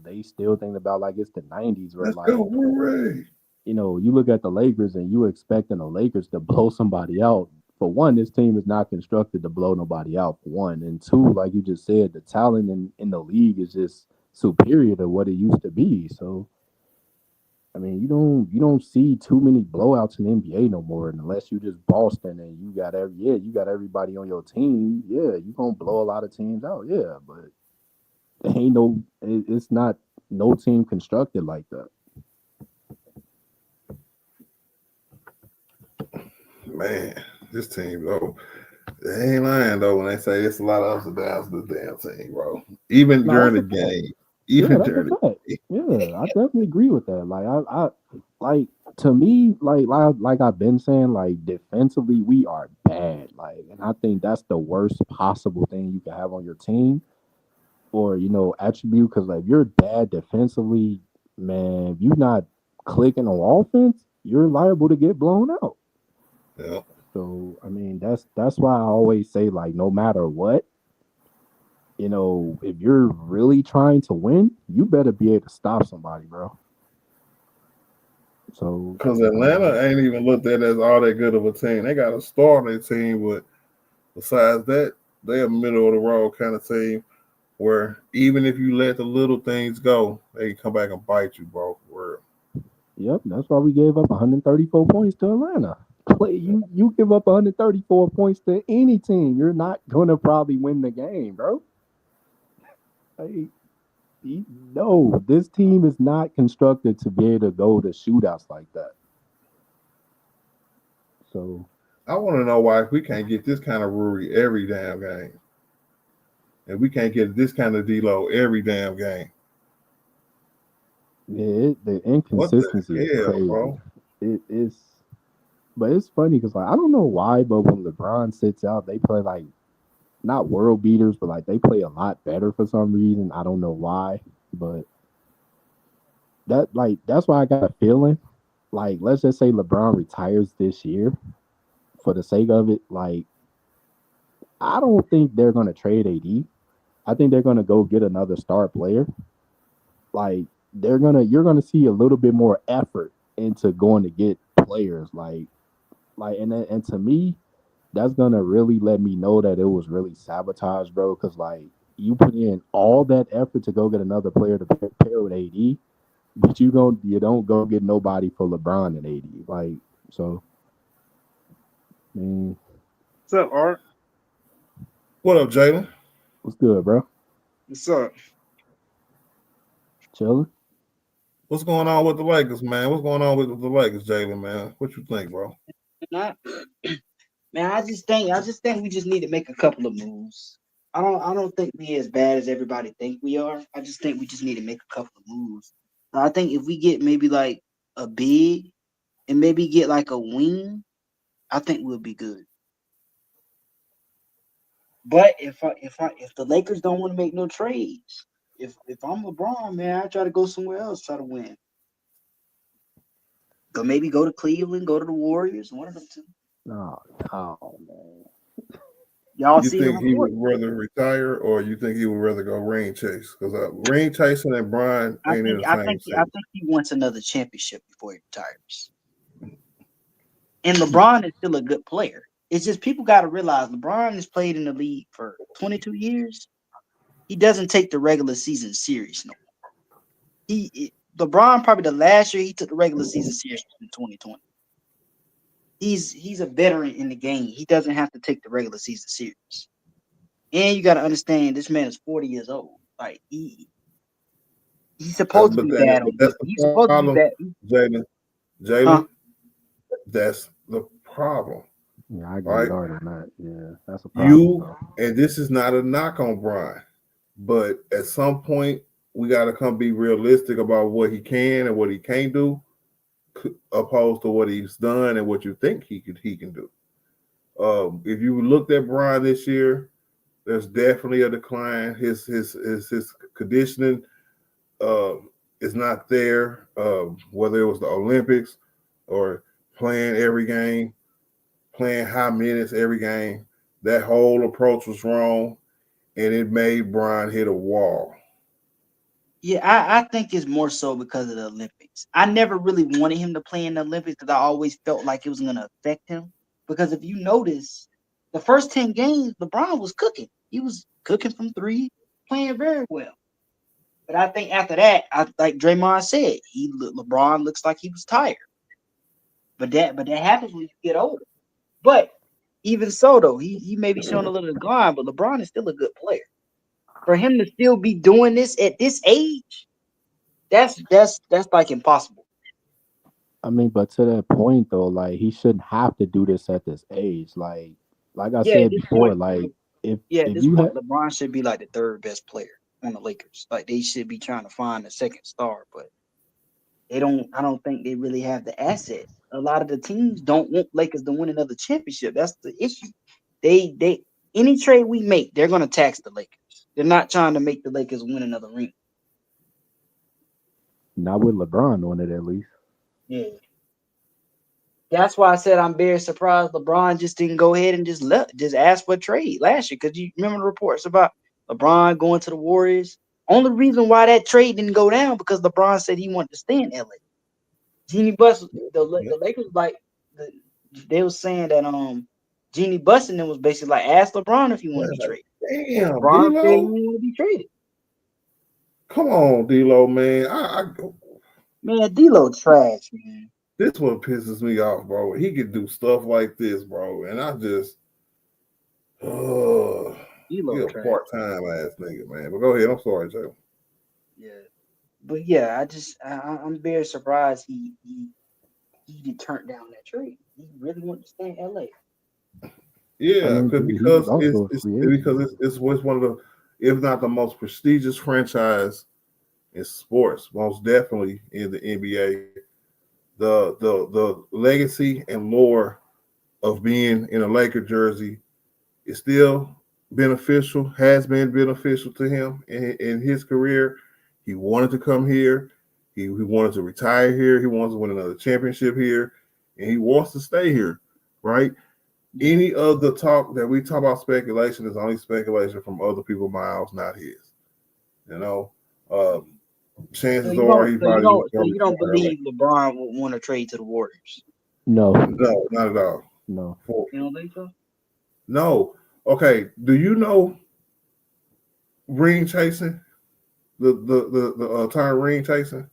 D: they still think about like it's the '90s where
C: Let's
D: like
C: go, hooray!
D: you look at the Lakers and you expecting the Lakers to blow somebody out. For one, this team is not constructed to blow nobody out. For one, and two, like you just said, the talent in the league is just superior to what it used to be. So I mean, you don't see too many blowouts in the NBA no more, unless you just Boston and you got you got everybody on your team. Yeah, you gonna blow a lot of teams out. Yeah, but there ain't no. It's not no team constructed like that.
C: Man, this team though, they ain't lying though when they say it's a lot of ups and downs to the damn team, bro. Even
D: No,
C: during
D: that's
C: the
D: a fact.
C: game,
D: Yeah,
C: even
D: that's a
C: during the
D: fact.
C: game.
D: Yeah, I definitely agree with that. Like I like to me, like I've been saying, like defensively we are bad. Like, and I think that's the worst possible thing you can have on your team or attribute. Because like if you're bad defensively, man, if you're not clicking on offense, you're liable to get blown out.
C: Yeah.
D: So I mean, that's why I always say like no matter what, if you're really trying to win, you better be able to stop somebody, bro. So,
C: Because Atlanta ain't even looked at as all that good of a team. They got a star on their team, but besides that, they're a middle of the road kind of team where even if you let the little things go, they can come back and bite you, bro. Where
D: yep, that's why we gave up 134 points to Atlanta. Play you give up 134 points to any team, you're not gonna probably win the game, bro. Like, no, this team is not constructed to be able to go to shootouts like that. So
C: I want to know why we can't get this kind of Ruri every damn game, and we can't get this kind of D-Lo every damn game.
D: yeah, the
C: What the
D: inconsistency is
C: hell,
D: crazy.
C: bro?
D: It is, but it's funny because like I don't know why, but when LeBron sits out, they play like not world beaters, but like they play a lot better for some reason. I don't know why, but that's why I got a feeling. Like, let's just say LeBron retires this year for the sake of it. Like, I don't think they're gonna trade AD. I think they're gonna go get another star player. Like, you're gonna see a little bit more effort into going to get players. And to me, that's gonna really let me know that it was really sabotage, bro. Because like you put in all that effort to go get another player to pair with AD, but you don't go get nobody for LeBron and AD. Like so, man,
G: What's up, Art?
C: What up, Jalen?
D: what's good, bro?
G: What's up?
D: Chilling.
C: What's going on with the Lakers, man? What's going on with the Lakers, Jalen, man? What you think, bro?
H: Not, man, I just think we just need to make a couple of moves. I don't think we as bad as everybody think we are. I just think we just need to make a couple of moves. I think if we get maybe like a big and maybe get like a wing, I think we'll be good. But if the Lakers don't want to make no trades, if I'm LeBron, man, I try to go somewhere else, try to win. Maybe go to Cleveland, go to the Warriors, one of them two.
D: Oh, oh man.
H: Y'all
C: You
H: see the
C: think he
H: report?
C: would rather retire, or you think he would rather go ring chase? Because ring chasing and Brian ain't in the
H: I
C: same
H: think I
C: sentence.
H: think he wants another championship before he retires. And LeBron is still a good player. It's just people got to realize LeBron has played in the league for 22 years. He doesn't take the regular season serious no more. LeBron probably the last year he took the regular season serious was in 2020. He's a veteran in the game. He doesn't have to take the regular season serious. And you got to understand this man is 40 years old. Like he's supposed to
C: But
H: be bad
C: but
H: on
C: that's
H: defense.
C: the
H: He's supposed to be
C: problem,
H: bad.
C: Jalen.
H: Huh?
C: Jalen, that's the problem,
D: Yeah, I agree
C: right?
D: with Art on that. Yeah, that's a problem.
C: You and this is not a knock on Brian, but at some point we got to come be realistic about what he can and what he can't do, opposed to what he's done and what you think he can do. If you looked at Brian this year, there's definitely a decline. His conditioning is not there. Whether it was the Olympics or playing every game, playing high minutes every game, that whole approach was wrong, and it made Brian hit a wall.
H: Yeah, I think it's more so because of the Olympics. I never really wanted him to play in the Olympics because I always felt like it was going to affect him. Because if you notice, the first 10 games, LeBron was cooking. He was cooking from three, playing very well. But I think after that, like Draymond said, LeBron looks like he was tired. But that happens when you get older. But even so, though, he may be showing a little decline, but LeBron is still a good player. For him to still be doing this at this age, that's like impossible.
D: I mean, but to that point though, like he shouldn't have to do this at this age. Like I
H: Yeah, at
D: said
H: this
D: before,
H: point,
D: like if
H: at
D: if
H: this
D: you
H: point,
D: had
H: LeBron should be like the third best player on the Lakers. Like they should be trying to find a second star, but they don't. I don't think they really have the assets. A lot of the teams don't want Lakers to win another championship. That's the issue. They any trade we make, they're gonna tax the Lakers. They're not trying to make the Lakers win another ring.
D: not with LeBron on it at least.
H: Yeah. That's why I said I'm very surprised LeBron just didn't go ahead and just ask for a trade last year. Because you remember the reports about LeBron going to the Warriors. Only reason why that trade didn't go down because LeBron said he wanted to stay in LA. Jeannie Buss, the Lakers they was saying that Jeannie Buss and them was basically like ask LeBron if he want to be traded.
C: Damn,
H: LeBron said he
C: D-Lo.
H: didn't want to be traded.
C: Come on, D-Lo, man.
H: Man, D'Lo trash, man.
C: This one pisses me off, bro. He could do stuff like this, bro. And I just
H: D'Lo
C: he a
H: trash.
C: part-time ass nigga, man. But go ahead. I'm sorry, Jay.
H: Yeah. But yeah, I'm very surprised he turned down that trade. He really wanted to stay in LA.
C: Yeah,
D: I mean, he
C: because
D: was also a free agent.
C: it's one of the, if not the most prestigious franchise in sports, most definitely in the NBA. The legacy and lore of being in a Laker jersey is still beneficial, has been beneficial to him in his career. He wanted to come here. He wanted to retire here. He wants to win another championship here. And he wants to stay here, right? Any of the talk that we talk about speculation is only speculation from other people's mouths, not his. You know, chances are he probably would
H: So
C: come
H: you don't
C: to LA.
H: believe LeBron would want to trade to the Warriors?
D: No,
C: No, not at all.
D: no.
H: You don't think so?
C: No. Okay. Do you know ring chasing? The term ring chasing?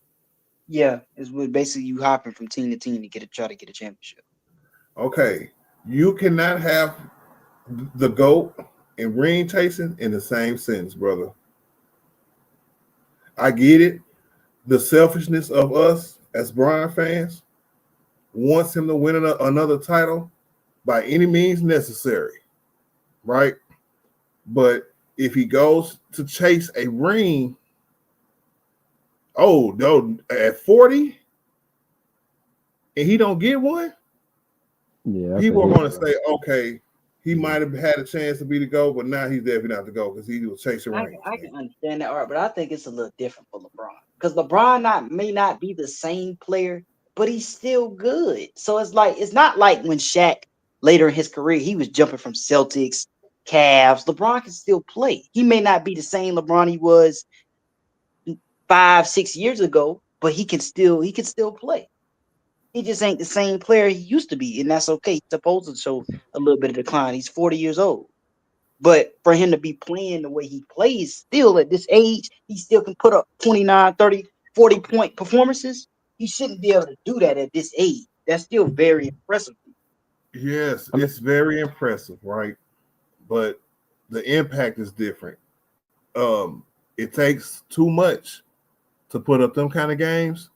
H: Yeah, it's basically you hopping from team to team to try to get a championship.
C: Okay. You cannot have the GOAT and ring chasing in the same sentence, brother. I get it. The selfishness of us as Brian fans wants him to win another title by any means necessary, right? But if he goes to chase a ring, oh no, at 40 and he don't get one,
D: Yeah,
C: people are going to say, okay, he might have had a chance to be the GOAT, but now he's definitely not the GOAT because he was chasing rings.
H: I can understand that, Art, but I think it's a little different for LeBron because LeBron may not be the same player, but he's still good. So it's not like when Shaq later in his career he was jumping from Celtics, Cavs. LeBron can still play. He may not be the same LeBron he was 5-6 years ago, but he can still play. He just ain't the same player he used to be, and that's okay. He's supposed to show a little bit of decline. He's 40 years old. But for him to be playing the way he plays still at this age, he still can put up 29, 30, 40-point performances. He shouldn't be able to do that at this age. That's still very impressive.
C: Yes, it's very impressive, right? But the impact is different. It takes too much to put up them kind of games,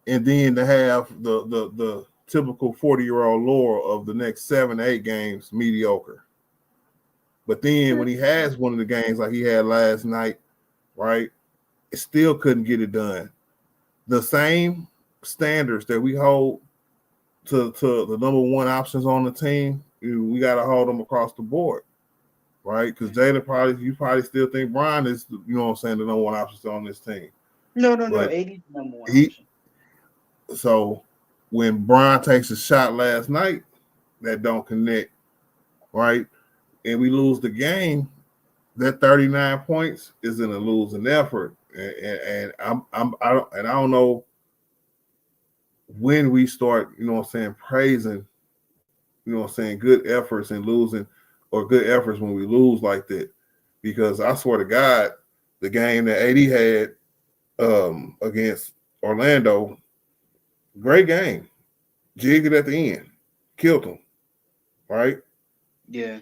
C: and then to have the typical 40-year-old lore of the next 7 to 8 games mediocre. But then when he has one of the games like he had last night, right, it still couldn't get it done. The same standards that we hold to the number one options on the team, we got to hold them across the board, right? Because Jalen you probably still think Brian is, you know what I'm saying, the number one option on this team.
H: No, 80's number one option.
C: So when Brian takes a shot last night that don't connect, right, and we lose the game, that 39 points is in a losing effort, and I don't know when we start, you know what I'm saying, praising, you know what I'm saying, good efforts and losing, or good efforts when we lose like that, because I swear to God, the game that AD had against Orlando. Great game. Jigged it at the end. Killed him. Right?
H: Yeah.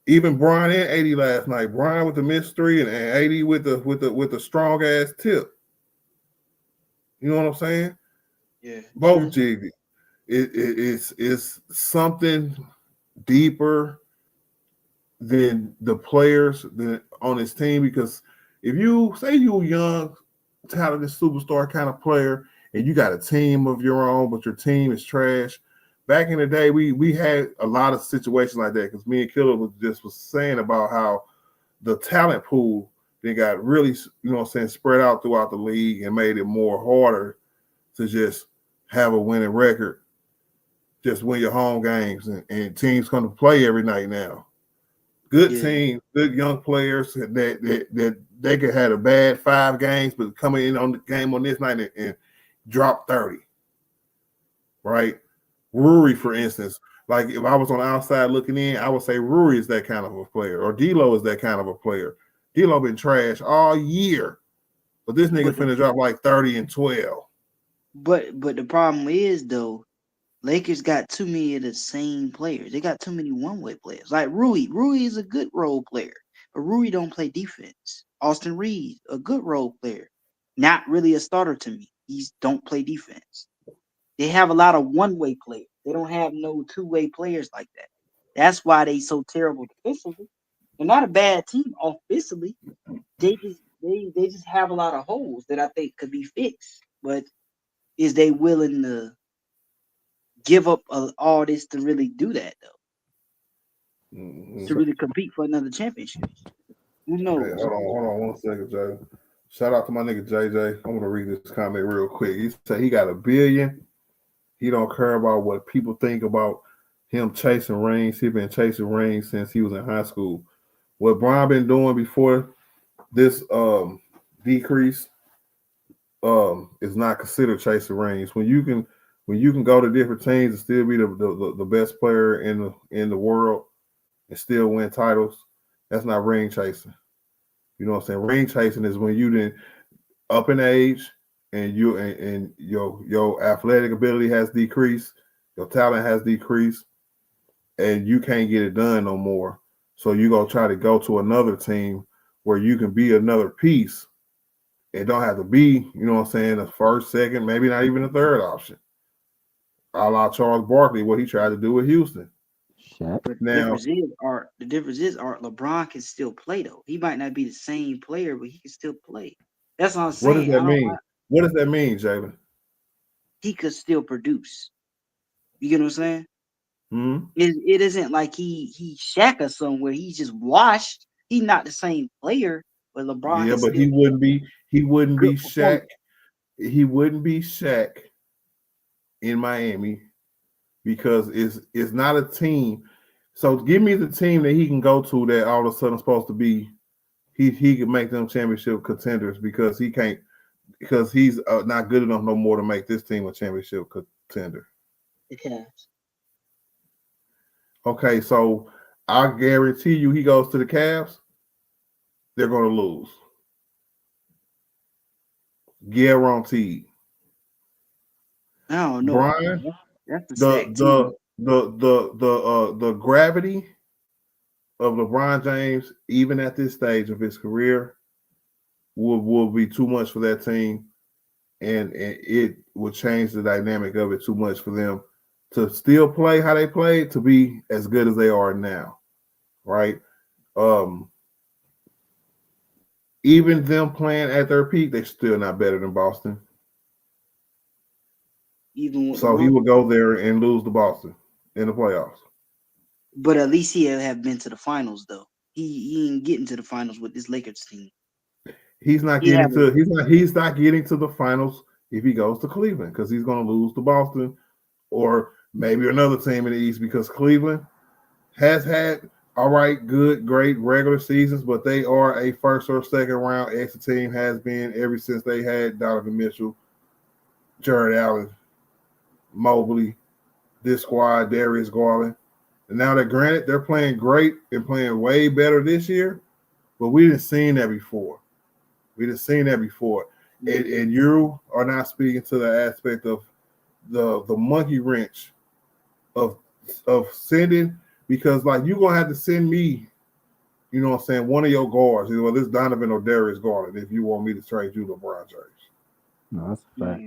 C: Even Brian and 80 last night. Brian with the missed three and 80 with the strong ass tip. You know what I'm saying?
H: Yeah.
C: Both jigged it. It's something deeper than the players on his team, because if you say you're a young, talented superstar kind of player and you got a team of your own, but your team is trash. Back in the day, we had a lot of situations like that, because me and Killer was saying about how the talent pool they got really, you know what I'm saying, spread out throughout the league and made it more harder to just have a winning record. Just win your home games, and teams come to play every night now. Good team, good young players that they could have a bad 5 games, but coming in on the game on this night and drop 30. Right? Ruri, for instance, like if I was on the outside looking in, I would say Ruri is that kind of a player, or D'Lo is that kind of a player. D'Lo been trash all year, but this nigga finna drop like 30 and 12.
H: But the problem is though, Lakers got too many of the same players. They got too many one-way players. Like Rui. Rui is a good role player, but Rui don't play defense. Austin Reeves, a good role player. Not really a starter to me. He don't play defense. They have a lot of one-way players. They don't have no two-way players like that. That's why they so terrible defensively. They're not a bad team offensively. They just have a lot of holes that I think could be fixed. But is they willing to give up all this to really do that though?
C: Mm-hmm.
H: To really compete for another championship? Who knows?
C: Hey, hold on 1 second, Jay. Shout out to my nigga JJ. I'm gonna read this comment real quick. He said he got $1 billion. He don't care about what people think about him chasing rings. He been chasing rings since he was in high school. What Brian been doing before this decrease is not considered chasing rings. When you can go to different teams and still be the best player in the world and still win titles, that's not ring chasing. You know what I'm saying? Ring chasing is when you didn't up in age and you and your athletic ability has decreased, your talent has decreased, and you can't get it done no more. So you gonna try to go to another team where you can be another piece. It don't have to be, you know what I'm saying, the first, second, maybe not even the third option. A la Charles Barkley, what he tried to do with Houston.
D: Shaq.
H: But
C: Now,
H: the difference is Art LeBron can still play though. He might not be the same player, but he can still play. That's what I'm
C: what does
H: saying.
C: that mean? What does that mean, Jalen?
H: He could still produce. You get what I'm saying?
C: Hmm?
H: It isn't like he Shaq or somewhere. He's just washed. He's not the same player, but LeBron
C: Yeah,
H: can
C: but
H: still
C: he wouldn't be
H: good
C: Shaq.
H: performance.
C: He wouldn't be Shaq in Miami because it's not a team. So give me the team that he can go to that all of a sudden supposed to be he can make them championship contenders, because he can't, because he's not good enough no more to make this team a championship contender.
H: The Cavs.
C: Okay, so I guarantee you he goes to the Cavs, they're going to lose. Guaranteed.
H: I don't know.
C: Brian,
H: That's the stack team.
C: the gravity of LeBron James, even at this stage of his career, will be too much for that team, and it will change the dynamic of it too much for them to still play how they played to be as good as they are now, right? Even them playing at their peak, they're still not better than Boston.
H: Even with
C: So he
H: LeBron.
C: will go there and lose to Boston in the playoffs.
H: But at least he'll have been to the finals though. He ain't getting to the finals with this Lakers team.
C: He's not getting to the finals if he goes to Cleveland, because he's going to lose to Boston or maybe another team in the East, because Cleveland has had all right, good, great regular seasons, but they are a first or second round exit team, has been ever since they had Donovan Mitchell, Jared Allen, Mobley, this squad, Darius Garland. And now that granted, they're playing great and playing way better this year, but we didn't seen that before. and you are not speaking to the aspect of the monkey wrench of sending, because like you're gonna have to send me, you know what I'm saying, one of your guards, either this Donovan or Darius Garland, if you want me to trade you LeBron James.
D: No, that's a fact.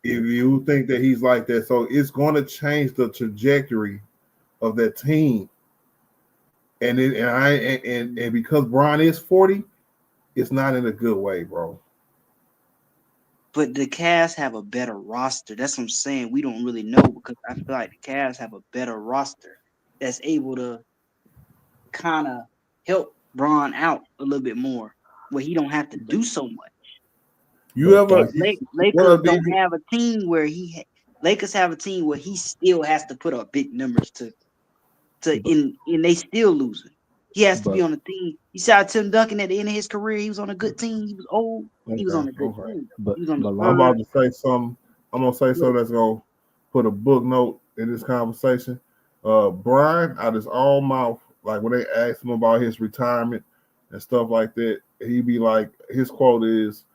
C: If you think that he's like that, so it's going to change the trajectory of that team. And because Bron is 40, it's not in a good way, bro.
H: But the Cavs have a better roster. That's what I'm saying. We don't really know, because I feel like the Cavs have a better roster that's able to kind of help Bron out a little bit more, where he don't have to do so much.
C: You ever
H: Lakers don't have a team where Lakers have a team where he still has to put up big numbers and they still losing. He has to be on a team. You saw Tim Duncan at the end of his career. He was on a good team. He was old. He was on a good team. He was on the
C: I'm about to say something. I'm gonna say something that's gonna put a book note in this conversation. Brian, out his own mouth, like when they asked him about his retirement and stuff like that, he be like, his quote is,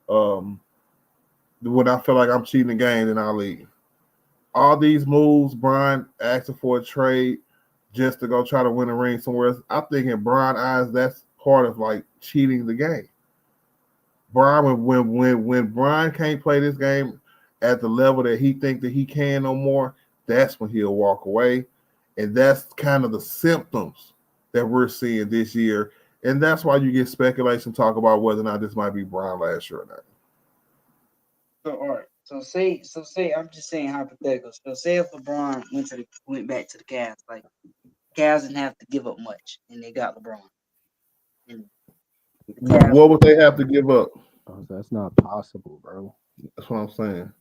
C: when I feel like I'm cheating the game, then I'll leave. All these moves, Brian asking for a trade just to go try to win a ring somewhere else, I think in Brian's eyes, that's part of like cheating the game. Brian, when Brian can't play this game at the level that he thinks that he can no more, that's when he'll walk away. And that's kind of the symptoms that we're seeing this year. And that's why you get speculation talk about whether or not this might be Brian last year or not.
H: So all right. So say I'm just saying hypothetical. So say if LeBron went back to the Cavs, like Cavs didn't have to give up much, and they got LeBron. And
C: what would they have to give up?
D: Oh, that's not possible, bro.
C: That's what I'm saying.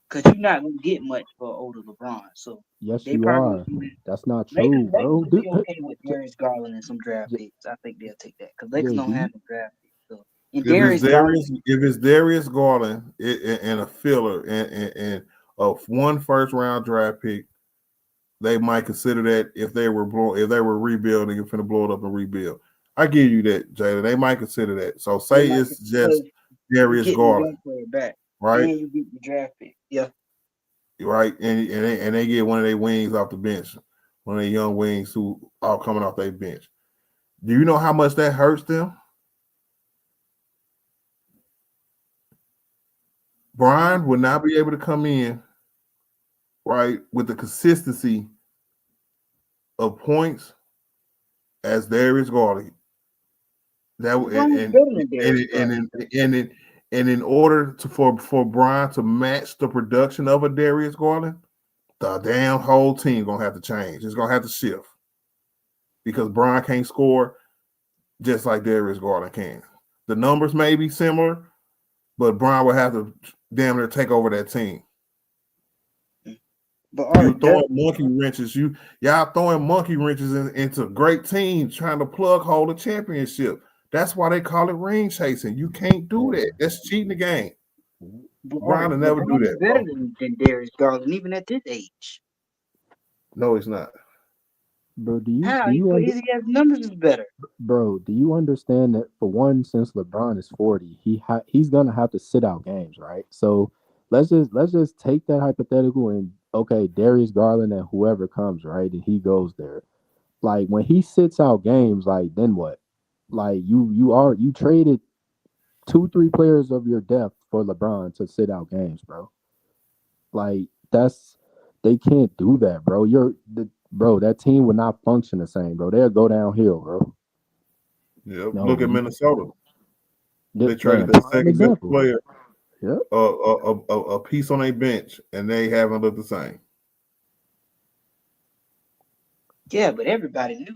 H: Because you're not gonna get much for older LeBron. So
D: yes,
H: they
D: you are. That's not true, bro.
H: Lakers be okay with Darius Garland and some draft picks. I think they'll take that because Lakers don't have no draft picks. So and
C: if it's Darius Garland and a filler and one first round draft pick, they might consider that if they were rebuilding and finna blow it up and rebuild. I give you that, Jada. They might consider that. So say it's just Darius Garland, right?
H: And you get the draft pick, yeah,
C: right. And they get one of their wings off the bench, one of their young wings who are coming off their bench. Do you know how much that hurts them? Brian would not be able to come in, right, with the consistency of points as Darius Garland. And in order for Brian to match the production of a Darius Garland, the damn whole team gonna have to change. It's gonna have to shift because Brian can't score just like Darius Garland can. The numbers may be similar, but Brian will have to damn near take over that team.
H: But
C: you throwing monkey wrenches. Y'all throwing monkey wrenches into great teams trying to plug hole the championship. That's why they call it ring chasing. You can't do that. That's cheating the game. Brian will never do that.
H: Better than Darius Garland, even at this age.
C: No, he's not.
D: Bro,
H: his numbers is better.
D: Bro, do you understand that for one, since LeBron is 40, he's gonna have to sit out games, right? So let's just take that hypothetical and okay, Darius Garland and whoever comes, right, and he goes there. Like when he sits out games, like then what? Like you traded 2-3 players of your depth for LeBron to sit out games, bro. Like they can't do that, bro. Bro, that team would not function the same, bro. They'll go downhill, bro.
C: Yeah, look at Minnesota. They traded their second best player, a piece on their bench, and they haven't looked the same.
H: Yeah, but everybody knew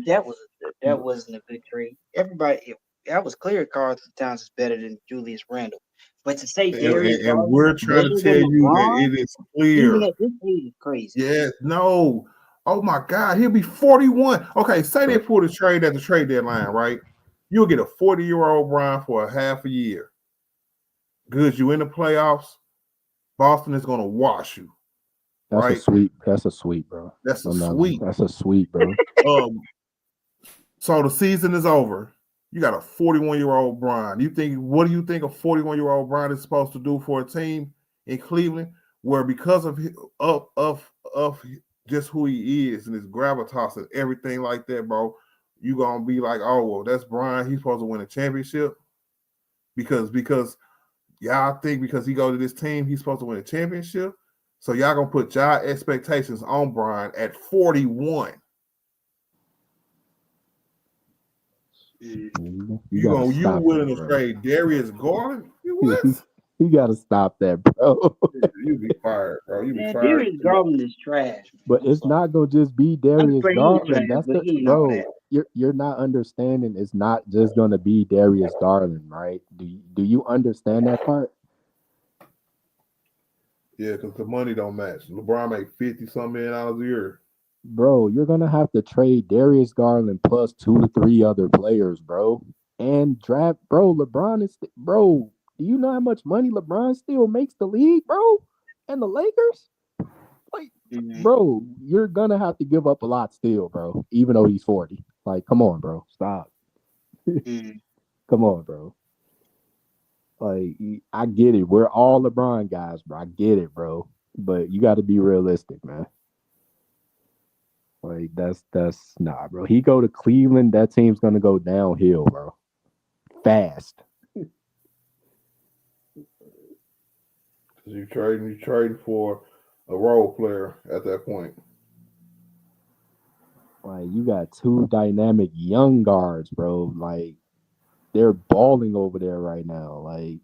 H: that wasn't a good trade. That was clear. Carl Towns is better than Julius Randle. But to say Darius
C: and we're trying to tell you that it is clear.
H: Even at this age is crazy.
C: Yeah, no. Oh my God, he'll be 41. Okay, say they pull the trade at the trade deadline, right? You'll get a 40-year-old Brian for a half a year. Good, you in the playoffs. Boston is gonna wash you.
D: That's
C: right?
D: That's a sweep, bro.
C: That's a sweep.
D: That's a sweep, bro.
C: So the season is over. You got a 41-year-old Bron. What do you think a 41-year-old Bron is supposed to do for a team in Cleveland, where because of just who he is and his gravitas and everything like that, bro, you gonna be like, oh well, that's Bron. He's supposed to win a championship because y'all think because he go to this team he's supposed to win a championship. So y'all gonna put y'all expectations on Bron at 41. You willing to trade Darius Garland?
D: You gotta stop that, bro.
C: You be fired, bro. You be fired.
H: Darius Garland is trash, man.
D: But it's not gonna just be Darius Garland. That's
H: but
D: bro. You're not understanding. It's not just gonna be Darius Garland, right? Do you understand that part?
C: Yeah, because the money don't match. LeBron make $50-something million a year.
D: Bro, you're gonna have to trade Darius Garland plus 2 to 3 other players, bro, and draft, bro. LeBron is, bro. Do you know how much money LeBron still makes the league, bro, and the Lakers? Like, bro, you're gonna have to give up a lot still, bro. Even though he's 40. Like, come on, bro, stop. Come on, bro. Like, I get it. We're all LeBron guys, bro. I get it, bro. But you got to be realistic, man. Like, that's nah, bro. He go to Cleveland, that team's gonna go downhill, bro. Fast.
C: You trading for a role player at that point.
D: Like, you got 2 dynamic young guards, bro. Like, they're balling over there right now. Like,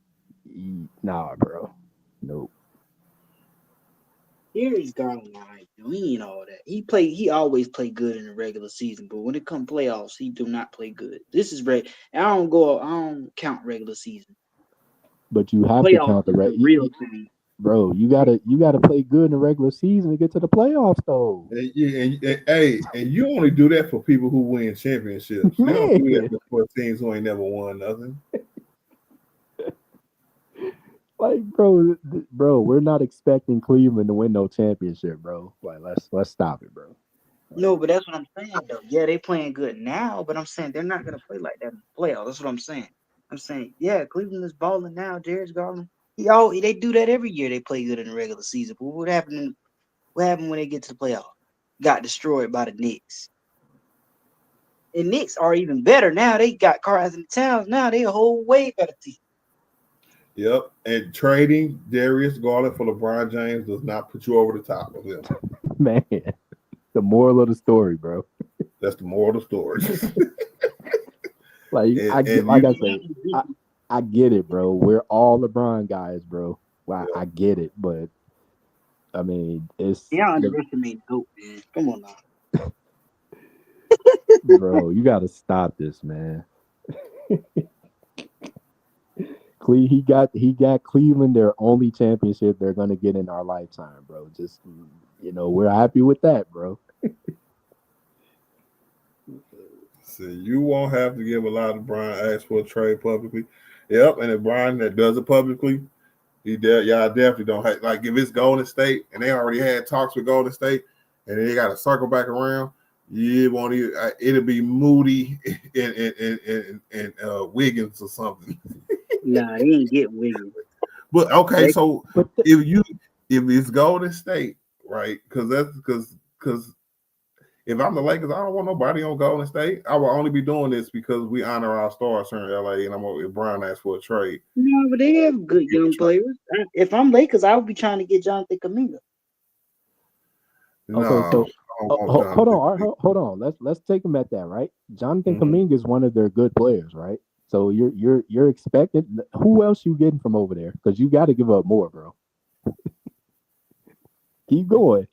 D: nah, bro. Nope.
H: Darius Garland, he ain't all that. He always play good in the regular season, but when it comes playoffs, he do not play good. This is I don't count regular season.
D: But you have to count the real thing. Bro, you gotta play good in the regular season to get to the playoffs, though.
C: And you only do that for people who win championships. You don't do that for teams who ain't never won nothing.
D: Like, bro, we're not expecting Cleveland to win no championship, bro. Like, let's stop it, bro.
H: No, but that's what I'm saying, though. Yeah, they playing good now, but I'm saying they're not gonna play like that in the playoffs. That's what I'm saying. I'm saying, yeah, Cleveland is balling now. Darius Garland, they do that every year. They play good in the regular season. But what happened when they get to the playoffs? Got destroyed by the Knicks. And Knicks are even better now. They got Carson in Towns now. They a whole way better team.
C: Yep, and trading Darius Garland for LeBron James does not put you over the top of him.
D: Man, the moral of the story, bro.
C: That's the moral of the story.
D: I get it, bro. We're all LeBron guys, bro. Well, I get it, but I mean, it's
H: underestimate GOAT, man. Come on now,
D: bro. You got to stop this, man. He got Cleveland their only championship they're gonna get in our lifetime, bro. Just we're happy with that, bro.
C: So you won't have to give a lot of Brian ask for a trade publicly. Yep, and if Brian that does it publicly, y'all definitely don't have, like, if it's Golden State and they already had talks with Golden State and they got to circle back around, you won't even, it'll be Moody and Wiggins or something.
H: Nah, they didn't get Wiggins.
C: But okay, so if it's Golden State, right? Because if I'm the Lakers, I don't want nobody on Golden State. I will only be doing this because we honor our stars here in LA, and if Brian asks for a trade.
H: No, but they have good young players. If I'm Lakers, I would be trying to get Jonathan Kuminga.
D: Okay, so hold on. Let's take them at that, right? Jonathan Kuminga is one of their good players, right? So you're expecting, who else you getting from over there? Because you got to give up more, bro. Keep going.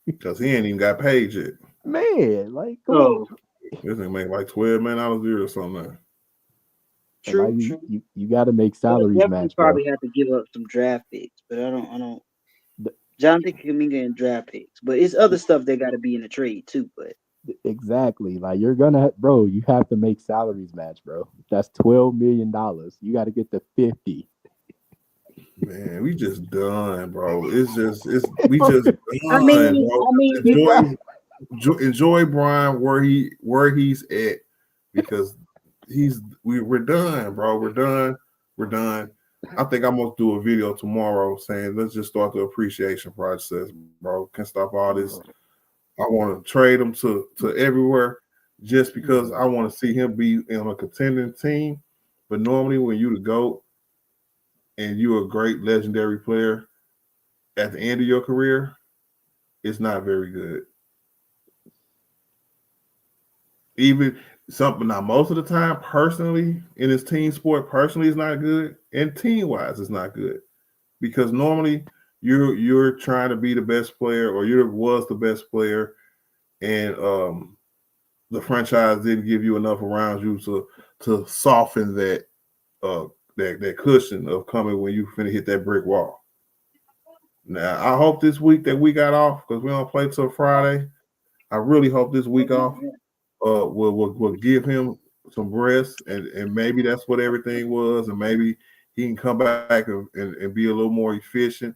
C: Because he ain't even got paid yet.
D: Man, like, come on.
C: This thing make like $12 million a year or something.
H: True,
D: like,
H: true.
D: You got to make salaries match.
H: Probably have to give up some draft picks, but I don't. Jonathan Kuminga and draft picks, but it's other stuff that got to be in the trade too. But
D: exactly, like you're gonna, bro. You have to make salaries match, bro. That's $12 million. You got to get to 50.
C: Man, we just done, bro. We just done. Enjoy Brian where he's at, because we're done, bro. We're done. We're done. I think I'm gonna do a video tomorrow saying let's just start the appreciation process, bro. Can't stop all this. I want to trade him to everywhere just because I want to see him be on a contending team. But normally, when you the GOAT and you're a great legendary player at the end of your career, it's not very good. Even something now, most of the time, personally, in his team sport, personally, is not good, and team wise, it's not good because normally you're trying to be the best player or you was the best player, and the franchise didn't give you enough around you to soften that that cushion of coming when you finna hit that brick wall. Now, I hope this week that we got off because we don't play till Friday. I really hope this week off will give him some rest, and maybe that's what everything was, and maybe he can come back and be a little more efficient,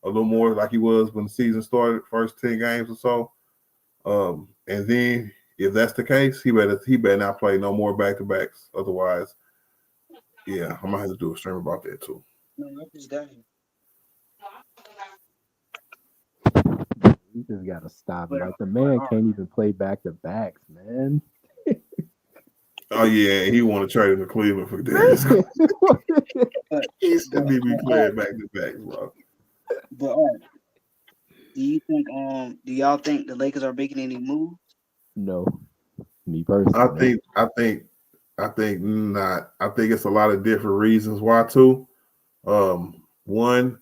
C: a little more like he was when the season started, first 10 games or so. And then if that's the case, he better not play no more back-to-backs. Otherwise, yeah, I might have to do a stream about that too.
D: You just gotta stop it. Like the man can't even play back to backs, man.
C: Oh yeah, he want to trade him to Cleveland for Darius. He shouldn't be playing back to backs, bro.
H: But do y'all think the Lakers are making any moves?
D: No, me personally.
C: I think not. I think it's a lot of different reasons why too. One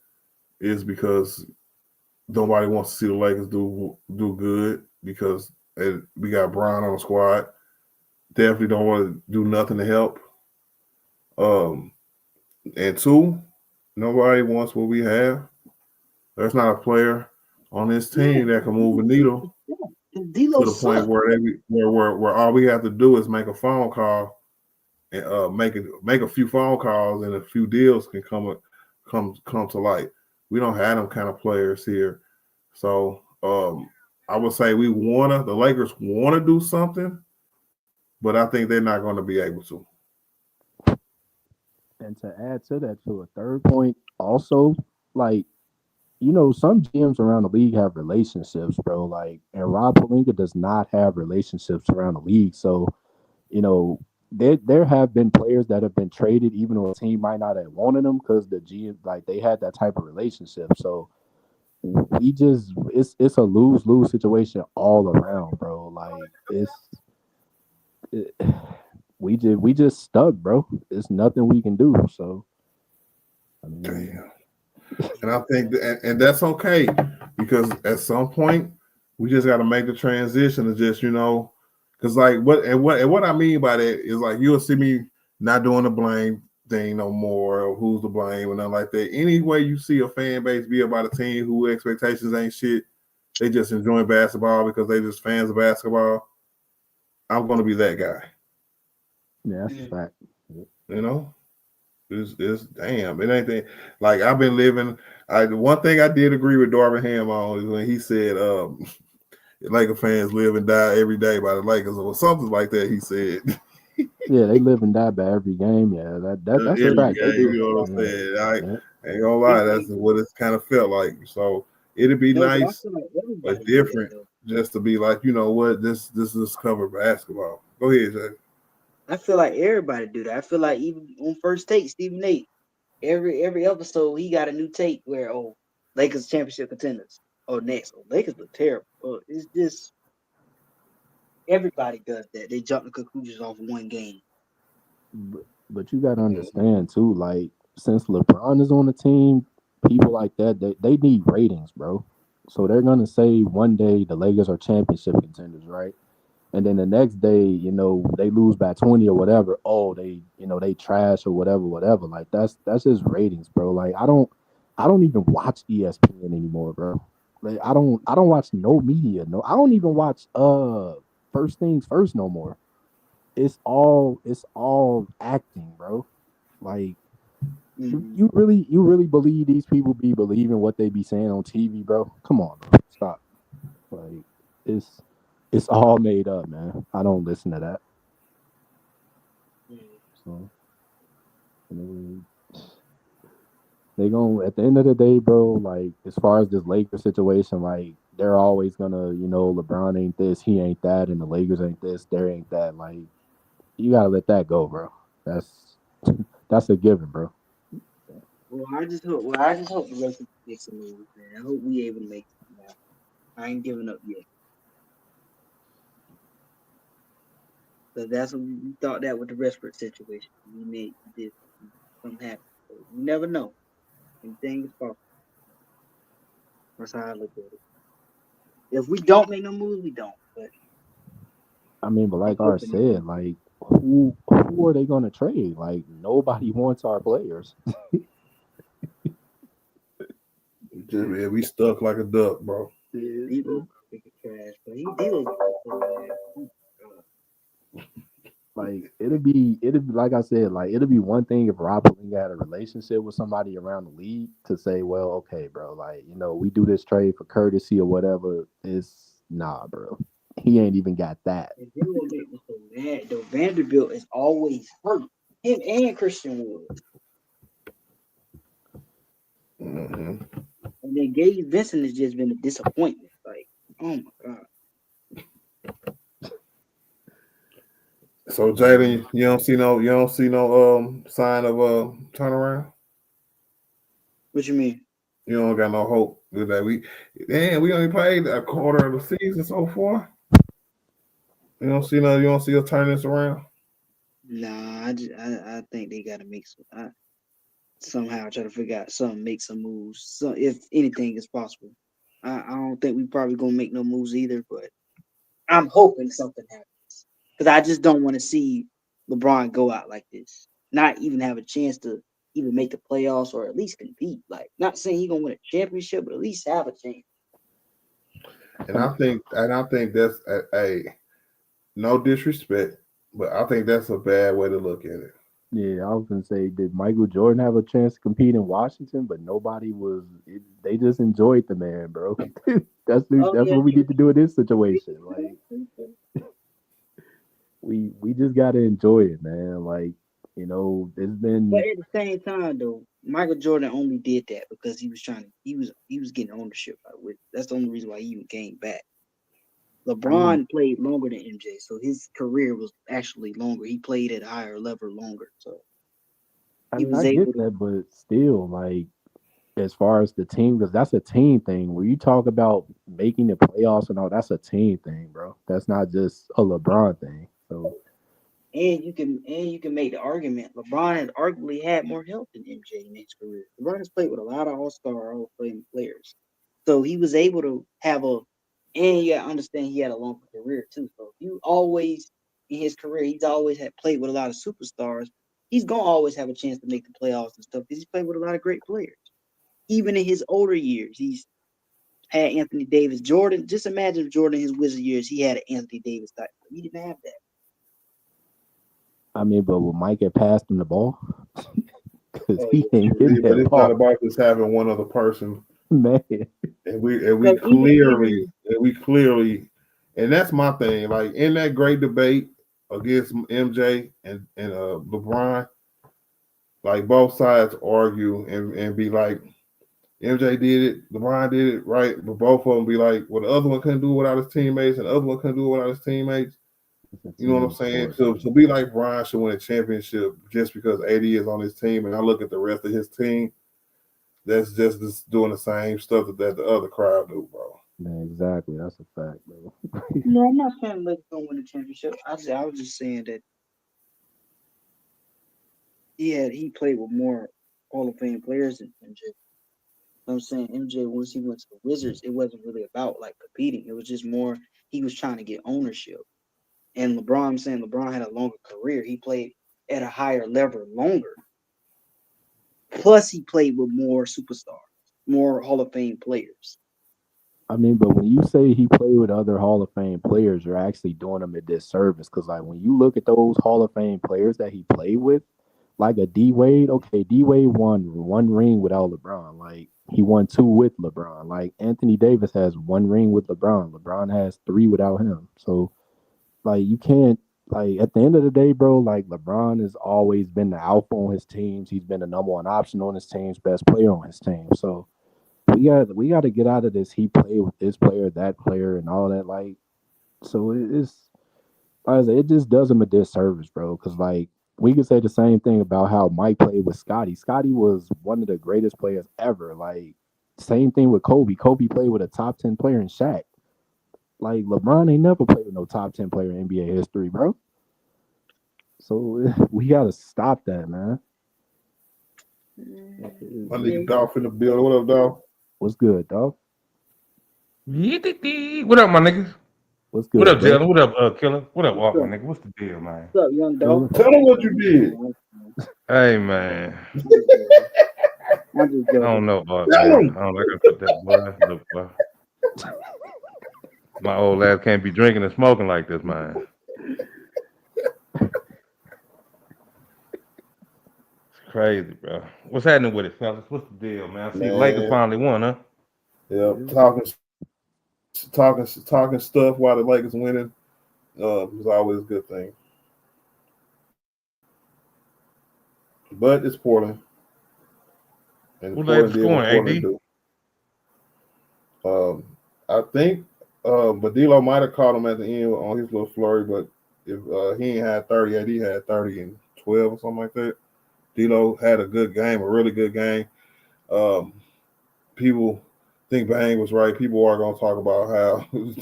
C: is because nobody wants to see the Lakers do good because we got Bron on the squad. Definitely don't want to do nothing to help. And two, nobody wants what we have. There's not a player on this team that can move a needle to the point where all we have to do is make a phone call and make a few phone calls and a few deals can come to light. We don't have them kind of players here. So I would say the Lakers want to do something, but I think they're not going to be able to.
D: And to add to that, to a third point, also, like, some GMs around the league have relationships, bro. Like, and Rob Pelinka does not have relationships around the league. So, there have been players that have been traded, even though a team might not have wanted them because the GM, like, they had that type of relationship. So, it's a lose-lose situation all around, bro. Like, we just stuck, bro. It's nothing we can do. So, I mean,
C: damn. And I think and that's okay because at some point we just got to make the transition to just because like what I mean by that is like you'll see me not doing the blame thing no more or who's to blame and nothing like that. Any way you see a fan base be about a team who expectations ain't shit, they just enjoying basketball because they just fans of basketball. I'm gonna be that guy.
D: Yeah, that's a fact.
C: It's damn. It ain't that, like I've been living. One thing I did agree with Darvin Ham on is when he said, "Laker fans live and die every day by the Lakers" or something like that. He said,
D: "Yeah, they live and die by every game." Yeah, that's a fact. They do.
C: You know what I'm saying? I ain't gonna lie. That's what it's kind of felt like. So it'd be nice, but different, just to be like, you know what? This is covered basketball. Go ahead, Jay.
H: I feel like everybody do that. I feel like even on First Take, Stephen A. Every episode he got a new take where Lakers championship contenders. Next, Lakers look terrible. It's just everybody does that. They jump to conclusions off one game.
D: But you gotta understand too, like since LeBron is on the team, people like that they need ratings, bro. So they're gonna say one day the Lakers are championship contenders, right? And then the next day, they lose by 20 or whatever. Oh, they trash or whatever. Like that's just ratings, bro. Like I don't even watch ESPN anymore, bro. Like I don't watch no media. No, I don't even watch First Things First no more. It's all acting, bro. Like you really believe these people be believing what they be saying on TV, bro? Come on, bro. Stop. Like it's all made up, man. I don't listen to that. So, I mean, they gonna at the end of the day, bro. Like as far as this Lakers situation, like they're always gonna, LeBron ain't this, he ain't that, and the Lakers ain't this, there ain't that. Like you gotta let that go, bro. That's that's a given, bro.
H: I just hope the Lakers make some moves, man. I hope we able to make some. Man. I ain't giving up yet. So that's what we thought that with the Westbrook situation. We made this something happen. So you never know. Anything is possible. That's how I look at it. If we don't make no moves, we don't. But
D: I mean, but
H: I'm
D: like Art
H: hoping that we
D: said, like who are they gonna trade? Like nobody wants our players.
C: Just, man, we stuck like a duck, bro.
H: Debo freaking trash. But he Debo
D: Like it'll be like I said, like it'll be one thing if Rob Pelinka had a relationship with somebody around the league to say, well, okay, bro, like we do this trade for courtesy or whatever. It's nah, bro. He ain't even got that.
H: And then what made me so mad, though, Vanderbilt is always hurt. Him and Christian Wood.
C: Mm-hmm.
H: And then Gabe Vincent has just been a disappointment. Like, oh my God.
C: So Jaden, you don't see no sign of turnaround.
H: What you mean?
C: You don't got no hope that we only played a quarter of the season so far. You don't see us turn this around.
H: Nah, I think they gotta make some somehow try to figure out something, make some moves. So if anything is possible. I don't think we probably gonna make no moves either, but I'm hoping something happens. Because I just don't want to see LeBron go out like this. Not even have a chance to even make the playoffs or at least compete. Like, not saying he's gonna win a championship, but at least have a chance.
C: And I think that's a no disrespect, but I think that's a bad way to look at it.
D: Yeah, I was gonna say, did Michael Jordan have a chance to compete in Washington? But nobody was. They just enjoyed the man, bro. that's what we need to do in this situation. Like, we just gotta enjoy it, man. Like, it's been.
H: But at the same time, though, Michael Jordan only did that because he was getting ownership. That's the only reason why he even came back. LeBron played longer than MJ, so his career was actually longer. He played at a higher level longer, so
D: I
H: he
D: mean,
H: was
D: I
H: able
D: get
H: to.
D: that, but still, like, as far as the team, because that's a team thing. Where you talk about making the playoffs and all, that's a team thing, bro. That's not just a LeBron thing. So,
H: And you can make the argument LeBron has arguably had more help than MJ in his career. LeBron has played with a lot of all-star, all-playing players, so he was able to have and you gotta understand he had a longer career too. So you always in his career, he's always had played with a lot of superstars. He's gonna always have a chance to make the playoffs and stuff because he's played with a lot of great players. Even in his older years, he's had Anthony Davis. Jordan, just imagine if Jordan in his Wizard years, he had an Anthony Davis type. He didn't have that.
D: I mean, but would Mike have passed him the ball? Because
H: Oh
D: he
H: yeah,
D: ain't
H: true.
D: getting
C: But
D: that
C: it's not
D: ball,
C: about just having one other person.
D: man.
C: And we
H: Because
C: clearly, and that's my thing. Like in that great debate against MJ and LeBron, like both sides argue and be like, MJ did it, LeBron did it, right? But both of them be like, well, the other one couldn't do it without his teammates, and the other one couldn't do it without his teammates. You know what I'm saying? So be like Brian should win a championship just because AD is on his team, and I look at the rest of his team. That's just doing the same stuff that the other crowd do, bro.
D: Man, exactly. That's a fact, bro.
H: no, I'm not saying Lakers gonna win the championship. I was just saying that he played with more Hall of Fame players than MJ. I'm saying MJ once he went to the Wizards, it wasn't really about like competing. It was just more he was trying to get ownership. And LeBron, I'm saying LeBron had a longer career. He played at a higher level longer. Plus, he played with more superstars, more Hall of Fame players.
D: I mean, but when you say he played with other Hall of Fame players, you're actually doing him a disservice. Because, like, when you look at those Hall of Fame players that he played with, like a D Wade, okay, D Wade won one ring without LeBron. Like, he won two with LeBron. Like, Anthony Davis has one ring with LeBron. LeBron has three without him. So, like, you can't like at the end of the day, bro, like LeBron has always been the alpha on his teams. He's been the number one option on his teams, best player on his team. So we got to get out of this. He played with this player, that player, and all that. Like, so it's like I said, it just does him a disservice, bro. Because like we could say the same thing about how Mike played with Scotty. Scotty was one of the greatest players ever. Like same thing with Kobe. Kobe played with a top 10 player in Shaq. Like LeBron ain't never played with no top 10 player in NBA history, bro. So we gotta stop that, man.
C: My nigga Dolph in the building. What up, Dolph?
D: What's good, dog?
I: What up, my niggas?
D: What's good,
I: What up,
D: bro?
I: Jalen? What up, Killer? What up, Art, my nigga? What's the deal, man?
H: What's up, young dog?
C: Tell him what you did.
I: Hey, man.
H: I'm just
I: I
H: joking.
I: don't know, Art,
C: Tell
I: man.
C: him.
I: I don't like I put that boy. Look, boy. My old ass can't be drinking and smoking like this, man. It's crazy, bro. What's happening with it, fellas? What's the deal, man? I see the Lakers
C: Man.
I: finally won, huh?
C: Yep, talking stuff while the Lakers winning is always a good thing. But it's Portland, and
I: Who
C: Portland
I: led the
C: did what
I: scoring,
C: Portland
I: AD?
C: do. I think Badillo might have caught him at the end on his little flurry, but if he ain't had 30, AD had 30 and 12 or something like that. D'Lo had a good game, a really good game. People think Bang was right. People are going to talk about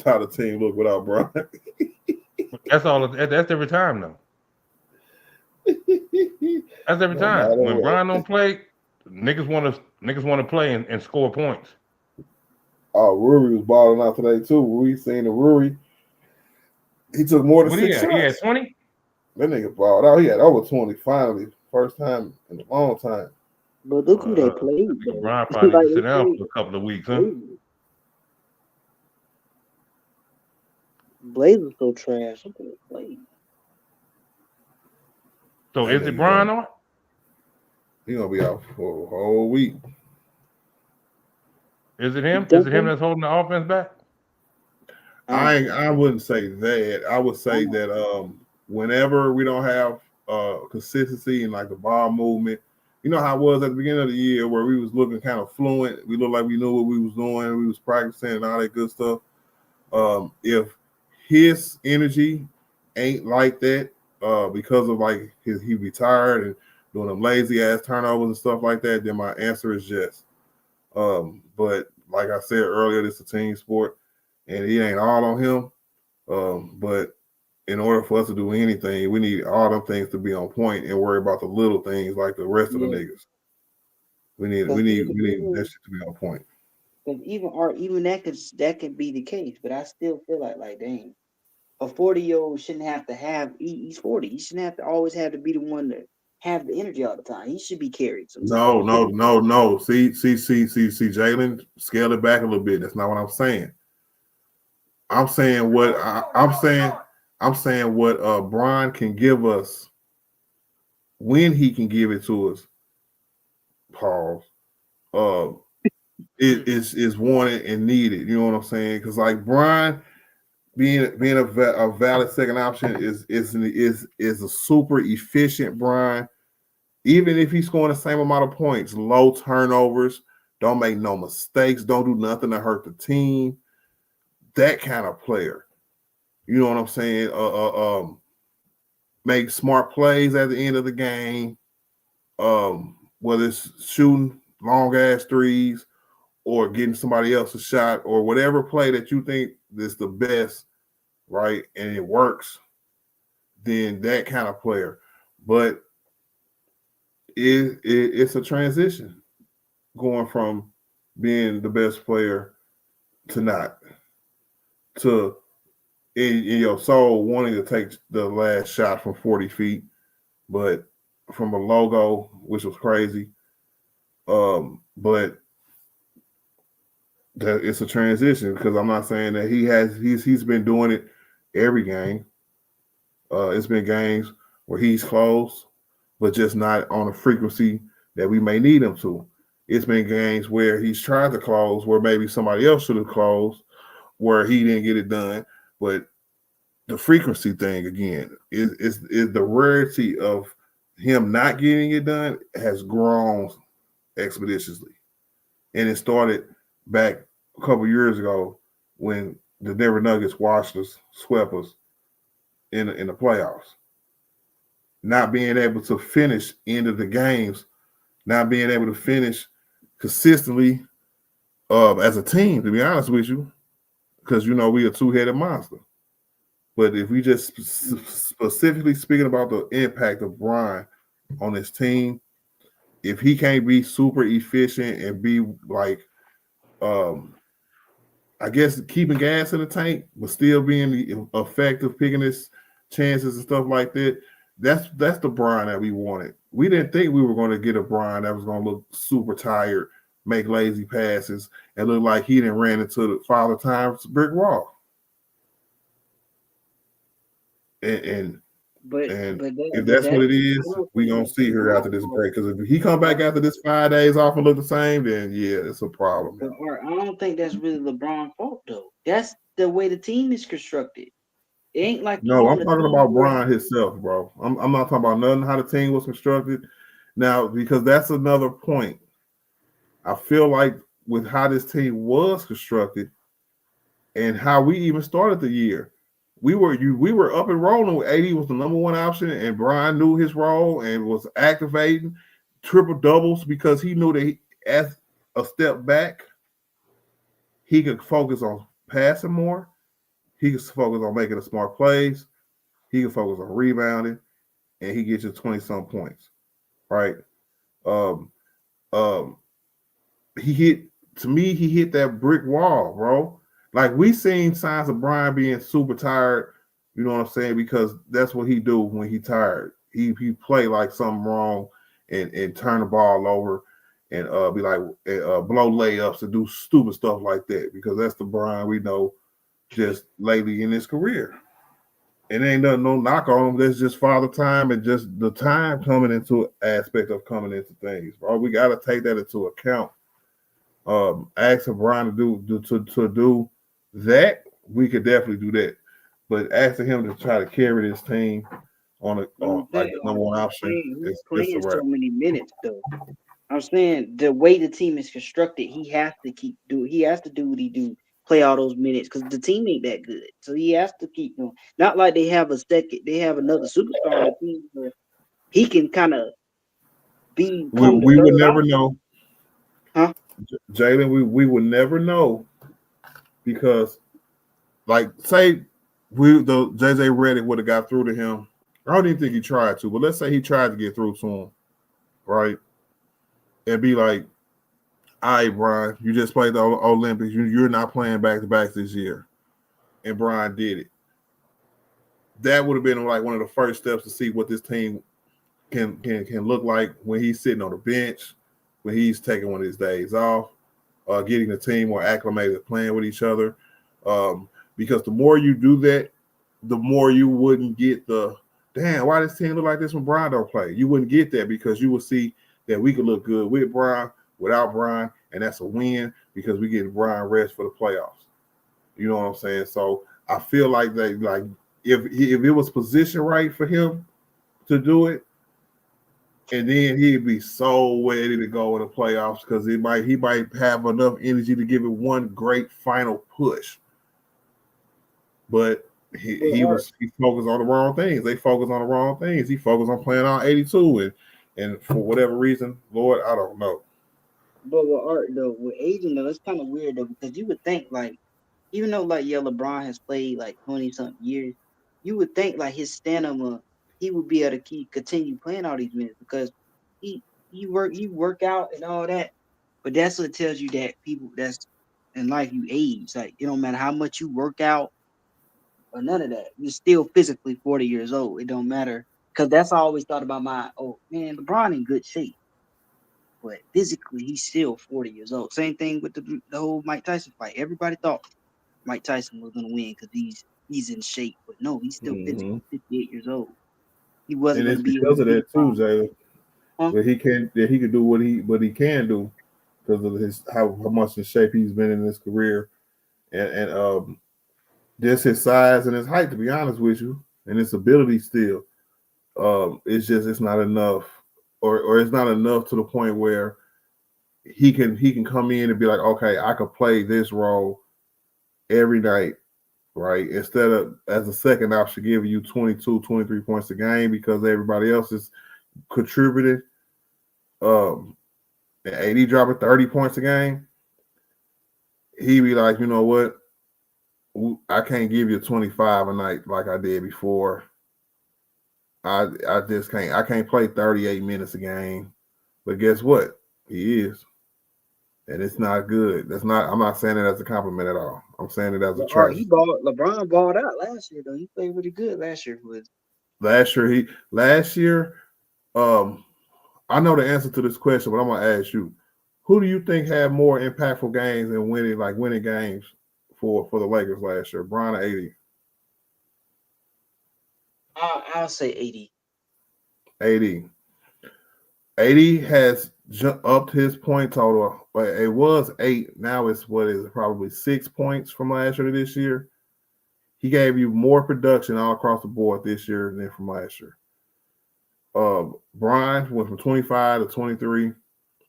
C: how the team looked without Brian.
I: That's all. That's every time, though. That's every
C: No
I: time.
C: matter
I: When
C: what.
I: Brian don't play, niggas want to play and score points.
C: Oh, Ruri was balling out today too. We seen the Ruri. He took more than
I: What
C: 6 shots.
I: He had 20?
C: That nigga balled out. He had over 20 finally. First time in a long time.
H: But look who they played, though.
I: Brian probably need
H: Like,
I: to sit
H: they
I: down
H: played
I: for a couple of weeks, huh?
H: Blazers so trash. Look who they played.
I: So
C: That
I: is it
C: nigga
I: Brian
C: gonna-
I: on?
C: He gonna be out for a whole week.
I: Is it him?
H: You
I: Is
H: think
I: it him
H: so?
I: that's holding the offense back?
C: I wouldn't say that. I would say that whenever we don't have consistency in like the ball movement, you know how it was at the beginning of the year where we was looking kind of fluent. We looked like we knew what we was doing. We was practicing and all that good stuff. If his energy ain't like that because of like he retired and doing them lazy ass turnovers and stuff like that, then my answer is yes. But like I said earlier, this is a team sport, and it ain't all on him. But in order for us to do anything, we need all them things to be on point and worry about the little things like the rest of the niggas. We need that shit to be on point.
H: Because even that could be the case, but I still feel like dang, a 40-year-old shouldn't have to have. He's 40. He shouldn't have to always have to be the one to have the energy all the time. He should be carried sometimes.
C: No. See, Jalen, scale it back a little bit. That's not what I'm saying. I'm saying what I'm saying what Brian can give us when he can give it to us. Pause. It is wanted and needed. You know what I'm saying? Because like Brian being a valid second option is a super efficient Brian. Even if he's scoring the same amount of points, low turnovers, don't make no mistakes, don't do nothing to hurt the team. That kind of player. You know what I'm saying? Make smart plays at the end of the game. Whether it's shooting long ass threes or getting somebody else a shot or whatever play that you think is the best, right? And it works, then that kind of player. But it's a transition going from being the best player to not, to in your soul wanting to take the last shot from 40 feet, but from a logo, which was crazy. But that it's a transition because I'm not saying that he's been doing it every game. It's been games where he's close, but just not on a frequency that we may need him to. It's been games where he's tried to close, where maybe somebody else should have closed, where he didn't get it done. But the frequency thing again is the rarity of him not getting it done has grown expeditiously, and it started back a couple years ago when the Denver Nuggets swept us in the playoffs, not being able to finish end of the games, not being able to finish consistently as a team. To be honest with you, because we a two-headed monster. But if we just specifically speaking about the impact of Brian on his team, if he can't be super efficient and be like, I guess keeping gas in the tank, but still being effective, picking his chances and stuff like that, that's the Brian that we wanted. We didn't think we were going to get a Brian that was going to look super tired, make lazy passes, and look like he didn't ran into the Father Time's brick wall. And if that's what it is, we gonna see her after this break. Because if he come back after this 5 days off and look the same, then yeah, it's a problem.
H: But I don't think that's really LeBron's fault though. That's the way the team is constructed. It ain't like
C: no, I'm talking about Brian himself, bro. I'm not talking about nothing how the team was constructed. Now, because that's another point. I feel like with how this team was constructed and how we even started the year, we were up and rolling. 80 was the number one option, and Brian knew his role and was activating triple doubles because he knew that as a step back, he could focus on passing more. He could focus on making the smart plays. He can focus on rebounding, and he gets you 20-some points, right? He hit that brick wall, bro. Like we seen signs of Brian being super tired, you know what I'm saying? Because that's what he do when he tired. He play like something wrong and turn the ball over and be like blow layups and do stupid stuff like that because that's the Brian we know just lately in his career. It ain't nothing, no knock on him. That's just Father Time and just the time coming into aspect of coming into things, bro. We got to take that into account. Asking Brian to do that, we could definitely do that. But asking him to try to carry this team on like the number one option
H: he's
C: is
H: playing so many minutes though. I'm saying the way the team is constructed, he has to he has to do what he do, play all those minutes because the team ain't that good. So he has to keep doing. Not like they have another superstar on the team where he can kind of
C: we would never know.
H: Huh?
C: Jalen, we would never know because like say the JJ Redick would have got through to him. I don't even think he tried to, but let's say he tried to get through to him, right? And be like, all right, Brian, you just played the Olympics. You're not playing back-to-backs this year. And Brian did it. That would have been like one of the first steps to see what this team can look like when he's sitting on the bench, when he's taking one of his days off, getting the team more acclimated, playing with each other. Because the more you do that, the more you wouldn't get the, damn, why does this team look like this when Brian don't play? You wouldn't get that because you would see that we could look good with Brian, without Brian, and that's a win because we get Brian rest for the playoffs. You know what I'm saying? So I feel like if it was positioned right for him to do it, and then he'd be so ready to go in the playoffs because he might have enough energy to give it one great final push. But he focused on the wrong things. They focused on the wrong things. He focused on playing on 82, and for whatever reason, Lord, I don't know.
H: But with Art though, with aging though, it's kind of weird though because you would think like, even though like LeBron has played like 20-something years, you would think like his stamina, he would be able to continue playing all these minutes because you work out and all that. But that's what tells you that people that's in life you age. Like it don't matter how much you work out or none of that. You're still physically 40 years old. It don't matter because that's I always thought about man, LeBron in good shape. But physically, he's still 40 years old. Same thing with the whole Mike Tyson fight. Everybody thought Mike Tyson was going to win because he's in shape. But no, he's still physically 58 years old. He wasn't going to be
C: because of that too, Jay.
H: Huh?
C: That he can do what he can do because of how much in shape he's been in his career, and just his size and his height, to be honest with you, and his ability still. It's not enough, or it's not enough to the point where he can come in and be like, okay, I could play this role every night, right? Instead of as a second option giving you 22, 23 points a game because everybody else is contributing. And AD dropping 30 points a game, he'd be like, you know what? I can't give you 25 a night like I did before. I just can't. I can't play 38 minutes a game. But guess what? He is. And it's not good. I'm not saying it as a compliment at all. I'm saying it as a
H: Or
C: tragedy.
H: LeBron balled out last year though. He played really good last year with.
C: Last year, I know the answer to this question, but I'm gonna ask you, who do you think had more impactful games and winning games for the Lakers last year? Bron or AD?
H: I'll say 80.
C: AD. AD has upped his point total. But it was 8. Now it's probably 6 points from last year to this year. He gave you more production all across the board this year than from last year. Brian went from 25 to 23,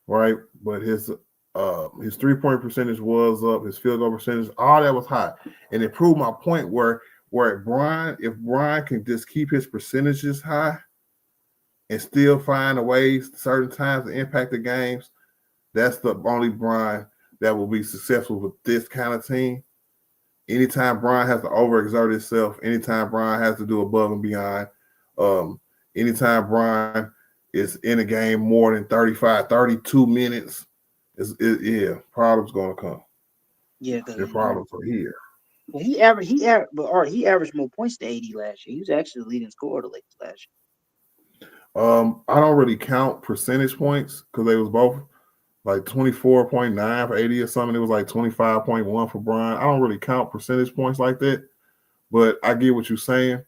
C: right? But his 3-point percentage was up, his field goal percentage, all that was high. And it proved my point where if Brian can just keep his percentages high and still find a ways certain times to impact the games, that's the only Brian that will be successful with this kind of team. Anytime Brian has to overexert himself, anytime Brian has to do above and beyond, anytime Brian is in a game more than 35, 32 minutes, problems going to come.
H: Yeah,
C: The problems are here.
H: Well, he averaged more points than 80 last year. He was actually the leading scorer of the Lakers last year.
C: I don't really count percentage points because they was both like 24.9 for 80 or something. It was like 25.1 for Brian. I don't really count percentage points like that, but I get what you're saying.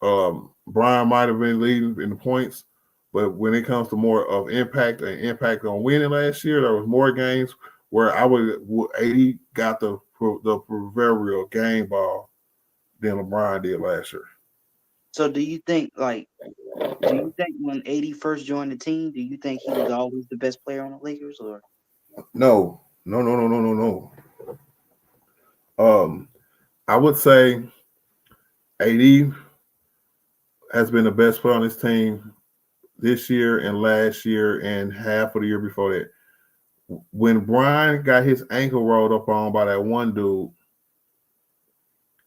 C: Brian might have been leading in the points, but when it comes to more of impact on winning last year, there was more games where AD got the proverbial game ball than LeBron did last year.
H: So do you think when AD first joined the team, do you think he was always the best player on the Lakers, or?
C: No. I would say AD has been the best player on this team this year and last year and half of the year before that. When Brian got his ankle rolled up on by that one dude,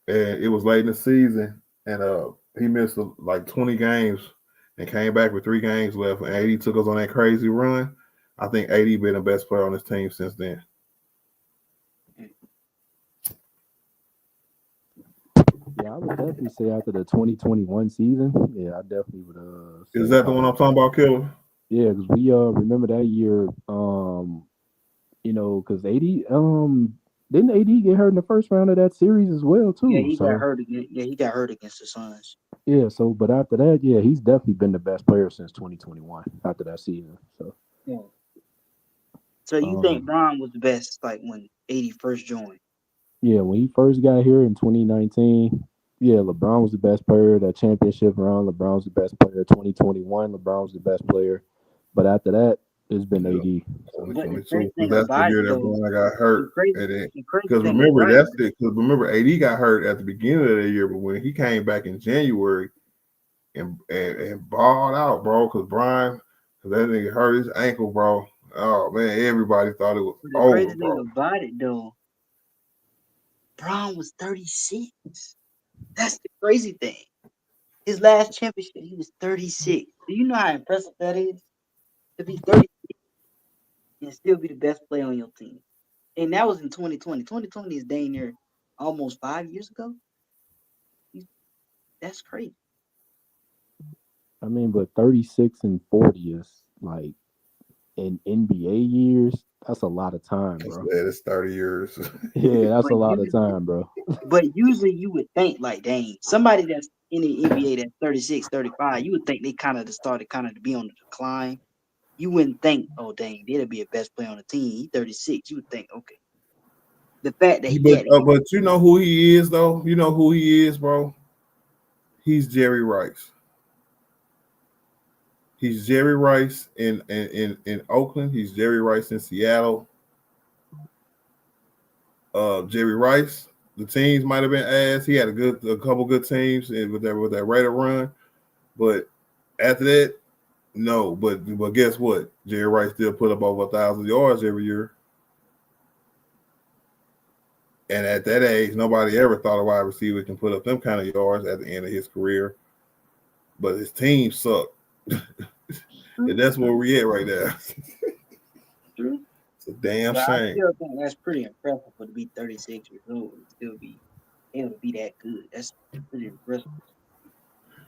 C: and it was late in the season, and he missed like 20 games and came back with 3 games left, and AD took us on that crazy run. I think AD been the best player on this team since then.
D: Yeah, I would definitely say after the 2021 season, I definitely would.
C: Is that the one I'm talking about, Killer?
D: Yeah, because we remember that year, because AD didn't AD get hurt in the first round of that series as well too.
H: Yeah, he got hurt again. Yeah, he got hurt against the Suns.
D: Yeah, but after that, he's definitely been the best player since 2021 after that season. So.
H: Yeah. So you think Bron was the best, like when AD first joined?
D: Yeah, when he first got here in 2019, LeBron was the best player. That championship round, LeBron was the best player. 2021, LeBron was the best player. But after that, it's been AD.
H: So.
C: That's the year that Bron got hurt. Because remember, AD got hurt at the beginning of the year, but when he came back in January and balled out, bro, because that nigga hurt his ankle, bro. Oh man, everybody thought it was over,
H: crazy
C: bro.
H: thing about it though, Bron was 36. That's the crazy thing. His last championship, he was 36. Do you know how impressive that is? To be 36 and still be the best player on your team. And that was in 2020. 2020 is dang near almost 5 years ago. That's crazy.
D: I mean, but 36 and 40 is like in NBA years, that's a lot of time, bro.
C: It's 30 years.
D: Yeah, that's a lot of time, bro.
H: But usually you would think like, dang, somebody that's in the NBA that's 36, 35, you would think they started to be on the decline. You wouldn't think, oh, dang, they'd be a best player on the team. He's 36. You would think, okay. The fact that he
C: But,
H: had it.
C: but you know who he is, though. You know who he is, bro. He's Jerry Rice. He's Jerry Rice in Oakland. He's Jerry Rice in Seattle. Jerry Rice, the teams might have been ass. He had a couple good teams with that Raider run, but after that, no. But guess what? Jerry Rice still put up over 1,000 yards every year. And at that age, nobody ever thought a wide receiver can put up them kind of yards at the end of his career. But his team sucked. And that's where we at right now.
H: True.
C: It's a damn
H: But I
C: shame.
H: still think that's pretty impressive for to be 36 years old and still be able to be that good. That's pretty impressive.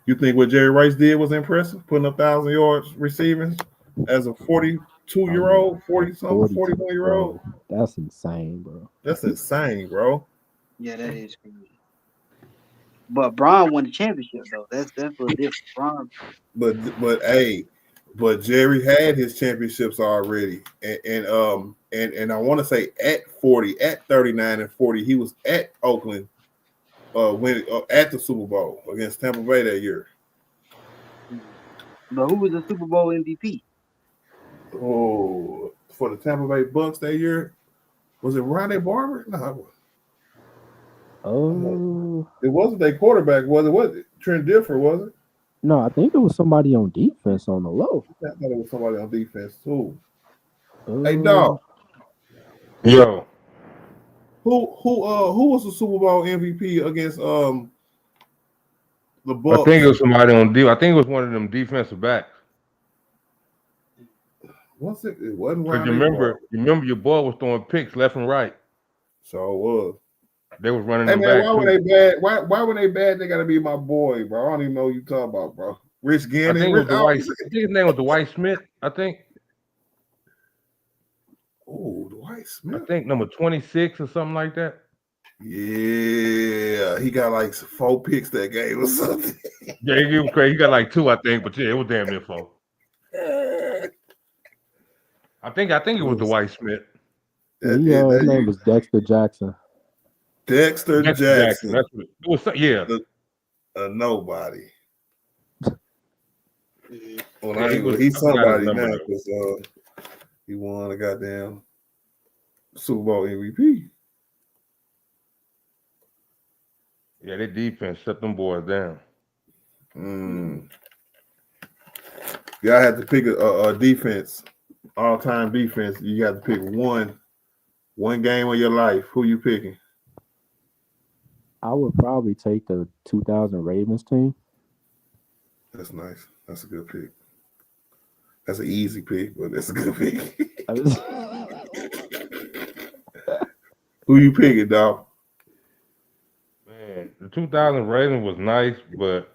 C: You think what Jerry Rice did was impressive, putting up 1,000 yards receiving as a 42-year-old, 40-something, 41-year-old?
D: That's insane, bro.
C: That's insane, bro.
H: Yeah, that is crazy. But Braun won the championship though. That's a little different. Braun,
C: But Jerry had his championships already, and I want to say at 40, at 39 and 40, he was at Oakland, when at the Super Bowl against Tampa Bay that year.
H: but who was the Super Bowl MVP?
C: Oh, for the Tampa Bay Bucks that year, was it Ronnie Barber? No,
D: Oh
C: it wasn't their quarterback, was it? Was it Trent Dilfer? Was it?
D: no, I think it was somebody on defense on the low.
C: I thought it was somebody on defense too.
D: Oh,
C: Hey, dog,
I: Yo,
C: who was the Super Bowl MVP against the Bucks?
I: I think it was somebody on D. I think it was one of them defensive backs.
C: Was it? It wasn't
I: Because
C: Ronnie
I: you remember
C: Barber.
I: your boy was throwing picks left and right.
C: So it was.
I: They was running
C: Hey
I: them
C: man,
I: back
C: why
I: too.
C: were they bad? Why were they bad? They gotta be my boy, bro. I don't even know what you talking about, bro. Rich
I: I
C: Gannon.
I: think it was Dwight. I think his name was Dwight Smith. I think
C: Dwight
I: I
C: Smith.
I: think number 26 or something like that.
C: Yeah, he got like 4 picks that game or something.
I: Yeah, he was crazy. He got like 2, I think, but yeah, it was damn near 4. I think it was Dwight Smith.
D: his name was Dexter Jackson.
C: Dexter Jackson.
I: That's what it was. Yeah.
C: Nobody. Well,
I: Yeah,
C: he's somebody now
I: number.
C: because he won a goddamn Super Bowl MVP.
I: Yeah, their defense shut them boys down.
C: Y'all had to pick a defense, all-time defense. You got to pick one game of your life. Who you picking?
D: I would probably take the 2000 Ravens team.
C: That's nice. That's a good pick. That's an easy pick, but that's a good pick. Who you picking, dog?
I: Man, the 2000 Ravens was nice, but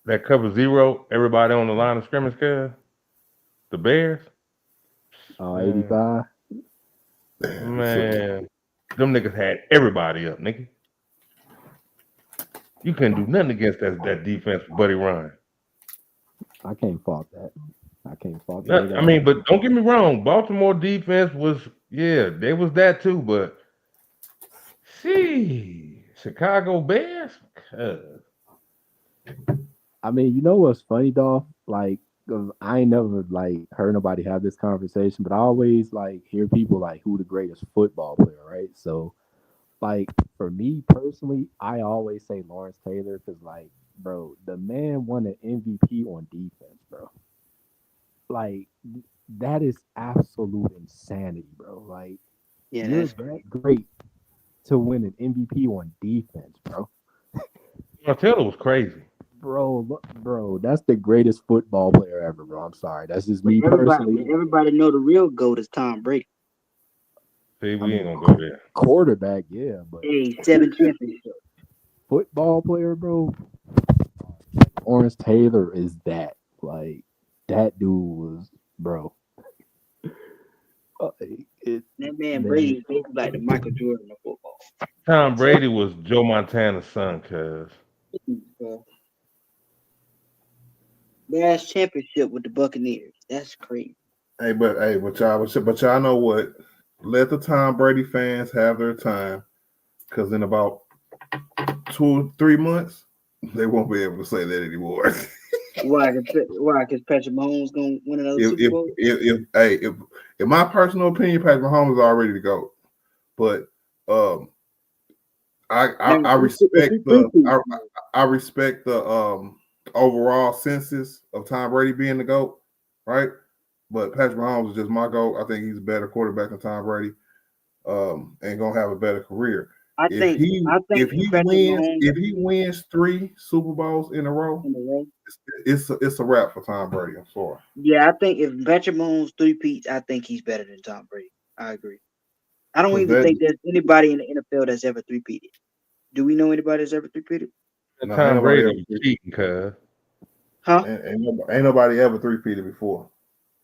I: that cover 0, everybody on the line of scrimmage, the Bears.
D: 85.
I: Man, them niggas had everybody up, nigga. You couldn't do nothing against that defense with Buddy Ryan.
D: I can't fault that.
I: I mean, but don't get me wrong. Baltimore defense was, they was that too, but Chicago Bears?
D: I mean, you know what's funny, though? Like, 'cause I ain't never, like, heard nobody have this conversation, but I always, like, hear people, like, who the greatest football player, right? So, like, for me personally, I always say Lawrence Taylor because, like, bro, the man won an MVP on defense, bro. Like, that is absolute insanity, bro. Like,
H: Yeah,
D: you're
H: that's
D: that great to win an MVP on defense, bro.
I: Taylor was crazy.
D: Bro, that's the greatest football player ever, bro. I'm sorry. That's just me personally.
H: Everybody know the real GOAT is Tom Brady.
I: See, we ain't gonna go there.
D: Quarterback, yeah, but
H: Hey, 7 championships.
D: football player, bro. Lawrence Taylor is that. Like, that dude was, bro.
H: That man Brady is basically like the Michael Jordan of football.
I: Tom Brady was Joe Montana's son, cuz.
H: Last championship with the Buccaneers. That's crazy.
C: But y'all know what? let the Tom Brady fans have their time, because in about 2 or 3 months, they won't be able to say that anymore.
H: Why? Because Patrick Mahomes gonna win another Super Bowl?
C: If in my personal opinion, Patrick Mahomes is already the GOAT. But I respect I respect the overall census of Tom Brady being the GOAT, right? But Patrick Mahomes is just my GOAT. I think he's a better quarterback than Tom Brady, and gonna have a better career. If he wins 3 Super Bowls in a row, it's a wrap for Tom Brady. I'm sorry.
H: Yeah, I think if Patrick Mahomes 3-peats, I think he's better than Tom Brady. I agree. I don't even think there's anybody in the NFL that's ever 3-peated. Do we know anybody that's ever 3-peated?
I: No, Tom Brady cheating, cuz.
H: Huh?
C: Ain't nobody ever 3-peated before.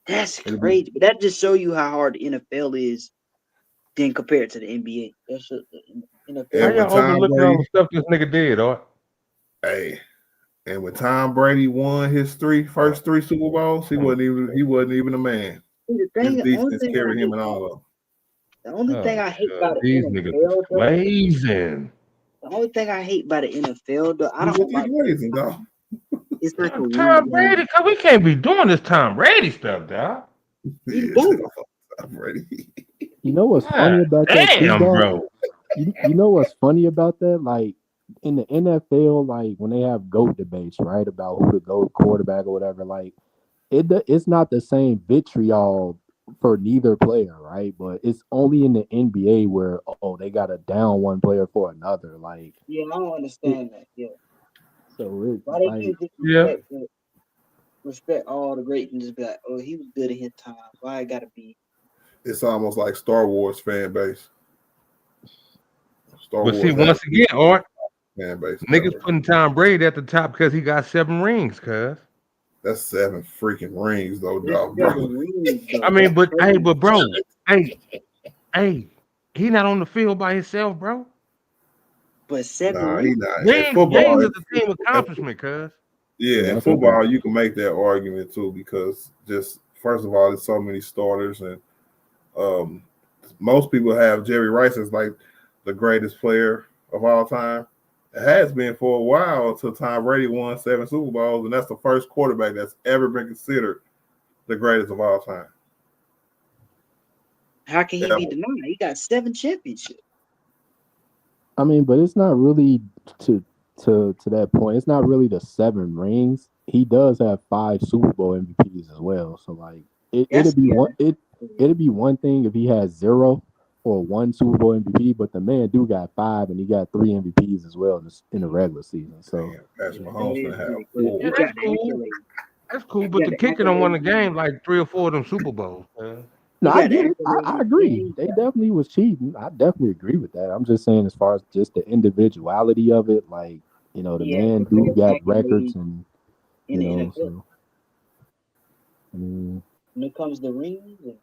H: That's crazy. But that just show you how hard the NFL is then compared to the NBA. That's the NFL.
I: How y'all overlooking all the stuff this nigga did, Art?
C: Hey, and when Tom Brady won his first 3 Super Bowls, he wasn't even a man.
H: See,
C: his defense carried him in all of them.
H: The only thing I hate about the
I: these
H: NFL,
I: niggas blazing.
H: The only thing I hate about the NFL, though, I don't like
C: blazing, dog.
H: It's like a
I: Tom Brady, cause we can't be doing this Tom Brady stuff, dog.
C: Tom Brady.
D: You know what's funny about that?
I: Damn, bro.
D: You know what's funny about that? Like in the NFL, like when they have GOAT debates, right, about who the GOAT quarterback or whatever, like it's not the same vitriol for neither player, right? But it's only in the NBA where they got to down one player for another. Like,
H: yeah, I don't understand that. Yeah.
D: So it's
H: why they
D: like,
H: can't just respect all the greats and just be like, oh, he was good at his time. Why it gotta be?
C: It's almost like Star Wars fan base.
I: But see, once again, Art,
C: fan base.
I: Niggas putting Tom Brady at the top because he got 7 rings, cuz.
C: That's 7 freaking rings, though, dog.
I: I mean, but bro, hey, he not on the field by himself, bro.
H: But 7
C: rings? He not.
I: Rings is a team accomplishment, cuz.
C: Yeah, in football, you can make that argument too, because just first of all, there's so many starters, and most people have Jerry Rice as like the greatest player of all time. It has been for a while until Tom Brady won 7 Super Bowls, and that's the first quarterback that's ever been considered the greatest of all time.
H: How can he be denied? He got 7 championships.
D: I mean, but it's not really to that point. It's not really the 7 rings. He does have 5 Super Bowl MVPs as well. So like it'd be one thing if he has 0 or 1 Super Bowl MVP, but the man got 5 and he got 3 MVPs as well in the regular season. So
C: Patrick Mahomes gonna have 4.
I: Yeah, that's cool. But the kicker don't win the game like 3 or 4 of them Super Bowls.
D: No, I get it. I agree. They definitely was cheating. I definitely agree with that. I'm just saying, as far as just the individuality of it, like, the man got records, and so.
H: When it comes to rings and